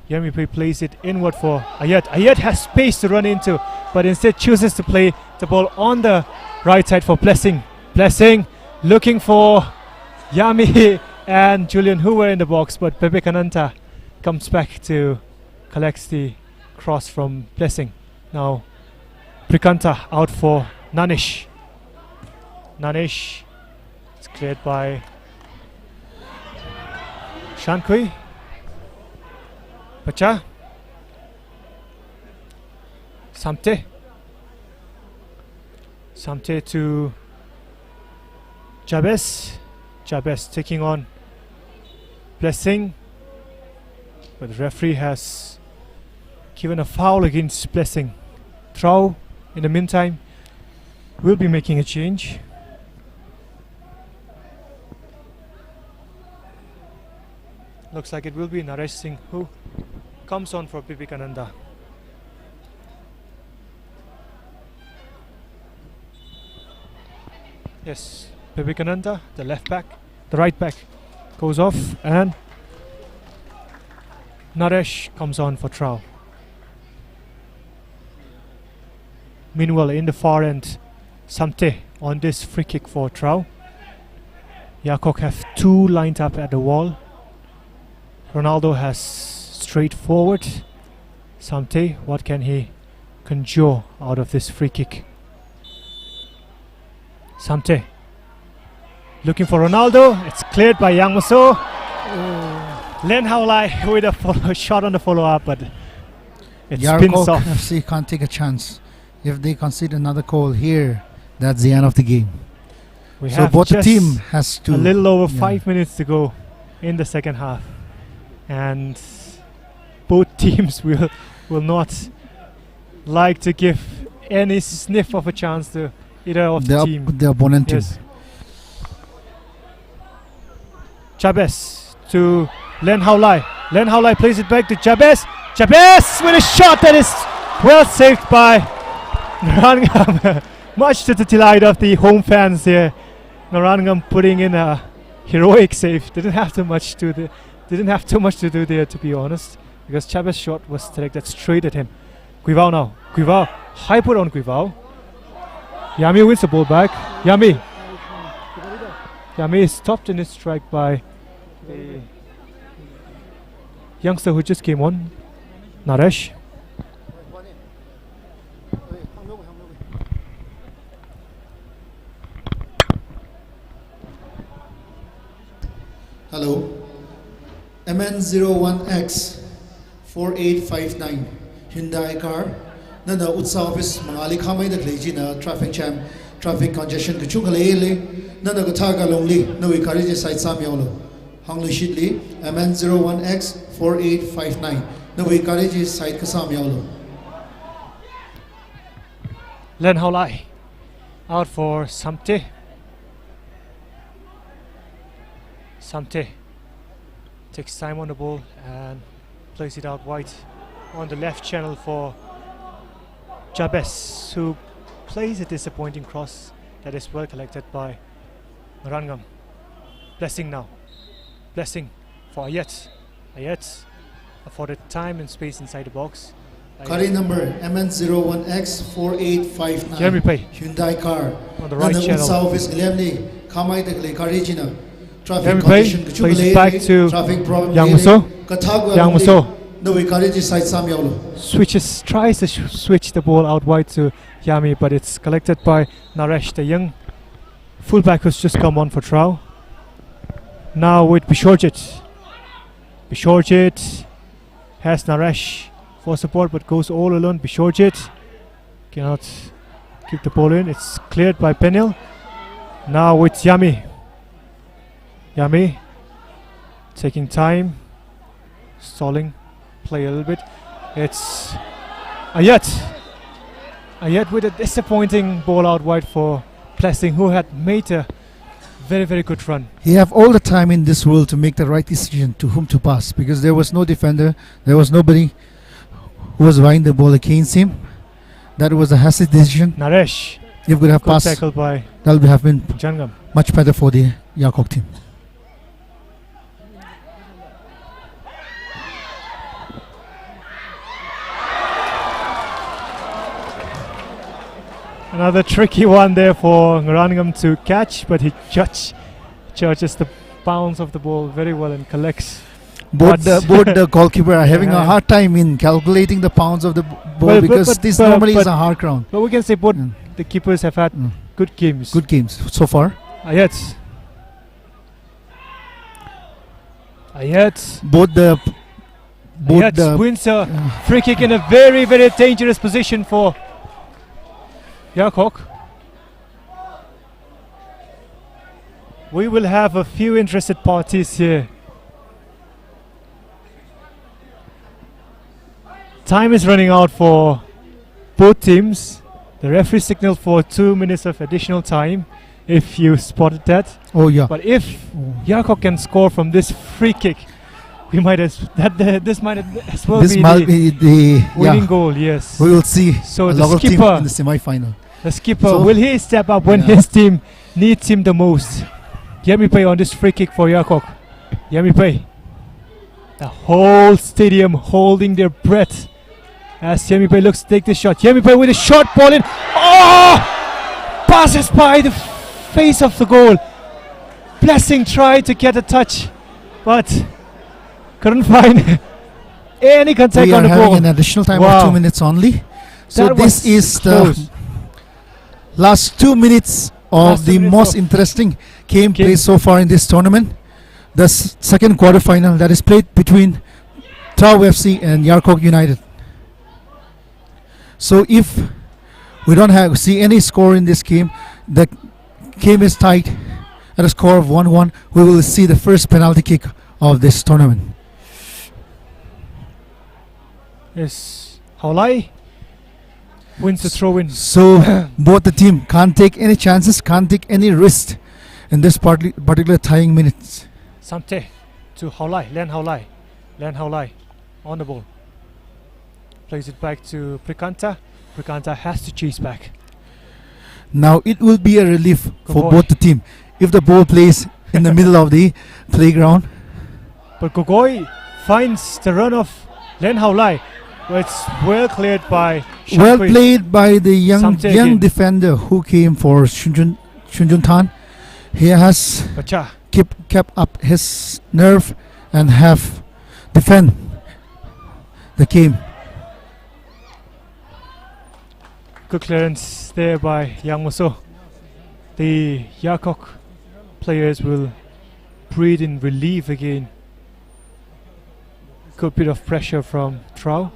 Yami Pei plays it inward for Ayat. Ayat has space to run into, but instead chooses to play the ball on the right side for Blessing. Blessing looking for Yami and Julian, who were in the box, but Vivekananda comes back to collect the cross from Blessing. Now Prikanta out for Nanish. Nanish is cleared by Shankui. Pacha. Samte. Samte to Jabez. Jabez taking on Blessing. But the referee has given a foul against Blessing. TRAU, in the meantime, will be making a change. Looks like it will be Naresh Singh who comes on for Vivekananda. Yes, Vivekananda, the left back, the right back goes off, and Naresh comes on for TRAU. Meanwhile, in the far end, Samte on this free kick for TRAU. YARKHOK have two lined up at the wall. Ronaldo has straight forward. Samte, what can he conjure out of this free kick? Samte looking for Ronaldo. It's cleared by Yang Maso. Len Haulai with a shot on the follow-up, but it spins YARKHOK off. FC can't take a chance. If they concede another goal here, that's the end of the game. We So have both the just team has to a little over yeah. 5 minutes to go in the second half, and both teams will not like to give any sniff of a chance to either of the team. the opponent team. Yes. Chavez to Len Haulai. Len Haulai plays it back to Chavez. Chavez with a shot that is well saved by Narangam. Much to the delight of the home fans here. Narangam putting in a heroic save. Didn't have too much to do there, to be honest, because Chavez's shot was directed straight at him. Quivao now. Quivao, high put on Quivao. Yami wins the ball back. Yami. Yami is stopped in his strike by the youngster who just came on, Naresh. Hello. MN01X 4859 Hyundai car. Nana UDSA office mangali khamai da kleji na traffic jam, traffic congestion ku chung le. Nana gathaga longli no we carry side sam yolo. Hangli shitli MN01X 4859 no we carry side ka sam yolo. Len Haolai out for Samte. Samte takes time on the ball and plays it out wide on the left channel for Jabez, who plays a disappointing cross that is well collected by Rangam. Blessing now. Blessing for Ayet. Ayet afforded time and space inside the box. Carry number MN01X 4859 Jeremy Pay Hyundai car on the right channel. UDSA office Glemni Khamai da kle carry jina. Traffic Jeremy congestion Pay ku plays chung it back to traffic problem Yang Muso. Yang Muso no we carry side sam yolo. tries to switch the ball out wide to Yami, but it's collected by Naresh, the young fullback who's just come on for TRAU. Now with Bishorjit. Bishorjit has Naresh for support but goes all alone. Bishorjit cannot keep the ball in. It's cleared by Penil. Now with Yami. Yami taking time, stalling play a little bit. It's Ayet. Ayet with a disappointing ball out wide for Blessing, who had made a very, very good run. He have all the time in this world to make the right decision to whom to pass, because there was no defender, there was nobody who was vying the ball against him. That was a hasty decision. Naresh. If we have Good passed, tackle by that would have been Jangam. much better for the YARKHOK team. Another tricky one there for Ngarangam to catch, but he judges the bounce of the ball very well and collects. Both the goalkeeper are having a hard time in calculating the pounds of the ball, because this normally is a hard ground. But we can say both the keepers have had good games. Good games so far. Ayet. Both wins a free kick in a very, very dangerous position for YARKHOK. We will have a few interested parties here. Time is running out for both teams. The referee signaled for 2 minutes of additional time, if you spotted that. Oh yeah. But if YARKHOK can score from this free kick, we might as this might as well be the winning goal. Yes. We will see. So a the lot of team skipper in the semi-final. The skipper, will he step up when his team needs him the most? Yami Pay on this free kick for YARKHOK. Yami Pay. The whole stadium holding their breath as Yami Pay looks to take this shot. Yami Pay with a short ball in. Oh! Passes by the face of the goal. Blessing tried to get a touch, but couldn't find any contact on the ball. We are having an additional time of 2 minutes only. So this is the last 2 minutes of the most interesting game played so far in this tournament. The second quarterfinal that is played between TRAU FC and YARKHOK United. So if we don't see any score in this game, the game is tied at a score of 1-1. We will see the first penalty kick of this tournament. Yes, Haolai wins the throw-in. So both the team can't take any chances, can't take any risk in this particular tying minutes. Samte to Haolai, Len Haolai on the ball. Plays it back to Prikanta. Prikanta has to chase back. Now it will be a relief for both the team if the ball plays in the middle of the playground. But Gogoi finds the run of Len Haolai. It's well cleared by Well played by the young defender who came for Shunjun Tan. he has Bacha. kept up his nerve and have defend the game. Good clearance there by Yang Muso. The YARKHOK players will breathe in relief again. Good bit of pressure from TRAU.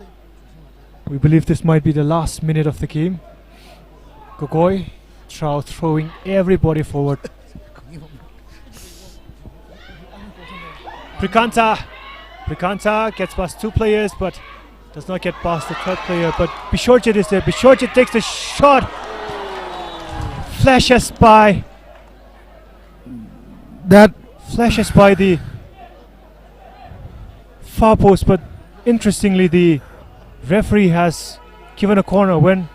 We believe this might be the last minute of the game. Gogoi, TRAU throwing everybody forward. Prikanta gets past two players but does not get past the third player. But Bishorjit is there. Bishorjit takes the shot. Flashes by the far post, but interestingly the referee has given a corner when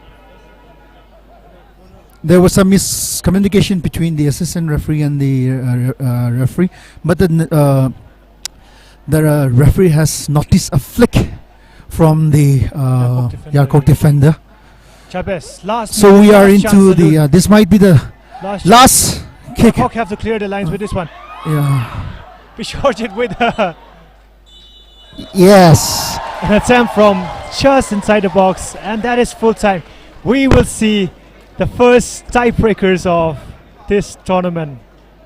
there was a miscommunication between the assistant referee and the referee, but the referee has noticed a flick from the YARKHOK defender. Chavez, last So we are last into chance to the this might be the last kick. YARKHOK have to clear the lines with this one. Yeah. Bishorjit with a Yes. an attempt from just inside the box, and that is full time. We will see the first tiebreakers of this tournament.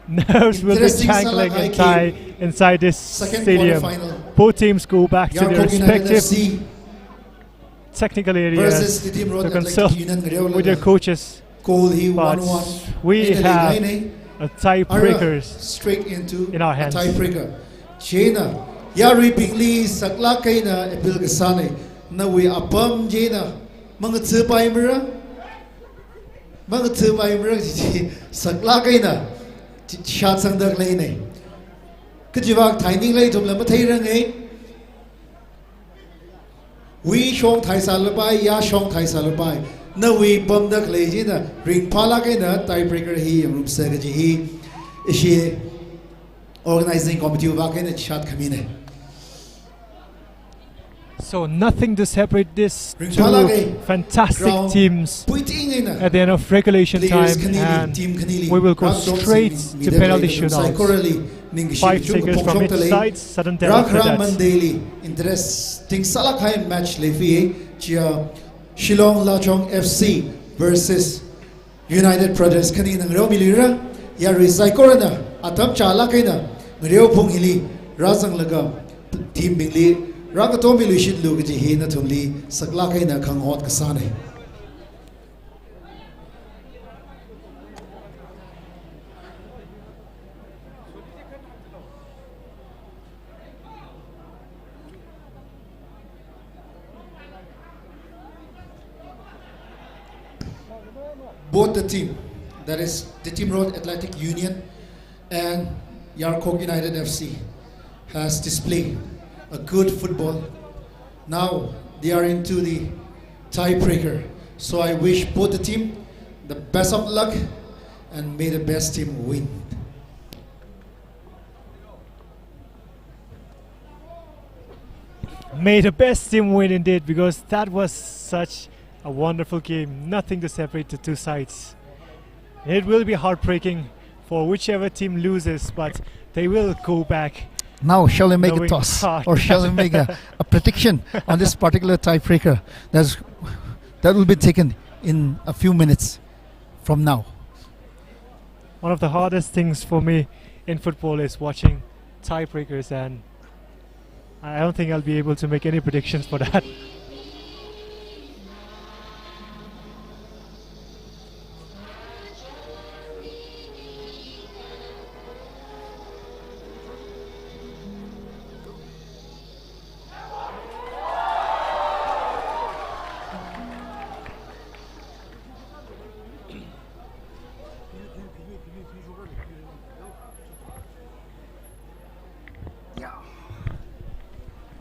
Nerves will be Interesting jangling Salah inside this Second stadium. quarterfinal. Both teams go back to their YARKHOK United respective FC technical versus areas the team to Road consult Athletic with their Union. coaches. Goal he But 1-1. we have a tiebreakers straight into in our hands. a tiebreaker. Jena Yari Bingli Sakla Kaina Epil Gasane na we apam Jena mga tsupai mira mga tsupai mira Sakla Kaina shot sang dak lane Kajivak Taining Lay Tum Lama Tayrang we shong Thai Salabai Ya shong Thai Salabai na we bum dak lay Jena ring pala kaina tiebreaker he room sagaji he ishi organizing committee vakin shot kamine. So nothing to separate this two Ringpalage, fantastic ground, teams Puiting in at the end of regulation players time, Kanili, and team Kanili, we will go Rakdom straight Singh, to Middle penalty Lane, shootouts. Saikorali, 5 takers from each side, Southern Delhi Rakram Cadets. Mandeli, interesting Salakai match Lefi, Chia Shillong Lachong FC versus United Brothers Kanina Romilira, Yari Saikorana, Atam Chala Kaina, Rio Punghili, Razang Laga, Team Bingli. Rakatomi Lushid Lugaji Hina Tumli Saklakaina Kang Hot Kasane. Both the team, that is the Team Road Athletic Union and YARKHOK United FC, has displayed a good football. Now they are into the tiebreaker. So I wish both the team the best of luck and may the best team win. May the best team win indeed, because that was such a wonderful game. Nothing to separate the two sides. It will be heartbreaking for whichever team loses, but they will go back. Now shall we make a Knowing toss heart. or shall we make a prediction on this particular tiebreaker that will be taken in a few minutes from now? One of the hardest things for me in football is watching tiebreakers, and I don't think I'll be able to make any predictions for that.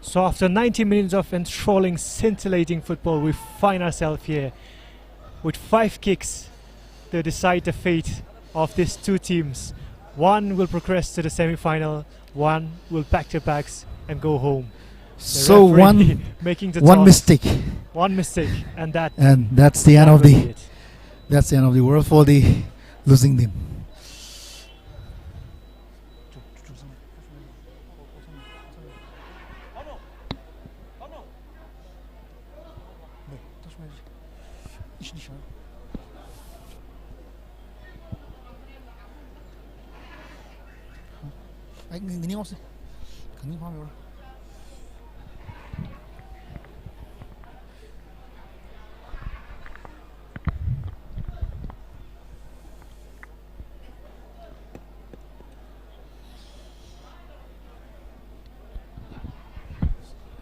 So after 90 minutes of enthralling, scintillating football, we find ourselves here with 5 kicks to decide the fate of these two teams. One will progress to the semi-final, one will back-to-backs and go home. The So referee making the one toss. mistake, One mistake, and that's the end that of will be the it. that's the end of the world for the losing team.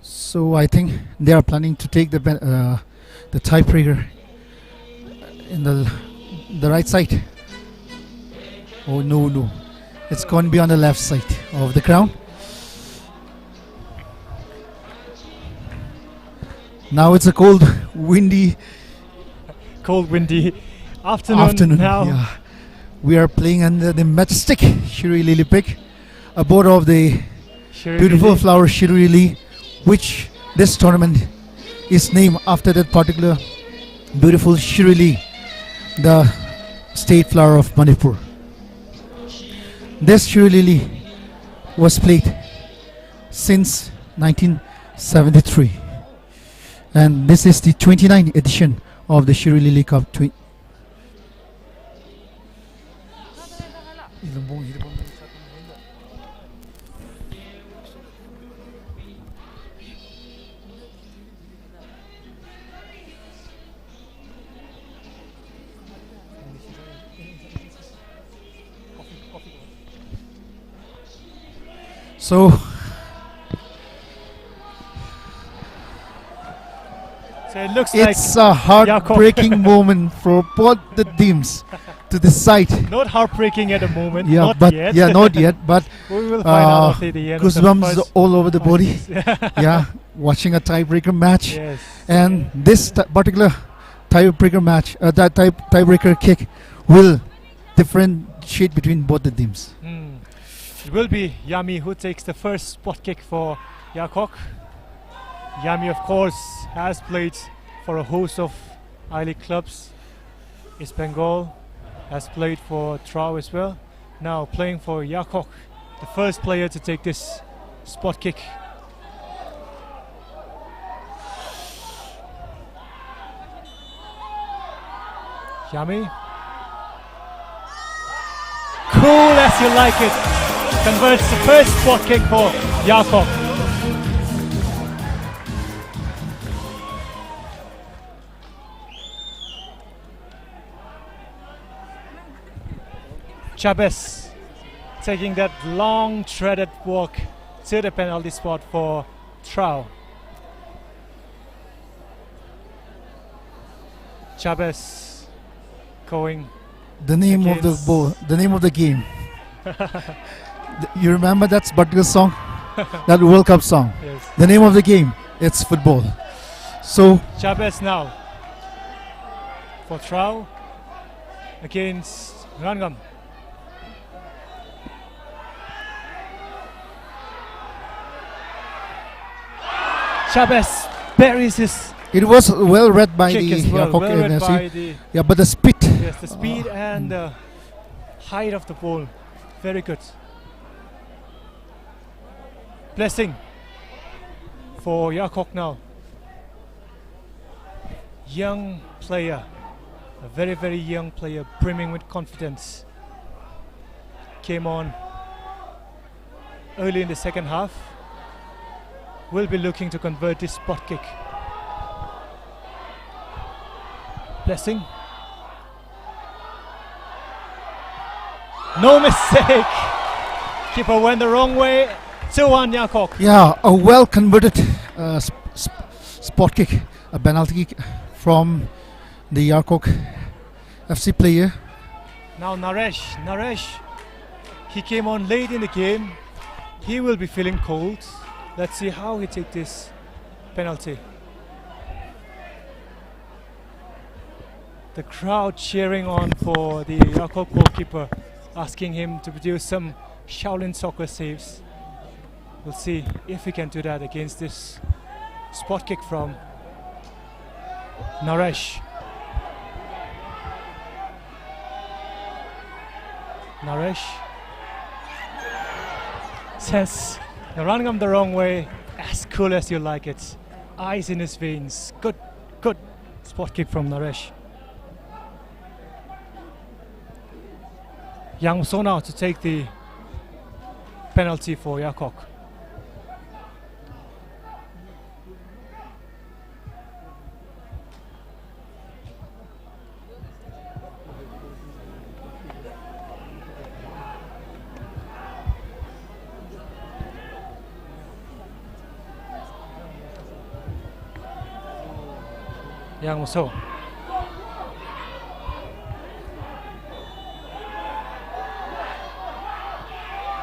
So I think they are planning to take the tiebreaker in the right side. Oh no, it's going to be on the left side of the ground. Now it's a cold, windy afternoon now. Yeah. We are playing under the majestic SHIRUI Lily Peak, aboard of the SHIRUI beautiful Lily. flower SHIRUI Lily, which this tournament is named after that particular beautiful SHIRUI Lily, the state flower of Manipur. This SHIRUI Lily was played since 1973, and this is the 29th edition of the SHIRUI Lily Cup. So it looks it's like a heartbreaking moment for both the teams to decide. not heartbreaking at the moment. Yeah, not but yet. not yet. But We will find out at the end of the goosebumps first all over the body. fight. Yeah, watching a tiebreaker match, Yes. and this particular tiebreaker match, that tiebreaker kick, will differentiate between both the teams. It will be Yami who takes the first spot kick for YARKHOK. Yami, of course, has played for a host of I-League clubs. East Bengal, has played for TRAU as well. Now playing for YARKHOK, the first player to take this spot kick. Yami. Cool as you like it. Converts the first spot kick for YARKHOK. Chavez taking that long threaded walk to the penalty spot for TRAU. Chavez going. The name of the Against- ball, the name of the game. You remember that particular song, that World Cup song? Yes. The name of the game, it's football. So Chavez now for TRAU against Rangam. Chavez buries his it was well read by kick the as well. YARKHOK Well read NFC. by the Yeah, but the speed. yes, the speed and the height of the ball. Very good. Blessing for YARKHOK now. Young player, a very, very young player, brimming with confidence. Came on early in the second half. Will be looking to convert this spot kick. Blessing. No mistake. Keeper went the wrong way. 2-1 YARKHOK. Yeah, a well converted spot kick, a penalty kick from the YARKHOK FC player. Now Naresh, he came on late in the game. He will be feeling cold. Let's see how he takes this penalty. The crowd cheering on for the YARKHOK goalkeeper, asking him to produce some Shaolin soccer saves. We'll see if he can do that against this spot kick from Naresh. Naresh says, "You're running him the wrong way, as cool as you like it. Ice in his veins. Good, good Spot kick from Naresh. Yang So now to take the penalty for YARKHOK. Yang So.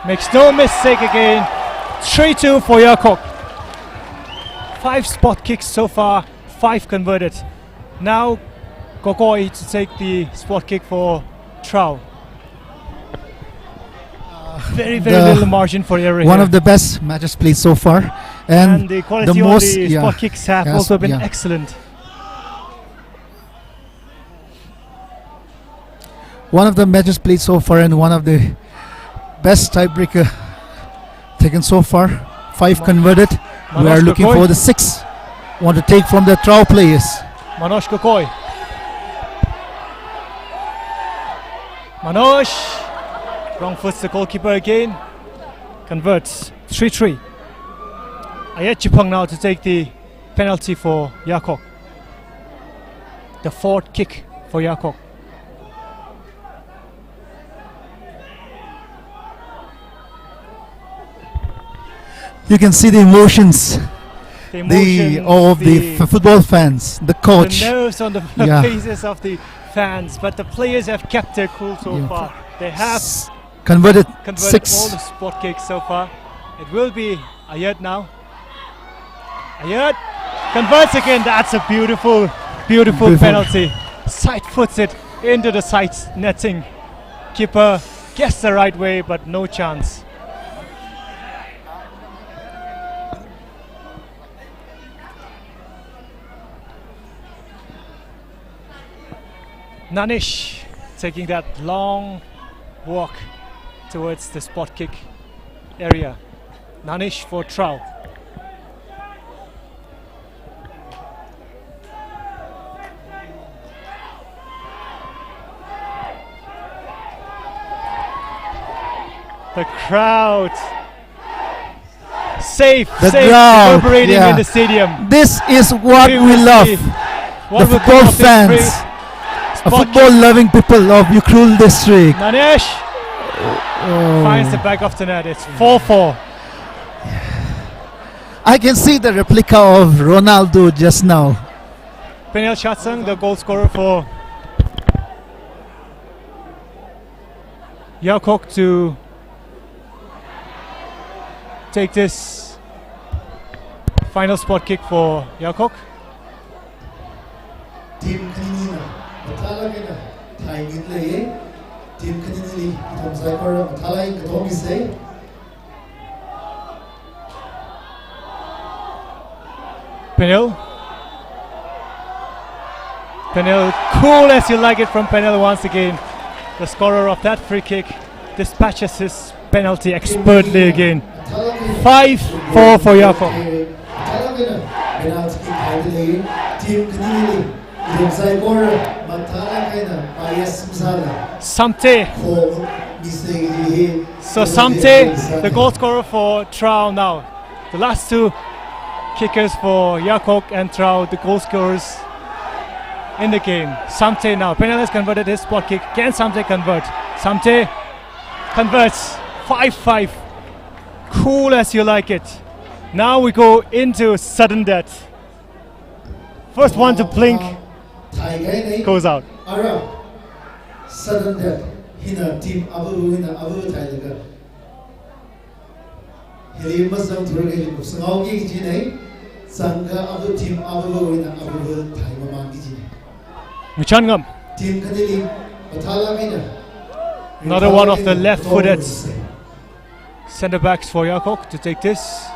Makes no mistake again. 3-2 for YARKHOK. 5 spot kicks so far, 5 converted. Now Kokoi to take the spot kick for TRAU. Very little margin for error One here. of the best matches played so far, and the quality the most on the spot kicks have yes, also been yeah. excellent. One of the matches played so far and one of the best tiebreaker taken so far. 5 converted. We are looking Kokoi. for the 6. Want to take from the TRAU players. Manoj Kokoi. Manoj. Wrong foot the goalkeeper again. Converts. 3-3. Ayat Chipang now to take the penalty for YARKHOK. The 4th kick for YARKHOK. You can see the emotions The emotion, of the football fans, the coach. The nerves on the Yeah. faces of the fans, but the players have kept their cool so Yeah. far. They have Converted converted 6. all the spot kicks so far. It will be Ayat now. Ayat converts again. That's a beautiful penalty. Side foots it into the side netting. Keeper gets the right way, but no chance. Nanish taking that long walk towards the spot kick area. Nanish for TRAU. The crowd safe The crowd, reverberating yeah. in the stadium. This is what we love. see The what will football come of this fans, free the spot football loving people of Ukhrul district. Nanish Oh. finds the back of the net. It's 4-4. I can see the replica of Ronaldo just now. Penel Chatsang, the goal scorer for YARKHOK, to take this final spot kick for YARKHOK. Team kanina mathala kena thai ngin le team kanina li thom sai kor mathala in kathong isai Penel, cool as you like it from Penel once again. The scorer of that free kick dispatches his penalty expertly again. 5-4 for YARKHOK. mathala kena penalty kick thai le team kanina li thom sai kor mathala kena payas msala Samte. ko misai li So Samte, the goal scorer for TRAU now. The last 2 kickers for YARKHOK and TRAU, the goal scorers in the game. Samte now. Penel has converted his spot kick. Can Samte convert? Samte converts. 5-5. Cool as you like it. Now we go into sudden death. First one to blink thai kai nei goes out. ara sudden death hina team abu thai laga heli masang thur heli sangau ki ji nei sangha abu team abu thai mamang ki ji Muchangam. team kanili pathala kaina Another one of the left-footed centre backs for YARKHOK to take this.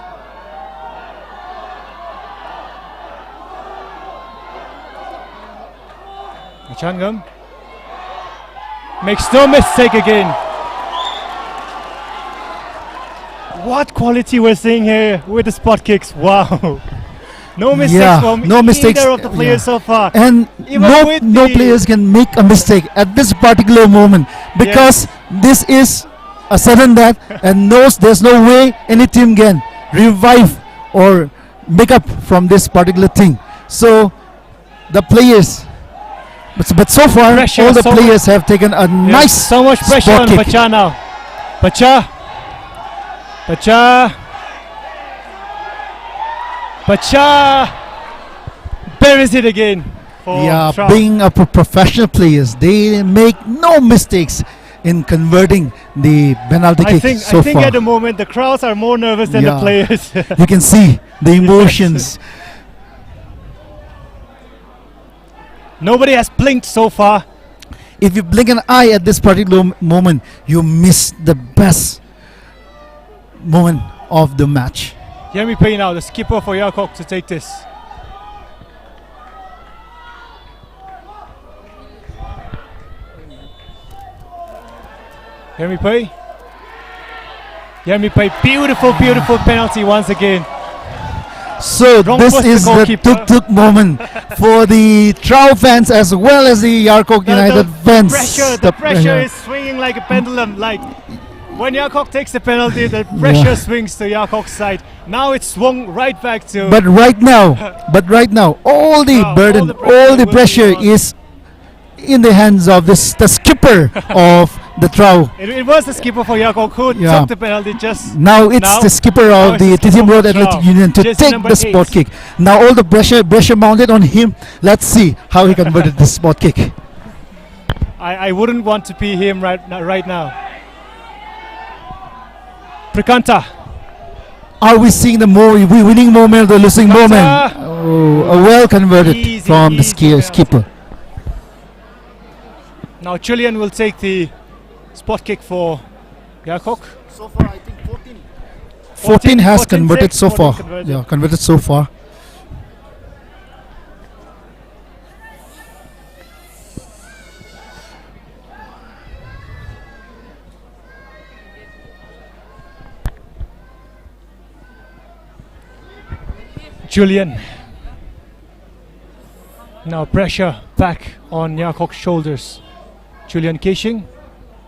Muchangam makes no mistake again. What quality we're seeing here with the spot kicks. Wow. No mistakes Yeah, from no mistakes, either of the players yeah. so far. And Even with no the- players can make a mistake at this particular moment, because this is a sudden death, and there's no way any team can revive or make up from this particular thing. So the players, but so far Pressure, all the so players have taken a Yes, nice so much pressure spot on kick. Bacha now. Bacha buries it again for Yeah, TRAU. being a professional players, they make no mistakes in converting the penalty I kick think so far. at the moment the crowds are more nervous than the Yeah. players. You can see the emotions. Nobody has blinked so far. If you blink an eye at this particular moment, you miss the best moment of the match. Hear me play now, the skipper for YARKHOK to take this. Hear me play. Hear me play. Beautiful, beautiful penalty once again. So Wrong this was the is the goalkeeper. tuk-tuk moment for the TRAU fans as well as the YARKHOK United fans. The pressure is swinging like a pendulum. Like when YARKHOK takes the penalty, the pressure swings to YARKHOK's side. Now it's swung right back to. But right now, all the Wow, burden, all the all the pressure will pressure be on. is in the hands of the skipper of the TRAU. It was the skipper for YARKHOK who Yeah. took the penalty just. Now it's Now- the skipper now of it's the the skipper Titim Road of Athletic TRAU. Union to Jersey take number the spot 8. kick. Now all the pressure mounted on him. Let's see how he converted the spot kick. I wouldn't want to be him right now. Prikanta. Are we seeing the winning moment or the losing moment? Prikanta. Oh, a well converted Easy, from the easy penalty. skipper. Now Julian will take the spot kick for YARKHOK. So far, I think 14 has 14 converted six, so 14 far. converted. Yeah, converted so far. Julian. Now pressure back on YARKHOK's shoulders. Julian Keshing,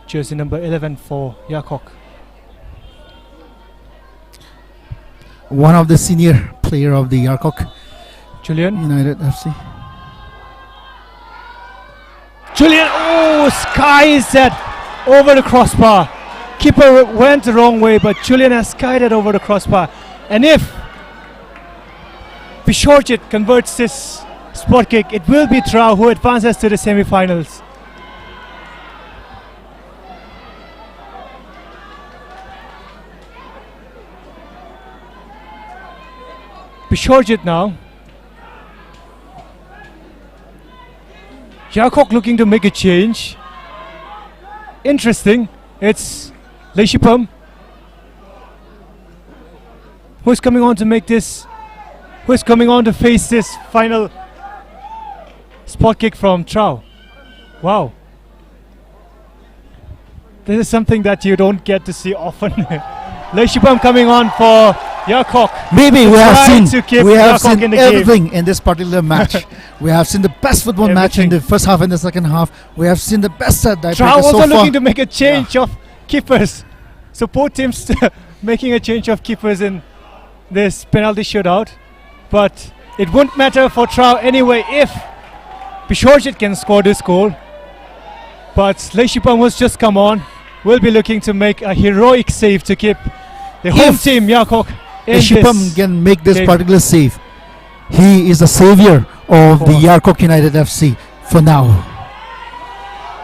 jersey number 11 for YARKHOK. One of the senior player of the YARKHOK Julian. United FC. Julian, skies that over the crossbar. Keeper went the wrong way, but Julian has skied it over the crossbar. And if Bishorjit converts this spot kick, it will be TRAU who advances to the semi-finals. Bishorjit now. YARKHOK looking to make a change. Interesting. It's Leishipam who's coming on to make this. Who's coming on to face this final spot kick from TRAU? Wow. This is something that you don't get to see often. Leishipam coming on for YARKHOK. Maybe we Trying have to keep seen YARKHOK in the game. everything in this particular match. We have seen the best football match in Everything. the first half and the second half. We have seen the best TRAU so also far. looking to make a change of keepers. So both teams making a change of keepers in this penalty shootout. But it won't matter for TRAU anyway if Bishorjit can score this goal. But Leishipam who's just come on will be looking to make a heroic save to keep the home If team YARKHOK in Shipam this. can make this game. particular save. He is the savior of the For- YARKHOK United FC for now.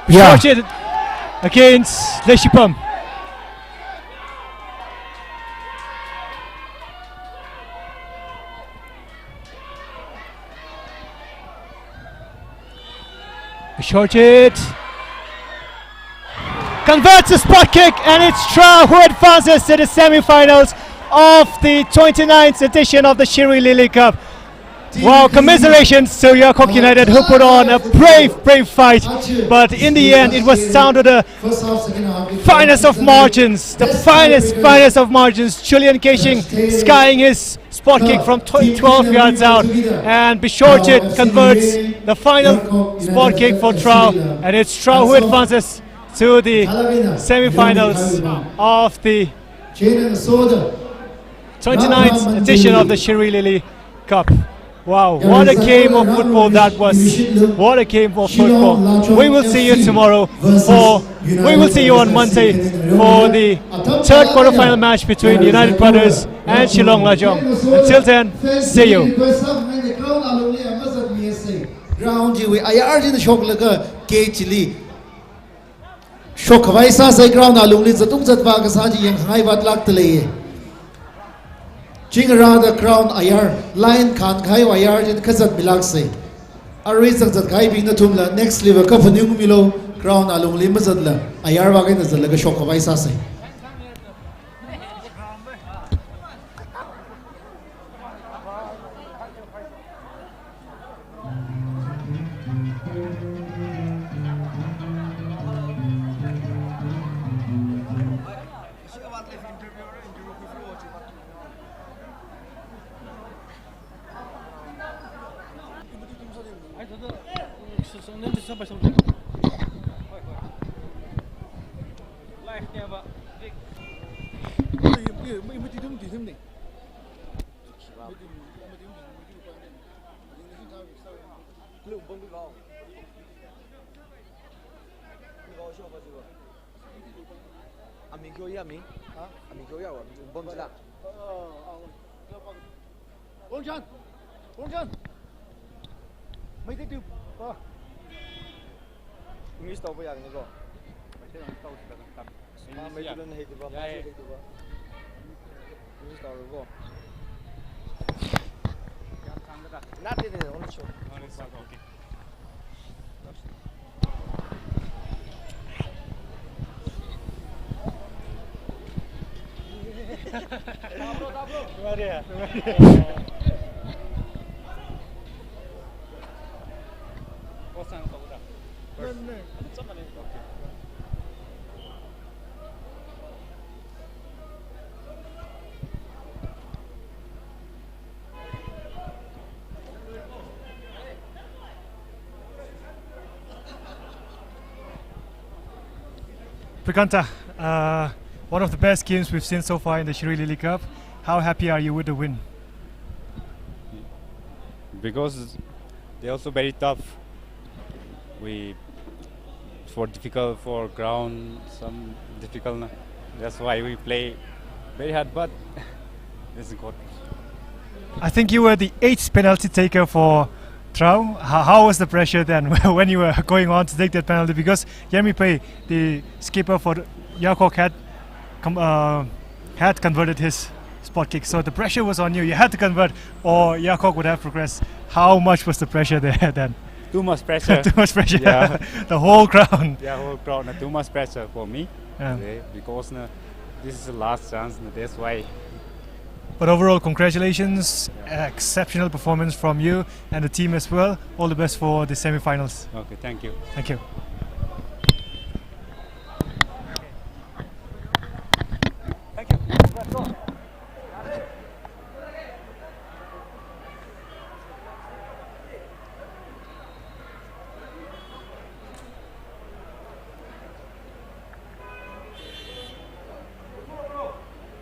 Yeah, Bishorjit against Leishipam. Bishorjit converts a spot kick, and it's TRAU who advances to the semi-finals of the 29th edition of the SHIRUI Lily Cup. Wow, commiserations to YARKHOK United who put on a brave fight, but in the end it was down to the finest of margins, the finest of margins. Julian Keshing skying his spot kick from 12 yards out, and Bishorchit converts the final spot kick for TRAU, and it's TRAU who advances to the semi-finals of the 29th edition of the SHIRUI Lily Cup. Wow, what a game of football that was. What a game of football. We will see you tomorrow we will see you on Monday for the third quarter-final match between United Brothers and Shillong Lajong. Until then, see you. Ground ji we ayar ji shok laga ke chili shok vai sa sai ground alung li zatung zat ba ka sa ji yang hai bat lak tele Jingra the crown ayar line khan khai ayar jin khazat bilak se ari sak zat khai bing na thumla next level ka phanyung milo crown alung li mazat la ayar wa ga na zal ga shok vai sa se Prikanta, one of the best games we've seen so far in the SHIRUI Lily Cup. How happy are you with the win? Because they're also very tough. For difficult for ground, some difficult. That's why we play very hard, but it's good. I think you were the 8th penalty taker for TRAU. How was the pressure then when you were going on to take that penalty? Because Yermi Pei, the skipper for YARKHOK, had converted his spot kick, so the pressure was on you. You had to convert, or YARKHOK would have progressed. How much was the pressure there then? Too much pressure. Too much pressure. Yeah. The whole crowd. Yeah, whole crowd. Too much pressure for me. Yeah. Because this is the last chance. That's why. But overall, congratulations. Exceptional performance from you and the team as well. All the best for the semi-finals. Okay, thank you. Thank you.